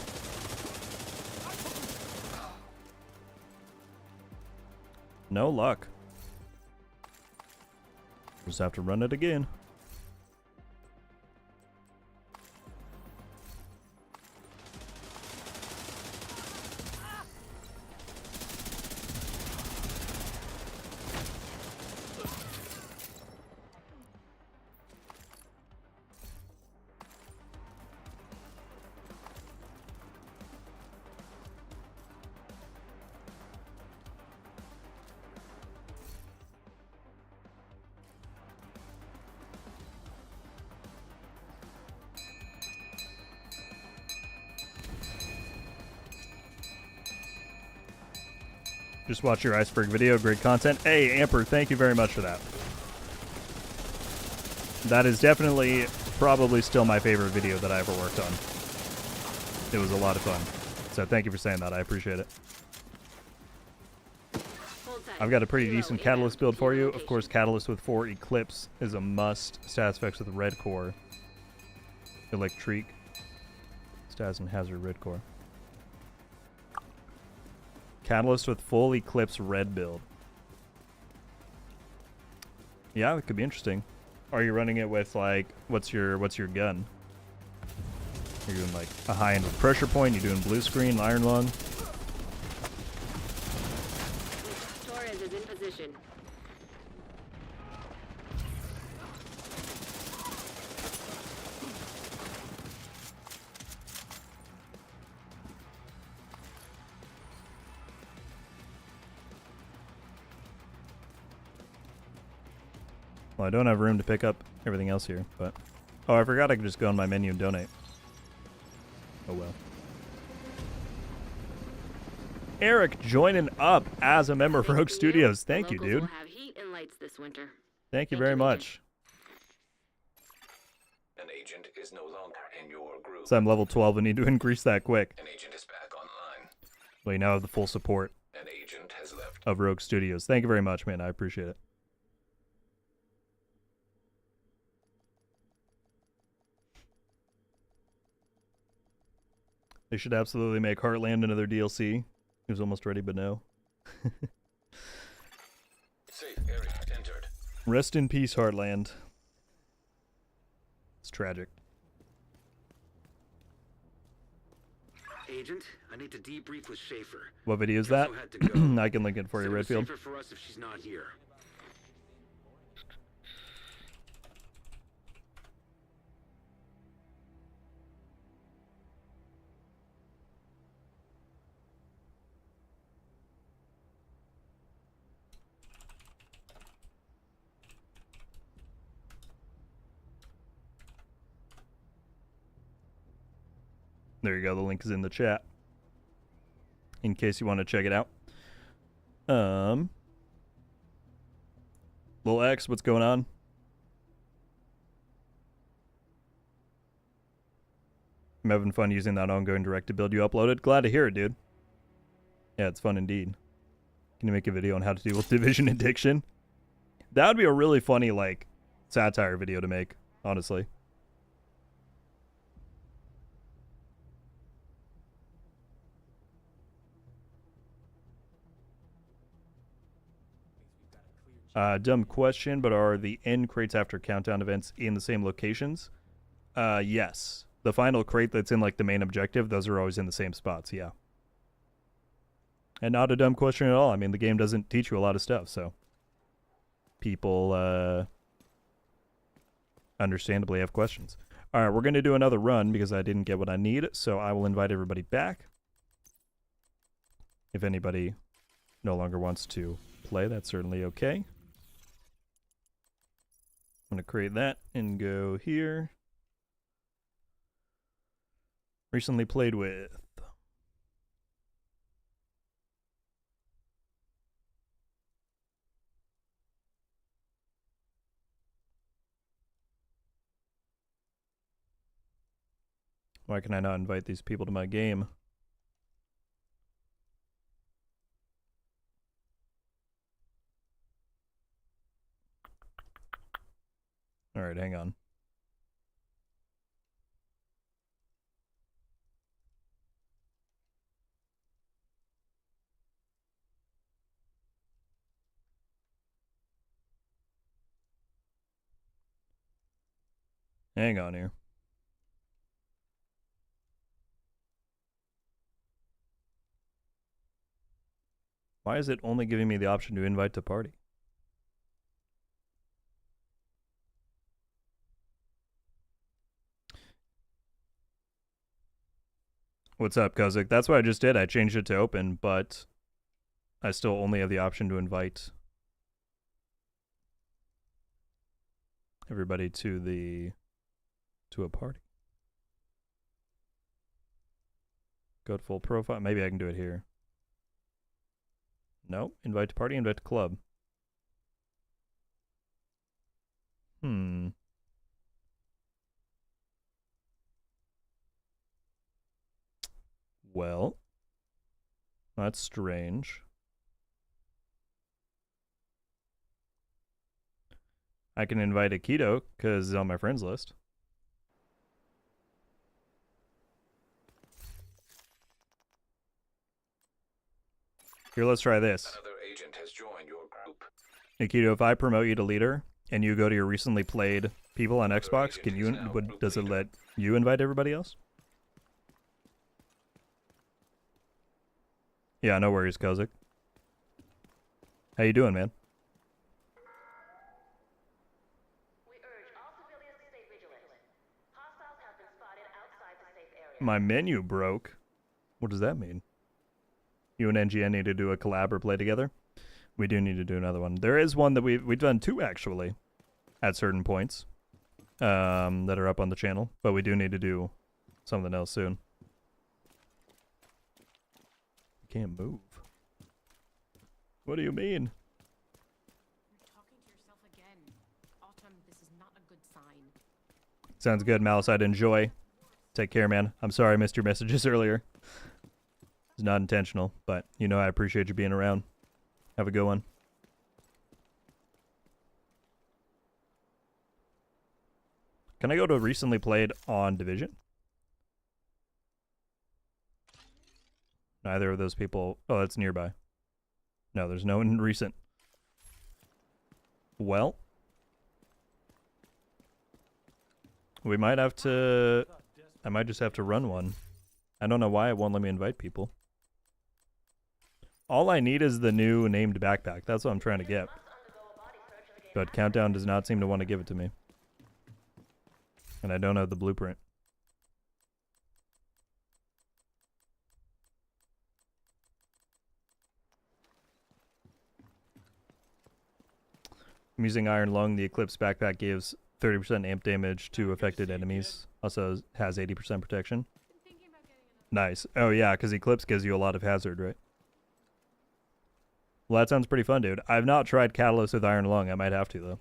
A: No luck. Just have to run it again. Just watch your iceberg video. Great content. Hey, Amper, thank you very much for that. That is definitely, probably still my favorite video that I ever worked on. It was a lot of fun. So thank you for saying that. I appreciate it.
G: Hold tight.
A: I've got a pretty
G: 0
A: decent
G: inbound.
A: catalyst build for
G: Keep
A: you.
G: location.
A: Of course, catalyst with 4 Eclipse is a must. Stats effects with red core. Electric. Stats and hazard red core. Catalyst with full Eclipse red build. Yeah, it could be interesting. Are you running it with like what's your gun? You're doing like a high end with pressure point, you're doing blue screen, iron lung.
G: Torres is in position.
A: Well, I don't have room to pick up everything else here, but oh, I forgot I could just go on my menu and donate. Oh well. Eric joining up as a member of Rogue Studios. Thank you,
G: Locals
A: dude.
G: will have heat and lights this winter.
A: Thank you
G: Thank
A: very
G: you,
A: much.
E: An agent is no longer in your group.
A: So I'm level 12 and need to increase that quick.
E: An agent is back online.
A: Well, you now have the full support
E: An agent has left.
A: of Rogue Studios. Thank you very much, man. I appreciate it. They should absolutely make Heartland another DLC. It was almost ready, but no.
E: Safe area entered.
A: Rest in peace, Heartland. It's tragic.
B: Agent, I need to debrief with Schaefer.
A: What video is that?
B: Kelso had to go.
A: I can link it for you,
B: Said it was
A: Redfield.
B: safer for us if she's not here.
A: There you go. The link is in the chat. In case you want to check it out. Lil X, what's going on? I'm having fun using that ongoing direct to build you uploaded. Glad to hear it, dude. Yeah, it's fun indeed. Can you make a video on how to deal with division addiction? That would be a really funny, like, satire video to make, honestly. Dumb question, but are the end crates after countdown events in the same locations? Yes. The final crate that's in like the main objective, those are always in the same spots, yeah. And not a dumb question at all. I mean, the game doesn't teach you a lot of stuff, so people understandably have questions. All right, we're going to do another run because I didn't get what I need, so I will invite everybody back. If anybody no longer wants to play, that's certainly okay. I'm going to create that and go here. Recently played with. Why can I not invite these people to my game? All right, hang on. Hang on here. Why is it only giving me the option to invite to party? What's up, Kozik? That's what I just did. I changed it to open, but I still only have the option to invite everybody to a party. Go to full profile. Maybe I can do it here. No, invite to party, invite to club. Well, that's strange. I can invite Akito because it's on my friends list. Here, let's try this.
E: Another agent has joined your group.
A: Akito, if I promote you to leader and you go to your recently played people on Xbox, can you? Does it let you invite everybody else? Yeah, no worries, Kozik. How you doing, man?
F: We urge all civilians to stay vigilant. Hostiles have been spotted outside the safe area.
A: My menu broke. What does that mean? You and NGN need to do a collab or play together? We do need to do another one. There is one that we've done two, actually, at certain points, that are up on the channel. But we do need to do something else soon. Can't move. What do you mean?
H: You're talking to yourself again. Autumn, this is not a good sign.
A: Sounds good, Malice. I'd enjoy. Take care, man. I'm sorry I missed your messages earlier. It's not intentional, but you know I appreciate you being around. Have a good one. Can I go to recently played on Division? Neither of those people. Oh, that's nearby. No, there's no one recent. Well, we might have to. I might just have to run one. I don't know why it won't let me invite people. All I need is the new named backpack. That's what I'm trying to get. But Countdown does not seem to want to give it to me. And I don't have the blueprint. I'm using Iron Lung. The Eclipse backpack gives 30% amp damage to affected enemies. Also has 80% protection. Nice. Oh yeah, because Eclipse gives you a lot of hazard, right? Well, that sounds pretty fun, dude. I've not tried Catalyst with Iron Lung. I might have to, though.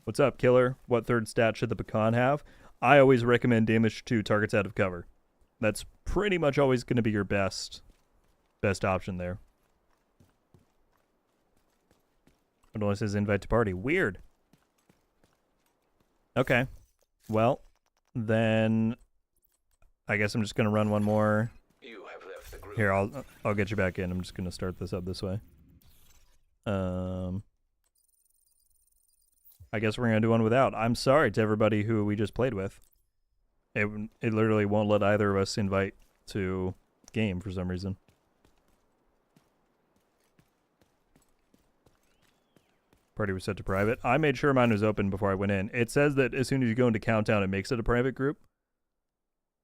A: What's up, Killer? What third stat should the pecan have? I always recommend damage to targets out of cover. That's pretty much always going to be your best option there. It only says invite to party. Weird. Okay. Well, then I guess I'm just gonna run one more.
E: You have left the group.
A: Here, I'll get you back in. I'm just gonna start this up this way. I guess we're gonna do one without. I'm sorry to everybody who we just played with. It literally won't let either of us invite to game for some reason. Party was set to private. I made sure mine was open before I went in. It says that as soon as you go into Countdown, it makes it a private group.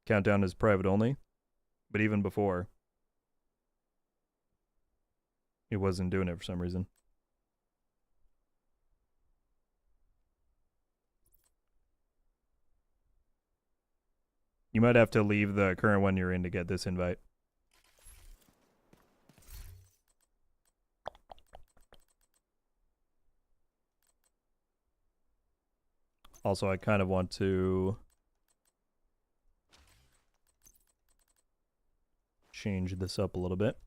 A: Countdown is private only. But even before, it wasn't doing it for some reason. You might have to leave the current one you're in to get this invite. Also, I kind of want to change this up a little bit.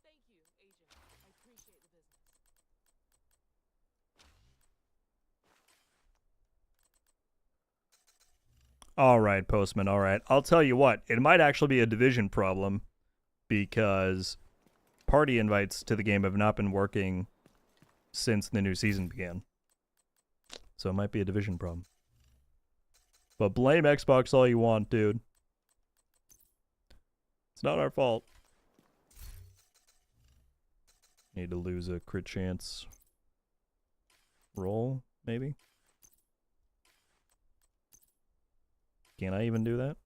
C: Thank you, Agent. I appreciate the business.
A: All right, Postman, all right. I'll tell you what, it might actually be a division problem because party invites to the game have not been working since the new season began. So it might be a division problem. But blame Xbox all you want, dude. It's not our fault. Need to lose a crit chance roll, maybe? Can I even do that?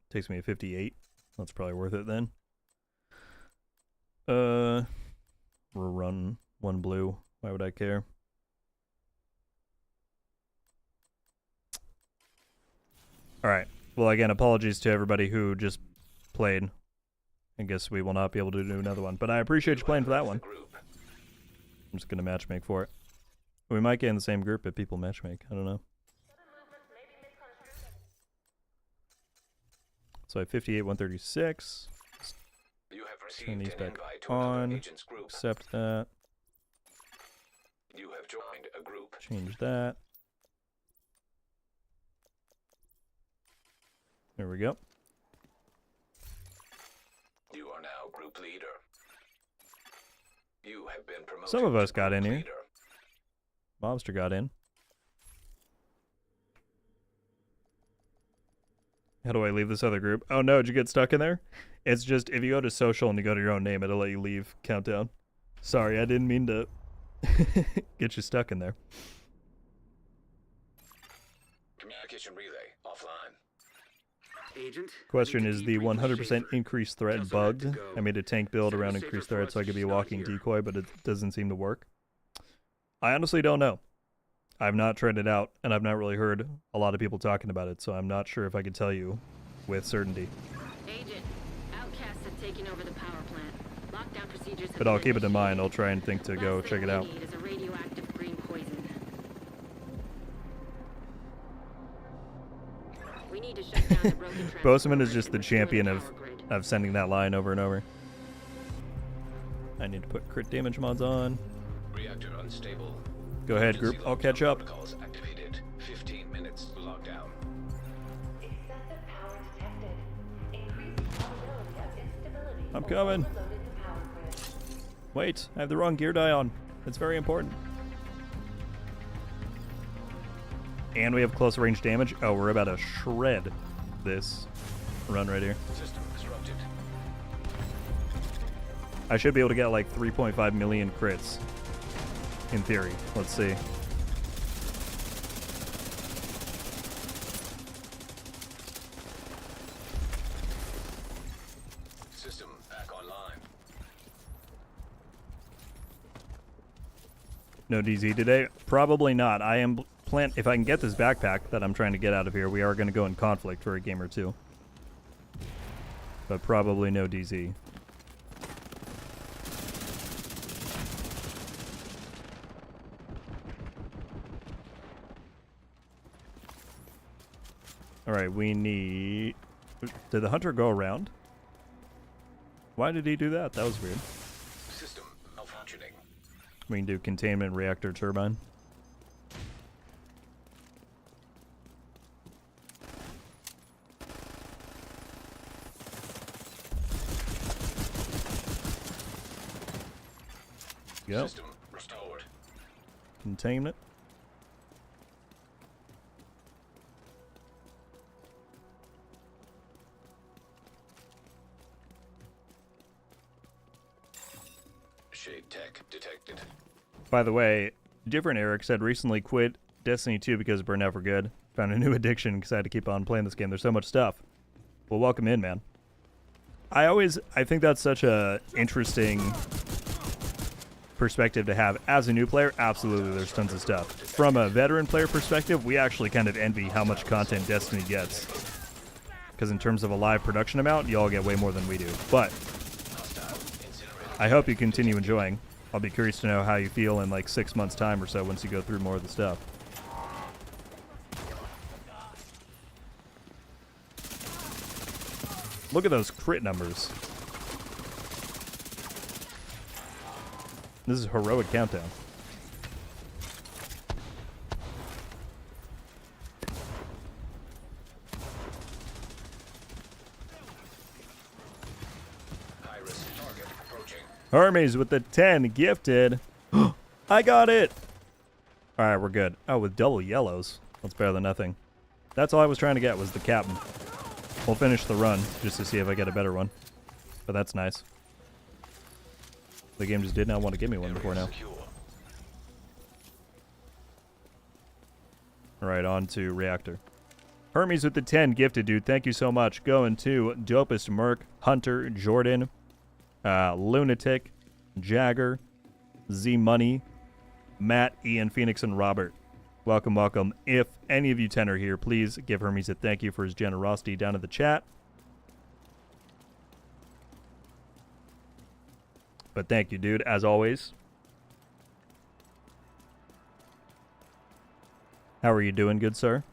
A: Takes me to 58. That's probably worth it then. We'll run one blue. Why would I care? Alright. Well, again, apologies to everybody who just played. I guess we will not be able to do another one. But I appreciate you playing for that one. I'm just going to matchmake for it. We might get in the same group if people matchmake. I don't know. So I have 58, 136.
E: You have
A: Turn
E: received
A: these
E: an
A: back
E: invite to another
A: on.
E: agent's group.
A: Accept that.
E: You have joined a group.
A: Change that. There we go.
E: You are now group leader. You have been promoted.
A: Some of us
E: to
A: got
E: group
A: in here.
E: leader.
A: Mobster got in. How do I leave this other group? Oh no, did you get stuck in there? It's just, if you go to social and you go to your own name, it'll let you leave Countdown. Sorry, I didn't mean to get you stuck in there.
E: Communication relay offline.
B: Agent?
A: Question,
B: I need
A: is
B: to
A: the
B: debrief
A: 100%
B: Schaefer.
A: increased threat
B: Tell Solar to
A: bugged?
B: go.
A: I made a tank build
B: Send
A: around
B: a safer
A: increased
B: for
A: threat
B: us
A: so I
B: if
A: could be a
B: she's not
A: walking
B: here.
A: decoy, but it doesn't seem to work. I honestly don't know. I've not tried it out, and I've not really heard a lot of people talking about it, so I'm not sure if I could tell you with certainty.
G: Agent, outcasts have taken over the power plant. Lockdown procedures have
A: But I'll
G: been
A: keep it in mind. I'll
G: initiated.
A: try and think to go
G: Last
A: check
G: thing
A: it
G: we
A: out.
G: need is a radioactive green poison. We need to shut down the broken
A: Boseman is
G: transformers
A: just
G: and
A: the
G: restore
A: champion
G: the
A: of
G: power grid.
A: sending that line over and over. I need to put crit damage mods on.
E: Reactor unstable.
A: Go ahead, group.
E: Emergency
A: I'll catch up.
E: protocols activated. 15 minutes lockdown.
F: Excessive power detected. Increased probability of instability.
A: I'm
F: or
A: coming.
F: overloaded the power grid.
A: Wait, I have the wrong gear die on. It's very important. And we have close range damage. Oh, we're about to shred this run right here.
E: System disrupted.
A: I should be able to get like 3.5 million crits. In theory. Let's see.
E: System back online.
A: No DZ today? Probably not. I am if I can get this backpack that I'm trying to get out of here, we are going to go in conflict for a game or two. But probably no DZ. Alright, we need... Did the hunter go around? Why did he do that? That was weird.
E: System malfunctioning.
A: We can do containment reactor turbine. Yep.
E: System restored.
A: Containment.
E: Shade tech detected.
A: By the way, different Eric said recently quit Destiny 2 because Burnout for Good. Found a new addiction because I had to keep on playing this game. There's so much stuff. Well, welcome in, man. I think that's such a interesting perspective to have as a new player. Absolutely, there's tons of stuff. From a veteran player perspective, we actually kind of envy how much content Destiny gets. Because in terms of a live production amount, y'all get way more than we do. But I hope you continue enjoying. I'll be curious to know how you feel in like 6 months' time or so once you go through more of the stuff. Look at those crit numbers. This is heroic countdown.
E: High-risk target approaching.
A: Hermes with the 10 gifted. I got it. All right, we're good. Oh, with double yellows. That's better than nothing. That's all I was trying to get was the captain. We'll finish the run just to see if I get a better one. But that's nice. The game just did not want to give me one before now.
E: Secure.
A: All right, on to reactor. Hermes with the 10 gifted, dude. Thank you so much. Going to Dopest Merc, Hunter, Jordan, Lunatic, Jagger, Z Money, Matt, Ian, Phoenix, and Robert. Welcome, welcome. If any of you 10 are here, please give Hermes a thank you for his generosity down in the chat. But thank you, dude, as always. How are you doing, good sir?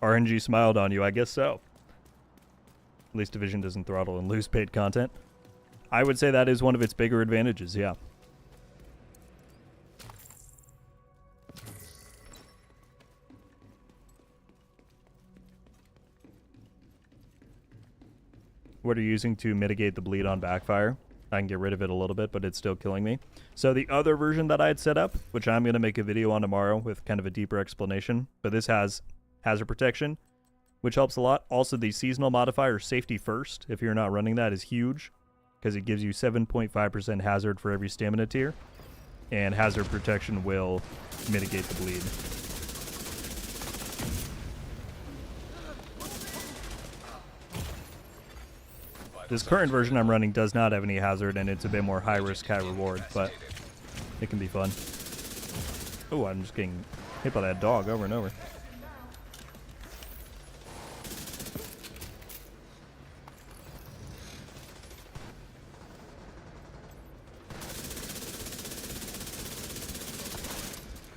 A: RNG smiled on you, I guess so. At least Division doesn't throttle and lose paid content. I would say that is one of its bigger advantages, yeah. What are you using to mitigate the bleed on backfire? I can get rid of it a little bit, but it's still killing me. So the other version that I had set up, which I'm going to make a video on tomorrow with kind of a deeper explanation, but this has hazard protection, which helps a lot. Also, the seasonal modifier, safety first, if you're not running that, is huge because it gives you 7.5% hazard for every stamina tier, and hazard protection will mitigate the bleed. This current version I'm running does not have any hazard, and it's a bit more high risk, high reward, but it can be fun. Oh, I'm just getting hit by that dog over and over.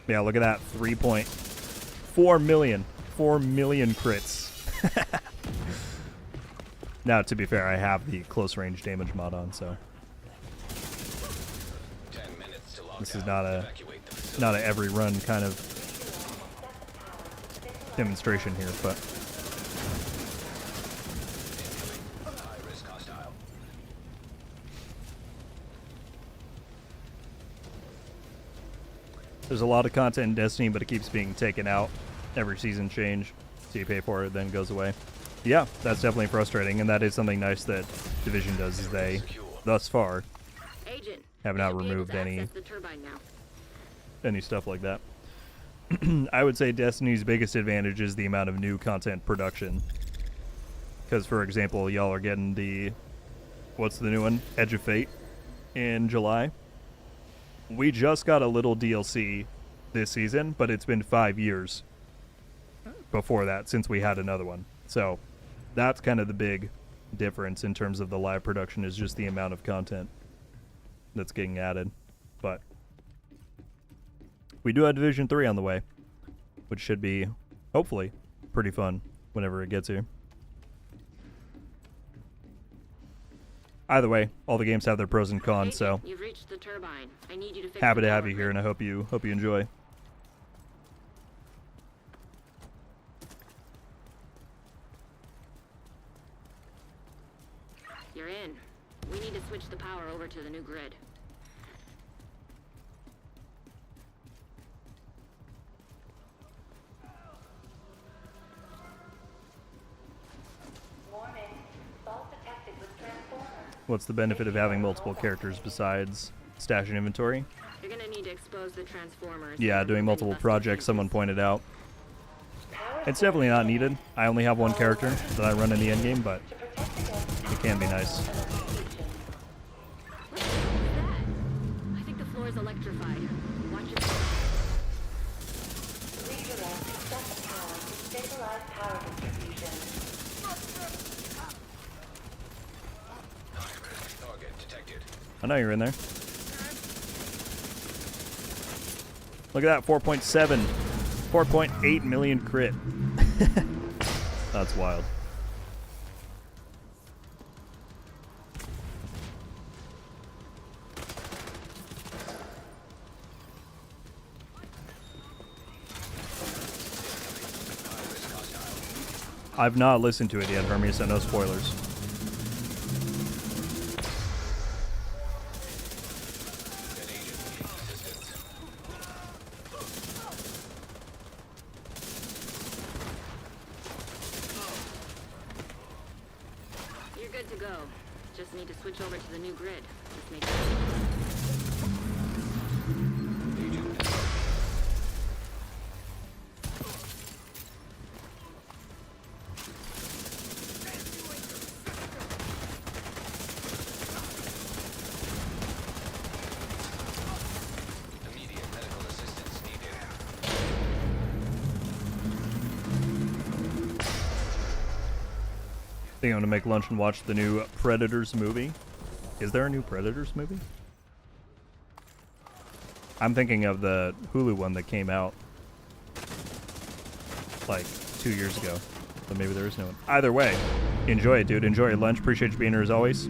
A: Yeah, look at that. 3.4 million. 4 million crits. Now, to be fair, I have the close range damage mod on, so
E: 10 minutes to log
A: this is
E: out.
A: not a every run kind of demonstration here, but
E: High-risk hostile.
A: there's a lot of content in Destiny, but it keeps being taken out every season change, so you pay for it, then it goes away. Yeah, that's definitely frustrating, and that is something nice that Division does, is they, thus far,
G: Agent,
A: have
G: you
A: not
G: should be able
A: removed
G: to
A: any
G: access the turbine now.
A: stuff like that. I would say Destiny's biggest advantage is the amount of new content production. Because, for example, y'all are getting the, what's the new one? Edge of Fate in July. We just got a little DLC this season, but it's been 5 years before that since we had another one. So that's kind of the big difference in terms of the live production, is just the amount of content that's getting added. But we do have Division 3 on the way. which should be, hopefully, pretty fun whenever it gets here. Either way, all the games have their pros and cons, so
G: You've reached the turbine. I need you to fix
A: happy
G: the
A: to have
G: power
A: you here,
G: grid.
A: and I hope you enjoy.
G: You're in. We need to switch the power over to the new grid.
F: Warning. Fault detected with transformer.
A: What's the benefit of having multiple characters besides stashing inventory?
G: You're gonna need to expose the transformers.
A: Yeah,
G: and
A: doing
G: remove any
A: multiple
G: busted
A: projects,
G: pieces.
A: someone pointed out. It's definitely not needed. I only have one character that I run in the endgame, but it can be nice.
G: What the hell is that? I think the floor is electrified. Watch your back.
F: Redirect set the power to stabilize power distribution.
E: Target detected.
A: I know you're in there. Look at that, 4.7. 4.8 million crit. That's wild. I've not listened to it yet, Hermes, so no spoilers.
G: You're good to go. Just need to switch over to the new grid. Just make sure.
E: Immediate medical assistance needed.
A: I think I'm gonna make lunch and watch the new Predators movie. Is there a new Predators movie? I'm thinking of the Hulu one that came out like 2 years ago. But maybe there is no one. Either way, enjoy it, dude. Enjoy your lunch. Appreciate you being here as always.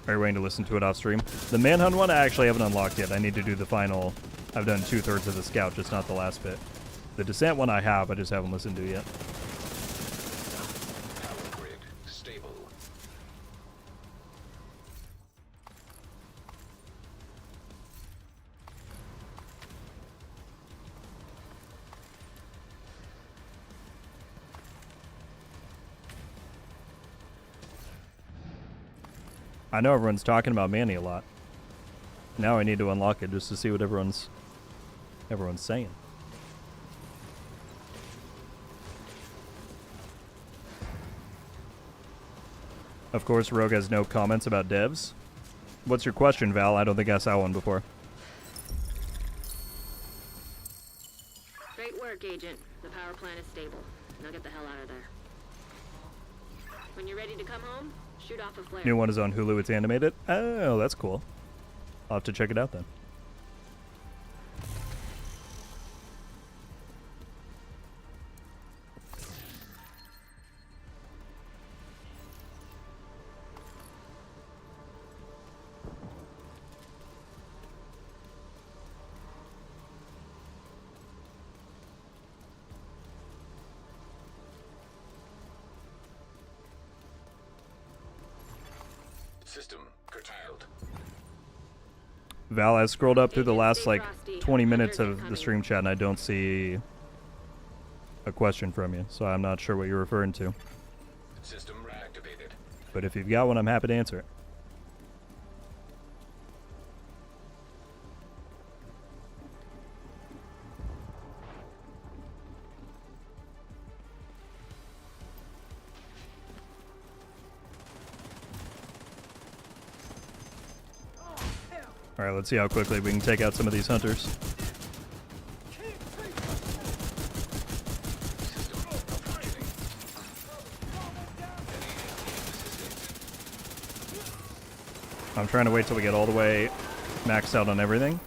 A: Are you waiting to listen to it off stream? The Manhunt one I actually haven't unlocked yet. I need to do the final. I've done 2/3 of the Scout, just not the last bit. The Descent one I have, I just haven't listened to yet.
E: Power grid stable.
A: I know everyone's talking about Manny a lot. Now I need to unlock it just to see what everyone's saying. Of course, Rogue has no comments about devs. What's your question, Val? I don't think I saw one before.
G: Great work, Agent. The power plant is stable. Now get the hell out of there. When you're ready to come home, shoot off a flare.
A: New one is on Hulu. It's animated. Oh, that's cool. I'll have to check it out then.
E: System curtailed.
A: Val, I scrolled up through the
G: Agent,
A: last
G: stay
A: like
G: frosty.
A: 20 minutes
G: Hunters
A: of the
G: incoming.
A: stream chat and I don't see a question from you, so I'm not sure what you're referring to.
E: System reactivated.
A: But if you've got one, I'm happy to answer it. Alright, let's see how quickly we can take out some of these hunters.
E: System functioning.
A: I'm trying to wait till we get all the way maxed out on everything.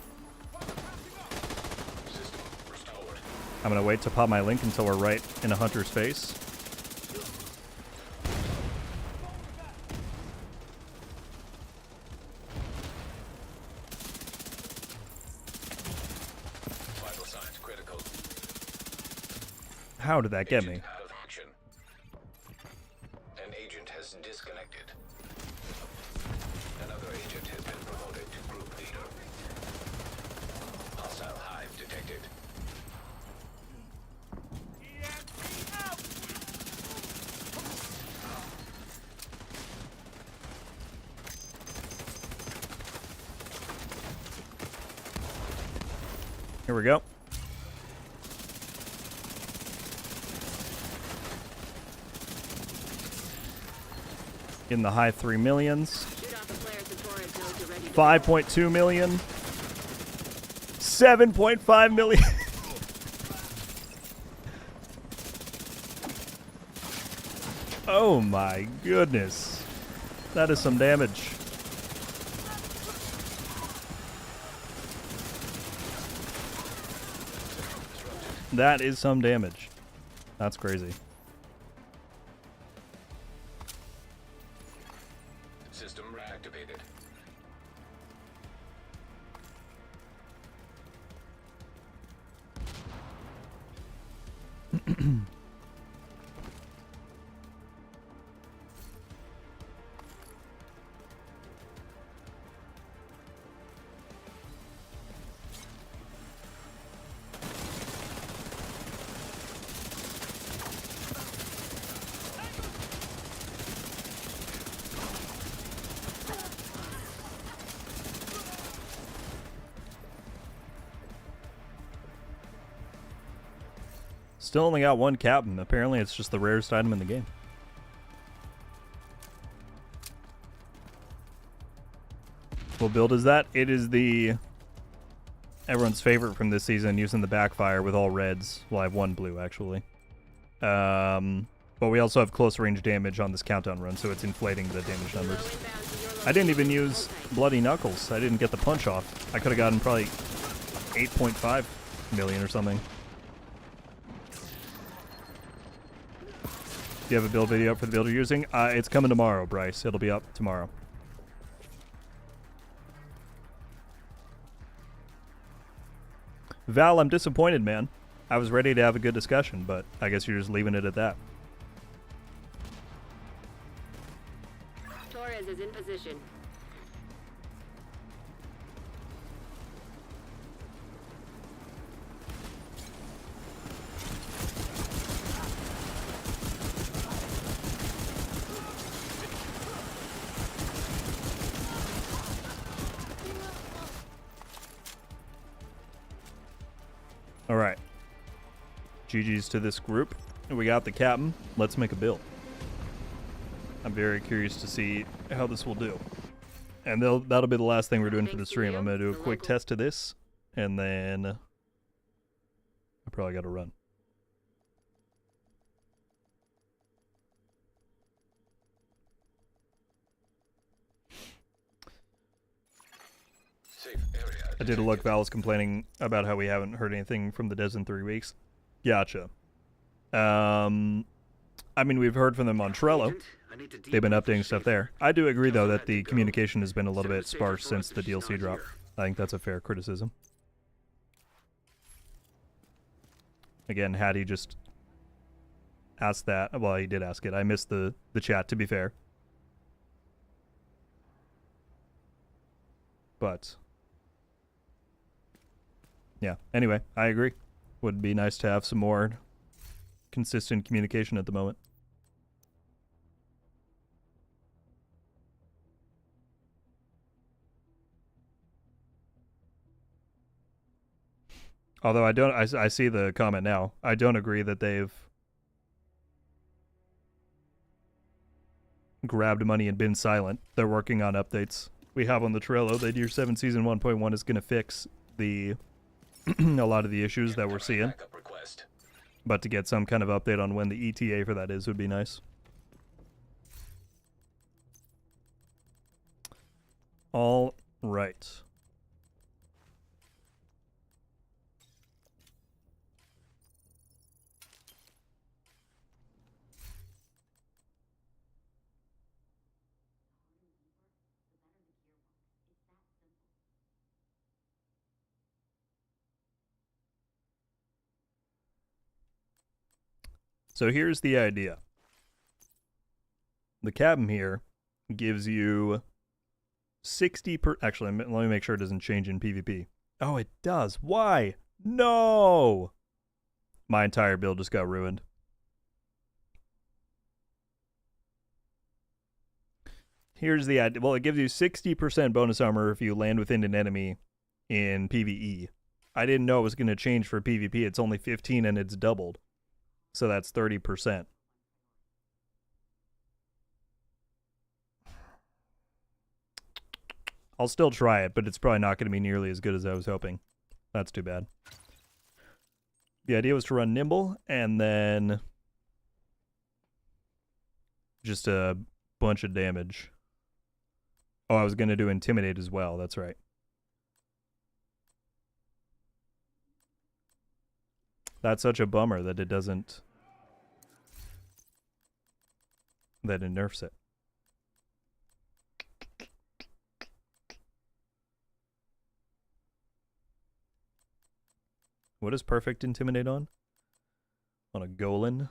A: I'm gonna wait to pop my link until we're right in a hunter's face.
E: Vital signs critical.
A: How did that get me?
E: Agent out of action. An agent has disconnected. Another agent has been promoted to group leader. Hostile hive detected.
A: Here we go. In the high 3 millions.
G: Shoot off the flares to Torres knows you're ready to
A: 5.2 million. 7.5 million. Oh my goodness. That is some damage. That is some damage. That's crazy.
E: System reactivated.
A: Still only got one captain. Apparently it's just the rarest item in the game. What build is that? It is the everyone's favorite from this season, using the backfire with all reds. Well, I have one blue actually. But we also have close range damage on this countdown run, so it's inflating the damage numbers. I didn't even use Bloody Knuckles. I didn't get the punch off. I could have gotten probably 8.5 million or something. Do you have a build video up for the build you're using? It's coming tomorrow, Bryce. It'll be up tomorrow. Val, I'm disappointed, man. I was ready to have a good discussion, but I guess you're just leaving it at that.
G: Torres is in position.
A: All right. GG's to this group. We got the captain. Let's make a build. I'm very curious to see how this will do. And that'll be the last thing we're doing for the stream. I'm going to do a quick test of this, and then I probably got to run.
E: Safe area.
A: I did a look. Val was complaining about how we haven't heard anything from the devs in 3 weeks. Gotcha. I mean, we've heard from them on Trello. They've been updating stuff there. I do agree, though, that the communication has been a little bit sparse since the DLC drop. I think that's a fair criticism. Again, had he just asked that, well, he did ask it. I missed the chat, to be fair. But yeah, anyway, I agree. Would be nice to have some more consistent communication at the moment. Although I see the comment now. I don't agree that they've grabbed money and been silent. They're working on updates. We have on the Trello that Year 7 Season 1.1 is going to fix the a lot of the issues that we're seeing. But to get some kind of update on when the ETA for that is would be nice. All right. So here's the idea. The cabin here gives you 60 per... Actually, let me make sure it doesn't change in PvP. Oh, it does. Why? No! My entire build just got ruined. Here's the idea. Well, it gives you 60% bonus armor if you land within an enemy in PvE. I didn't know it was going to change for PvP. It's only 15 and it's doubled. So that's 30%. I'll still try it, but it's probably not going to be nearly as good as I was hoping. That's too bad. The idea was to run Nimble and then just a bunch of damage. Oh, I was going to do Intimidate as well. That's right. That's such a bummer that it doesn't... that it nerfs it. What does Perfect Intimidate on? On a Golan?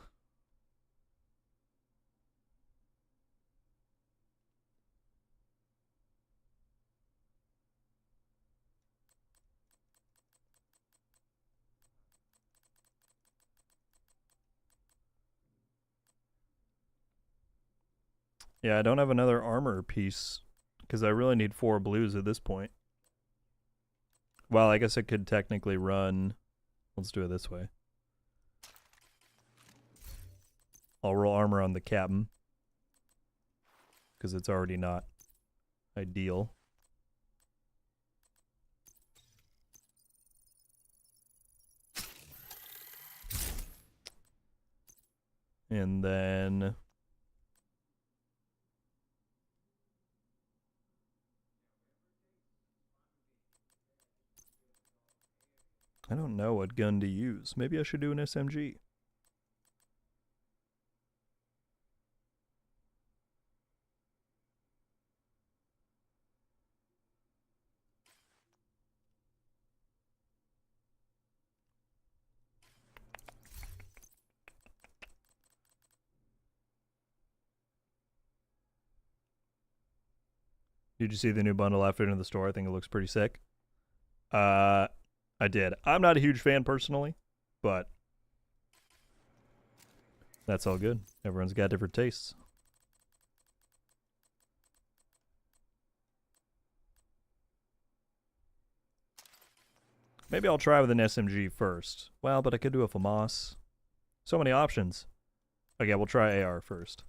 A: Yeah, I don't have another armor piece because I really need 4 blues at this point. Well, I guess I could technically run... Let's do it this way. I'll roll armor on the captain because it's already not ideal. And then... I don't know what gun to use. Maybe I should do an SMG. Did you see the new bundle after in the store? I think it looks pretty sick. I did. I'm not a huge fan personally, but that's all good. Everyone's got different tastes. Maybe I'll try with an SMG first. Well, but I could do a FAMAS. So many options. Okay, we'll try AR first.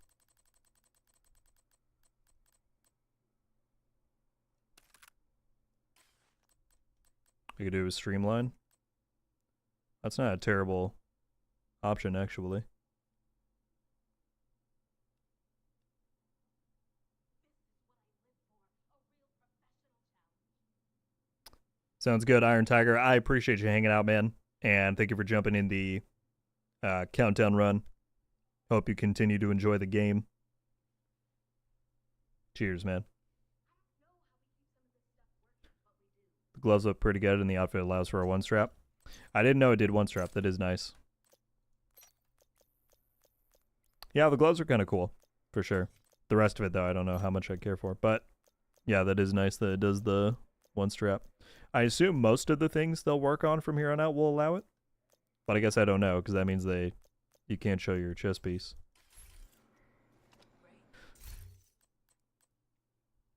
A: I could do a Streamline. That's not a terrible option, actually. Sounds good, Iron Tiger. I appreciate you hanging out, man. And thank you for jumping in the countdown run. Hope you continue to enjoy the game. Cheers, man. The gloves look pretty good, and the outfit allows for a one-strap. I didn't know it did one-strap. That is nice. Yeah, the gloves are kind of cool, for sure. The rest of it, though, I don't know how much I care for. But, yeah, that is nice that it does the one-strap. I assume most of the things they'll work on from here on out will allow it. But I guess I don't know, because that means you can't show your chest piece.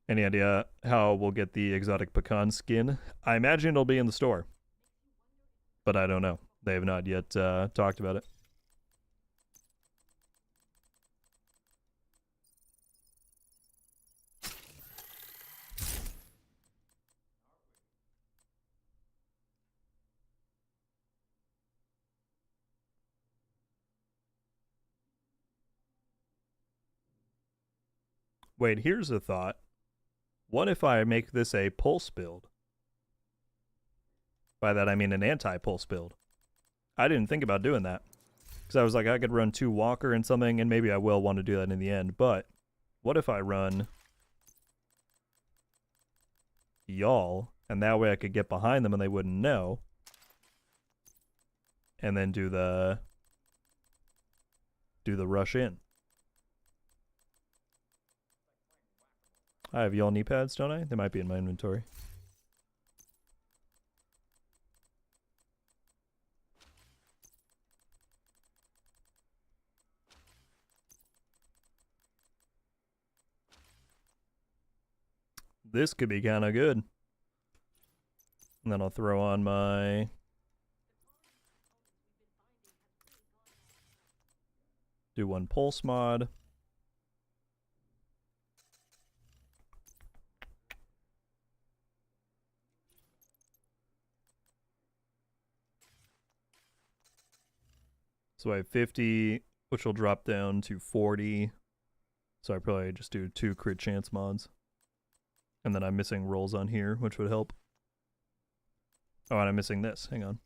A: Any idea how we'll get the exotic pecan skin? I imagine it'll be in the store. But I don't know. They have not yet talked about it. Wait, here's a thought. What if I make this a pulse build? By that I mean an anti-pulse build. I didn't think about doing that. Because I was like, I could run 2 Walker and something, and maybe I will want to do that in the end. But what if I run y'all, and that way I could get behind them and they wouldn't know. And then do the do the rush in. I have y'all knee pads, don't I? They might be in my inventory. This could be kind of good. And then I'll throw on my... do one pulse mod. So I have 50, which will drop down to 40. So I probably just do 2 crit chance mods. And then I'm missing rolls on here, which would help. Oh, and I'm missing this. Hang on.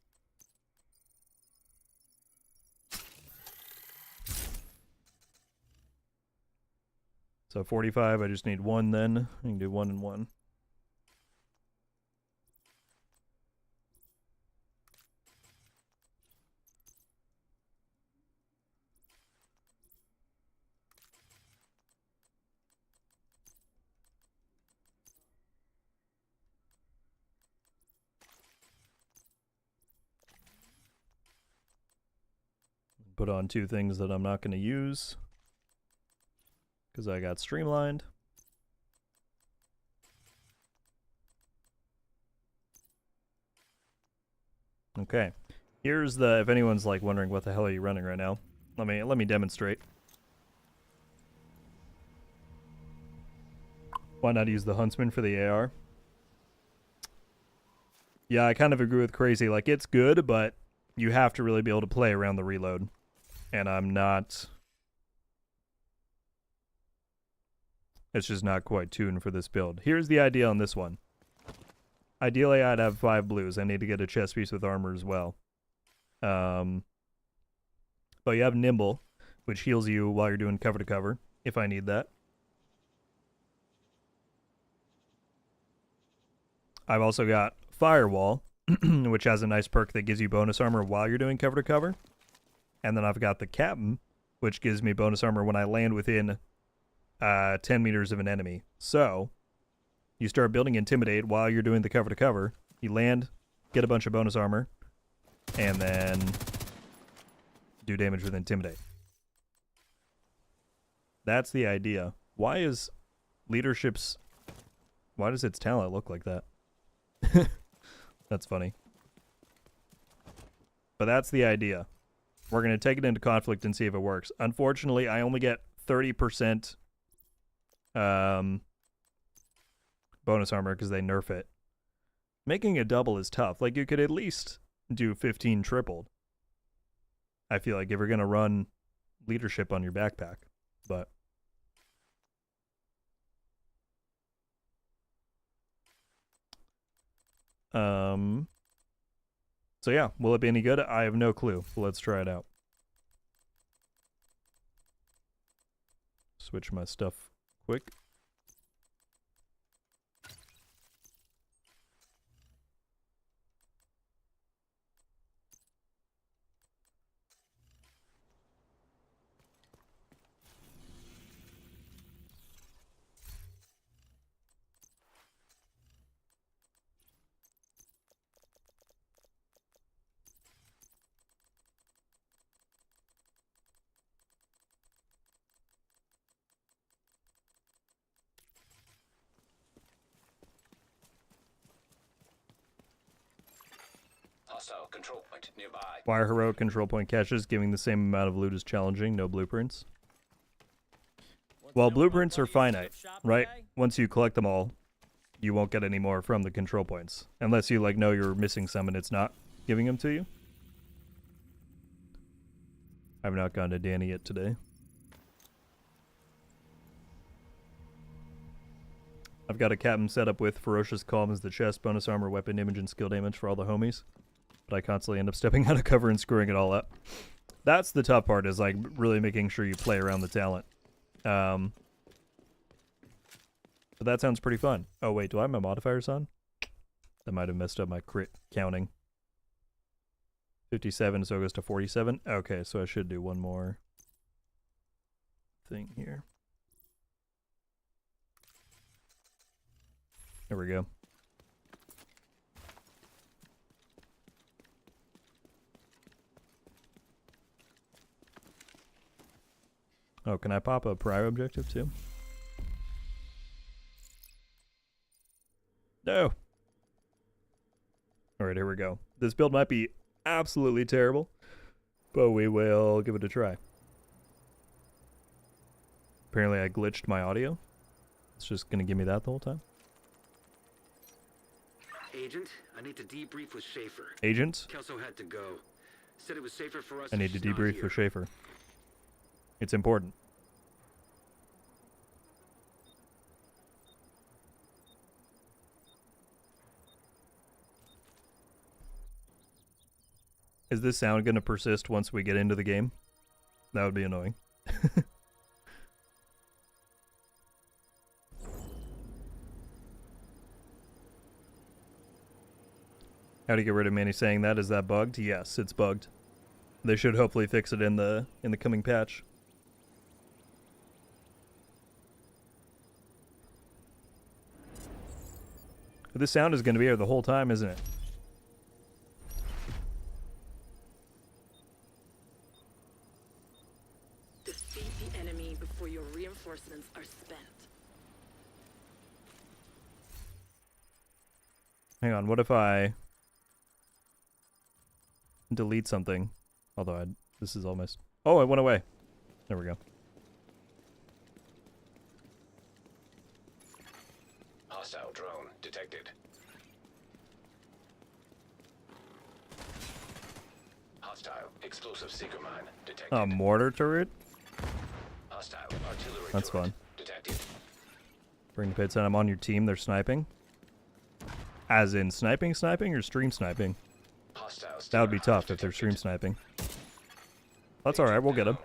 A: So 45, I just need 1 then. I can do 1 and 1. Put on 2 things that I'm not going to use because I got streamlined. Okay, here's the, if anyone's like wondering what the hell are you running right now, let me demonstrate. Why not use the Huntsman for the AR? Yeah, I kind of agree with Crazy. Like, it's good, but you have to really be able to play around the reload. And I'm not... It's just not quite tuned for this build. Here's the idea on this one. Ideally, I'd have 5 blues. I need to get a chest piece with armor as well. But you have Nimble, which heals you while you're doing cover to cover, if I need that. I've also got Firewall, which has a nice perk that gives you bonus armor while you're doing cover to cover. And then I've got the Captain, which gives me bonus armor when I land within 10 meters of an enemy. So, you start building Intimidate while you're doing the cover to cover. You land, get a bunch of bonus armor, and then do damage with Intimidate. That's the idea. Why is Leadership's... Why does its talent look like that? That's funny. But that's the idea. We're going to take it into conflict and see if it works. Unfortunately, I only get 30% bonus armor because they nerf it. Making a double is tough. Like, you could at least do 15 tripled. I feel like if you're going to run Leadership on your backpack. But... So yeah, will it be any good? I have no clue. Let's try it out. Switch my stuff quick.
E: Hostile control point nearby.
A: Why are heroic control point caches giving the same amount of loot as challenging? No blueprints. Well, blueprints are finite, right? Once you collect them all, you won't get any more from the control points. Unless you, like, know you're missing some and it's not giving them to you. I've not gone to Danny yet today. I've got a captain set up with Ferocious Calm as the chest, bonus armor, weapon image, and skill damage for all the homies. But I constantly end up stepping out of cover and screwing it all up. That's the tough part, is like really making sure you play around the talent. But that sounds pretty fun. Oh wait, do I have my modifiers on? That might have messed up my crit counting. 57, so it goes to 47. Okay, so I should do one more. thing here. There we go. Oh, can I pop a prior objective too? No. Alright, here we go. This build might be absolutely terrible, but we will give it a try. Apparently I glitched my audio. It's just going to give me that the whole time.
B: Agent, I need to debrief with Schaefer.
A: Agent,
B: Kelso had to go. Said it was safer for us
A: I
B: if
A: need to
B: she's not
A: debrief
B: here.
A: with Schaefer. It's important. Is this sound going to persist once we get into the game? That would be annoying. How to get rid of Manny saying that? Is that bugged? Yes, it's bugged. They should hopefully fix it in the coming patch. This sound is going to be here the whole time, isn't it?
I: Defeat the enemy before your reinforcements are spent.
A: Hang on, what if I delete something? Although this is almost... Oh, it went away. There we go.
E: Hostile drone detected. Hostile explosive seeker mine detected.
A: A mortar turret?
E: Hostile artillery
A: That's
E: turret
A: fun.
E: detected.
A: Bring the pits, and I'm on your team. They're sniping. As in sniping or stream sniping?
E: Hostile
A: That would be
E: steamer
A: tough if they're
E: detected.
A: stream sniping. That's alright, we'll get them.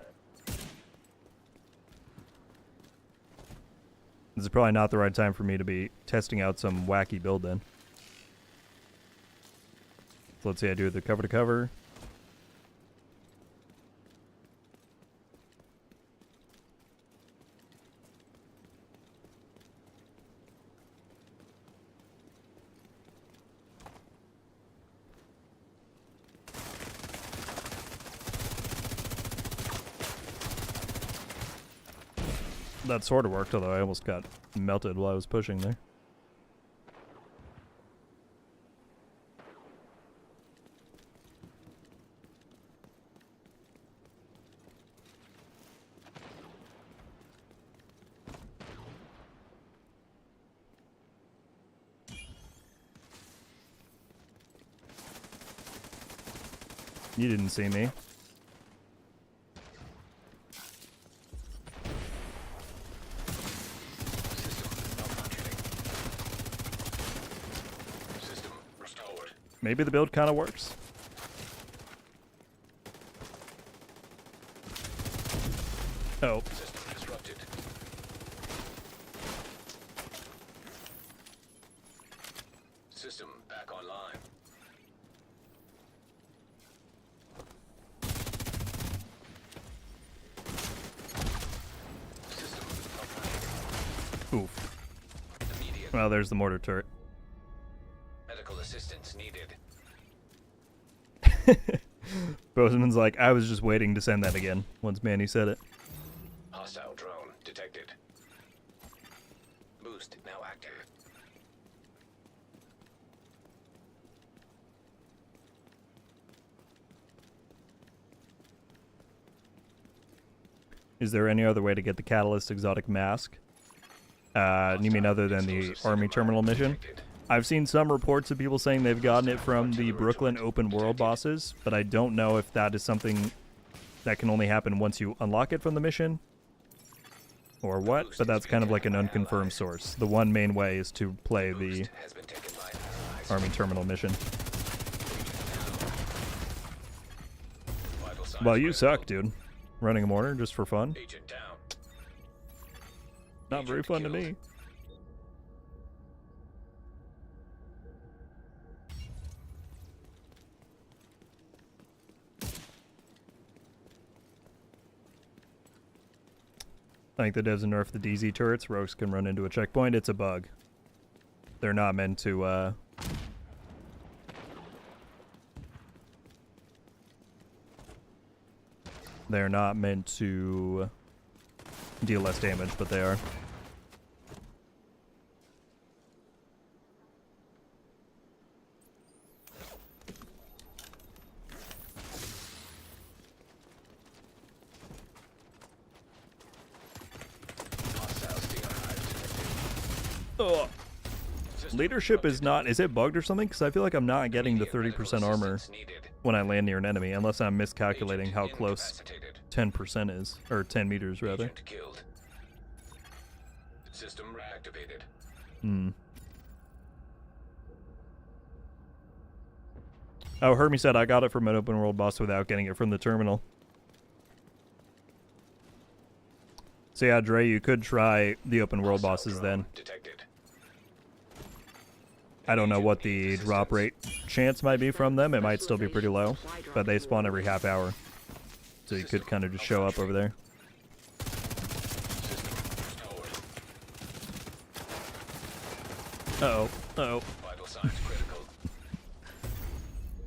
A: This is probably not the right time for me to be testing out some wacky build then. So let's see, I do the cover to cover. That sort of worked, although I almost got melted while I was pushing there. You didn't see me.
E: System restored.
A: Maybe the build kind of works. Oh,
E: System disrupted. System back online. System operating.
A: oof.
E: Immediate
A: Well, there's the mortar turret.
E: medical assistance needed.
A: Bozeman's like, I was just waiting to send that again once Manny said it.
E: Hostile drone detected. Boost now active.
A: Is there any other way to get the Catalyst exotic mask? You mean other than the Army Terminal mission?
E: Detected.
A: I've seen some reports of people saying they've gotten it from the Brooklyn open world bosses, but I don't know if that is something that can only happen once you unlock it from the mission, or what, but that's kind of like an unconfirmed source. The one main way is to play the
E: Boost has been taken by allies.
A: Army Terminal mission.
E: Vital signs
A: Well, you
E: critical.
A: suck, dude. Running a mortar just for fun?
E: Agent down.
A: Not very
E: Agent
A: fun to
E: killed.
A: me. I think the devs nerf the DZ turrets. Rogues can run into a checkpoint. It's a bug. They're not meant to, they're not meant to deal less damage, but they are. Oh. Leadership is not... Is it bugged or something? Because I feel like I'm not getting the 30% armor when I land near an enemy, unless I'm miscalculating how close 10% is. Or 10 meters, rather.
E: Agent killed. System reactivated.
A: Oh, Hermie said I got it from an open world boss without getting it from the terminal. So yeah, Dre, you could try the open world bosses then.
E: Detected.
A: I don't know what the drop rate chance might be from them. It might still be pretty low, but they spawn every half hour. So you could kind of just show up over there. Uh-oh. Uh-oh.
E: Vital signs critical.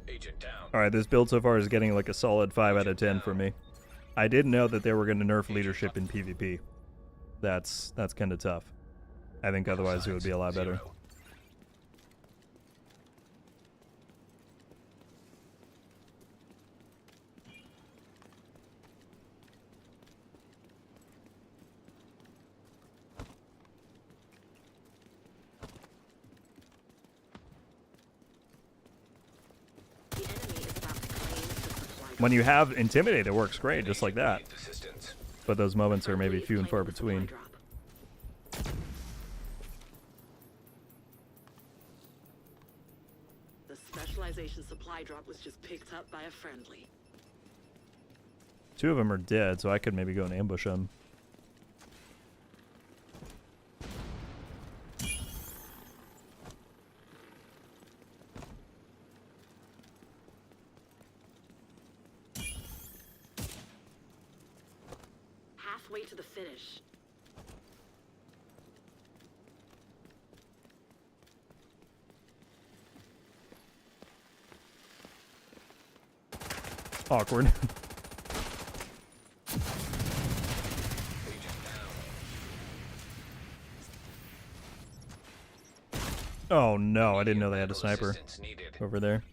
E: Agent down.
A: Alright, this build so far is getting like a solid 5 out of 10 for me. I didn't know that they were going to nerf leadership in PvP. That's kind of tough. I think otherwise it would be a lot better. When you have Intimidate, it works great, just like that. But those moments are maybe few and far between.
I: The specialization supply drop was just picked up by a friendly.
A: 2 of them are dead, so I could maybe go and ambush them.
I: Halfway to the finish.
A: Awkward. Oh no, I didn't know they had a sniper over there.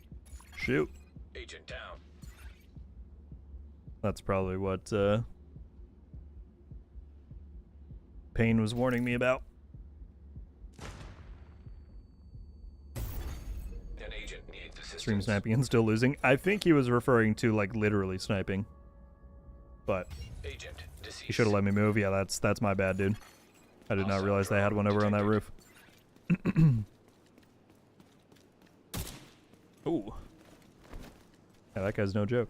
A: Shoot.
E: Agent down.
A: That's probably what Payne was warning me about.
E: An agent needs assistance.
A: Stream sniping and still losing. I think he was referring to like literally sniping. But
E: Agent deceased.
A: he should have let me move. Yeah, that's my bad, dude. I did not realize they had one over on that roof. Ooh. Yeah, that guy's no joke.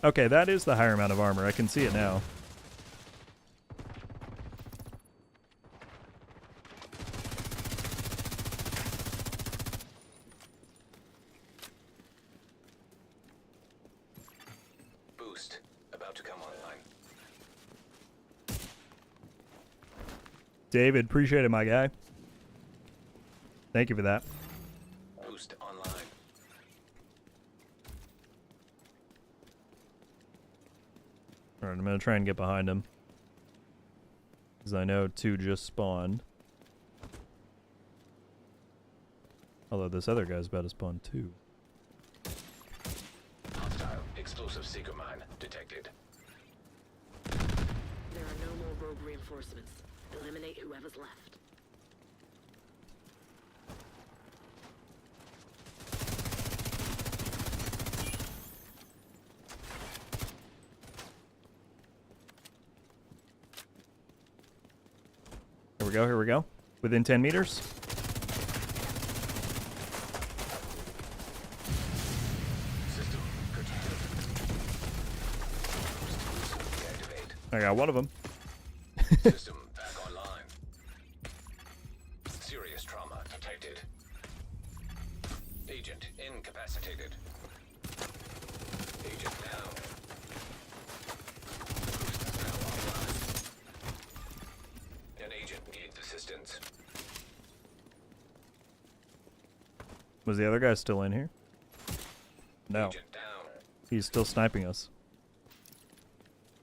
A: Okay, that is the higher amount of armor. I can see it now.
E: Boost about to come online.
A: David, appreciate it, my guy. Thank you for that.
E: Boost online.
A: Alright, I'm gonna try and get behind him. Because I know 2 just spawned. Although this other guy's about to spawn too.
E: Hostile explosive seeker mine detected.
I: There are no more rogue reinforcements. Eliminate whoever's left.
A: Here we go, here we go. Within 10 meters.
E: System curtailed. Deactivate.
A: I got one of them.
E: System back online. Serious trauma detected. agent incapacitated. Agent down. Boost now offline. An agent needs assistance.
A: Was the other guy still in here? No.
E: Agent down.
A: He's still sniping us.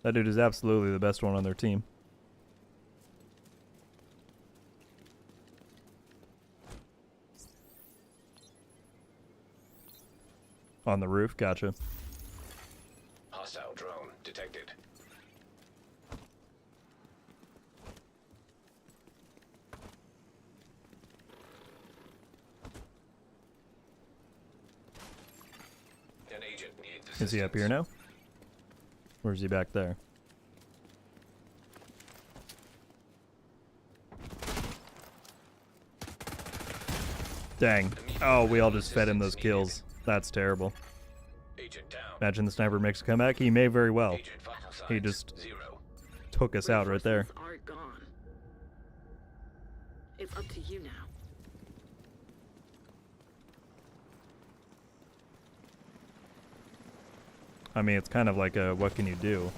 A: That dude is absolutely the best one on their team. On the roof, gotcha.
E: Hostile drone detected. An agent needs assistance.
A: Is he up here now? Or is he back there? Dang. Oh, we all just fed him those kills. That's terrible.
E: Agent down.
A: Imagine the sniper makes a comeback. He may very well.
E: Agent vital signs
A: He just
E: 0.
A: took us out right there.
I: Reinforcements are gone. It's up to you now.
A: I mean, it's kind of like a what can you do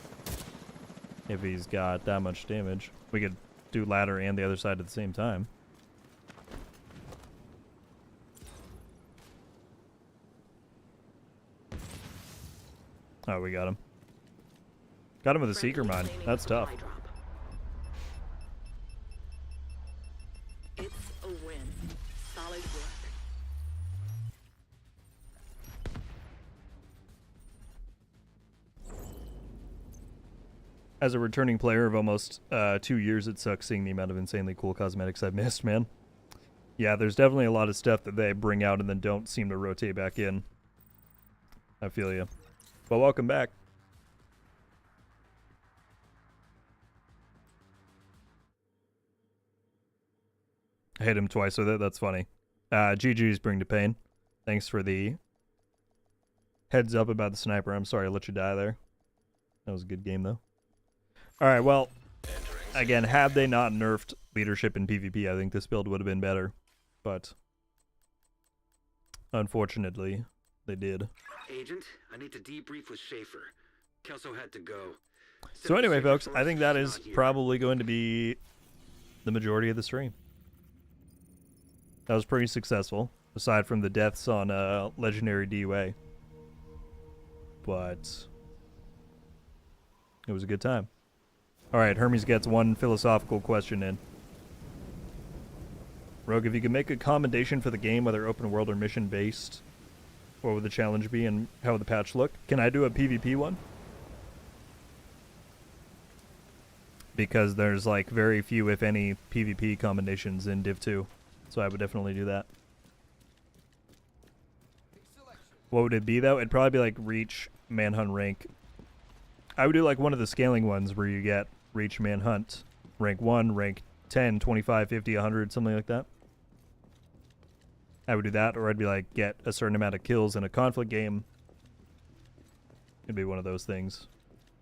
A: if he's got that much damage. We could do ladder and the other side at the same time. Oh, we got him. Got him with a seeker mine. That's tough.
I: It's a win. Solid work.
A: As a returning player of almost 2 years, it sucks seeing the amount of insanely cool cosmetics I've missed, man. Yeah, there's definitely a lot of stuff that they bring out and then don't seem to rotate back in. I feel you. But welcome back. I hit him twice with it. That's funny. GG's bring to pain. Thanks for the heads up about the sniper. I'm sorry I let you die there. That was a good game, though. Alright, well, again, had they not nerfed leadership in PvP, I think this build would have been better. But, unfortunately, they did.
B: Agent, I need to debrief with Schaefer. Kelso had to go.
A: So anyway,
B: Schaefer
A: folks,
B: first,
A: I think that
B: he's
A: is
B: not here.
A: probably going to be the majority of the stream. That was pretty successful, aside from the deaths on Legendary DUA. But it was a good time. Alright, Hermes gets one philosophical question in. Rogue, if you could make a commendation for the game, whether open world or mission based, what would the challenge be and how would the patch look? Can I do a PvP one? Because there's like very few, if any, PvP commendations in Div 2. So I would definitely do that. What would it be though? It'd probably be like reach, manhunt rank. I would do like one of the scaling ones where you get reach, manhunt, rank 1, rank 10, 25, 50, 100, something like that. I would do that, or I'd be like, get a certain amount of kills in a conflict game. It'd be one of those things,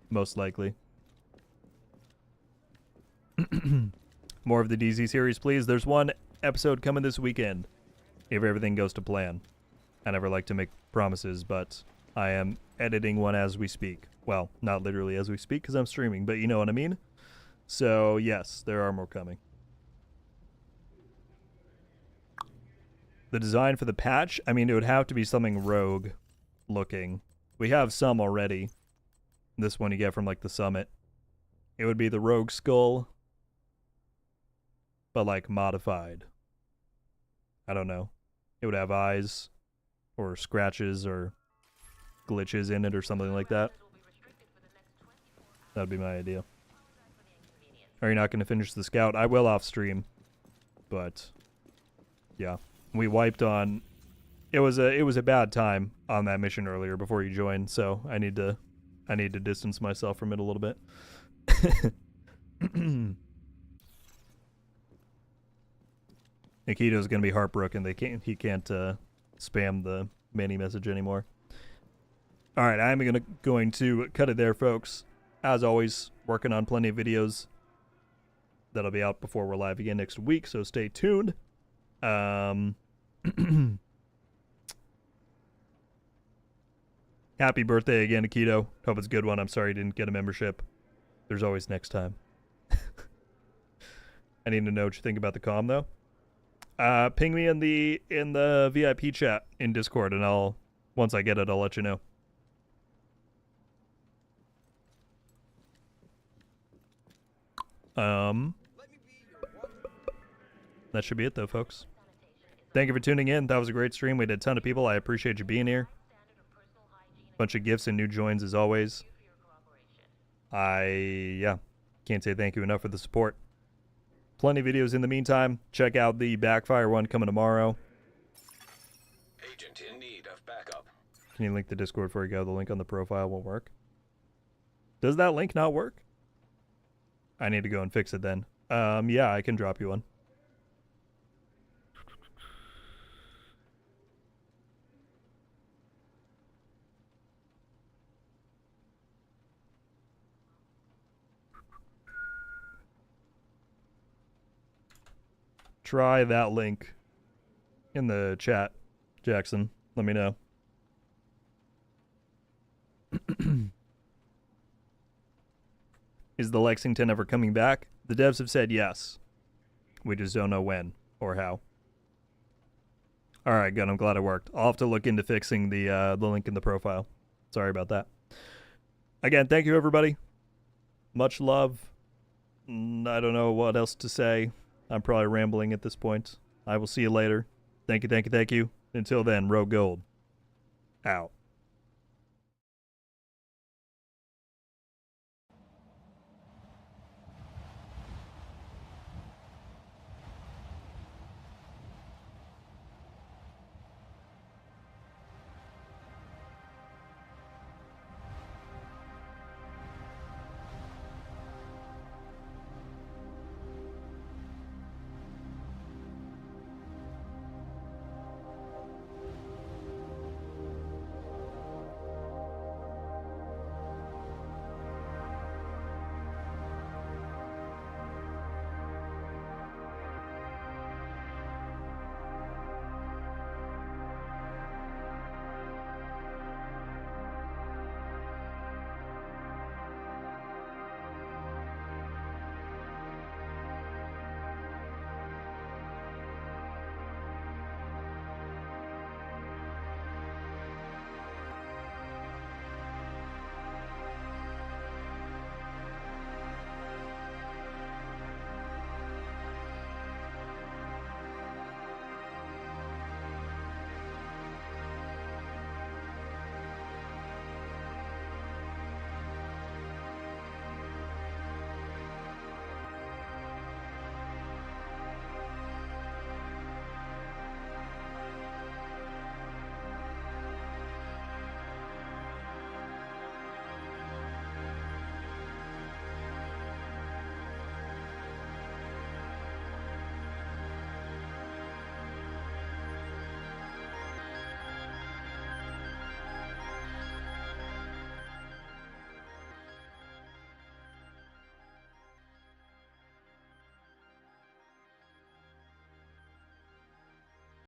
A: most likely. More of the DZ series, please. There's one episode coming this weekend, if everything goes to plan. I never like to make promises, but I am editing one as we speak. Well, not literally as we speak, because I'm streaming, but you know what I mean? So, yes, there are more coming. The design for the patch, I mean, it would have to be something rogue looking. We have some already. This one you get from, like, the summit. It would be the rogue skull, but, like, modified. I don't know. It would have eyes, or scratches, or glitches in it, or something like that. That'd be my idea. Are you not going to finish the scout? I will off stream, but yeah, we wiped on. It was a bad time on that mission earlier before you joined, so I need to distance myself from it a little bit. Nikito's gonna be heartbroken. He can't spam the Manny message anymore. All right, I'm going to cut it there, folks. As always, working on plenty of videos that'll be out before we're live again next week, so stay tuned. Happy birthday again, Akito. Hope it's a good one. I'm sorry you didn't get a membership. There's always next time. I need to know what you think about the comm though. Ping me in the VIP chat in Discord, and once I get it, I'll let you know. That should be it though, folks. Thank you for tuning in. That was a great stream. We had a ton of people. I appreciate you being here. Bunch of gifts and new joins as always. Yeah, can't say thank you enough for the support. Plenty of videos in the meantime. Check out the Backfire one coming tomorrow.
E: Agent in need of backup.
A: Can you link the Discord before you go? The link on the profile won't work. Does that link not work? I need to go and fix it then. Yeah, I can drop you one. Try that link in the chat, Jackson. Let me know. Is the Lexington ever coming back? The devs have said yes. We just don't know when or how. Alright, good. I'm glad it worked. I'll have to look into fixing the link in the profile. Sorry about that. Again, thank you, everybody. Much love. I don't know what else to say. I'm probably rambling at this point. I will see you later. Thank you, thank you, thank you. Until then, RogueGold. Out.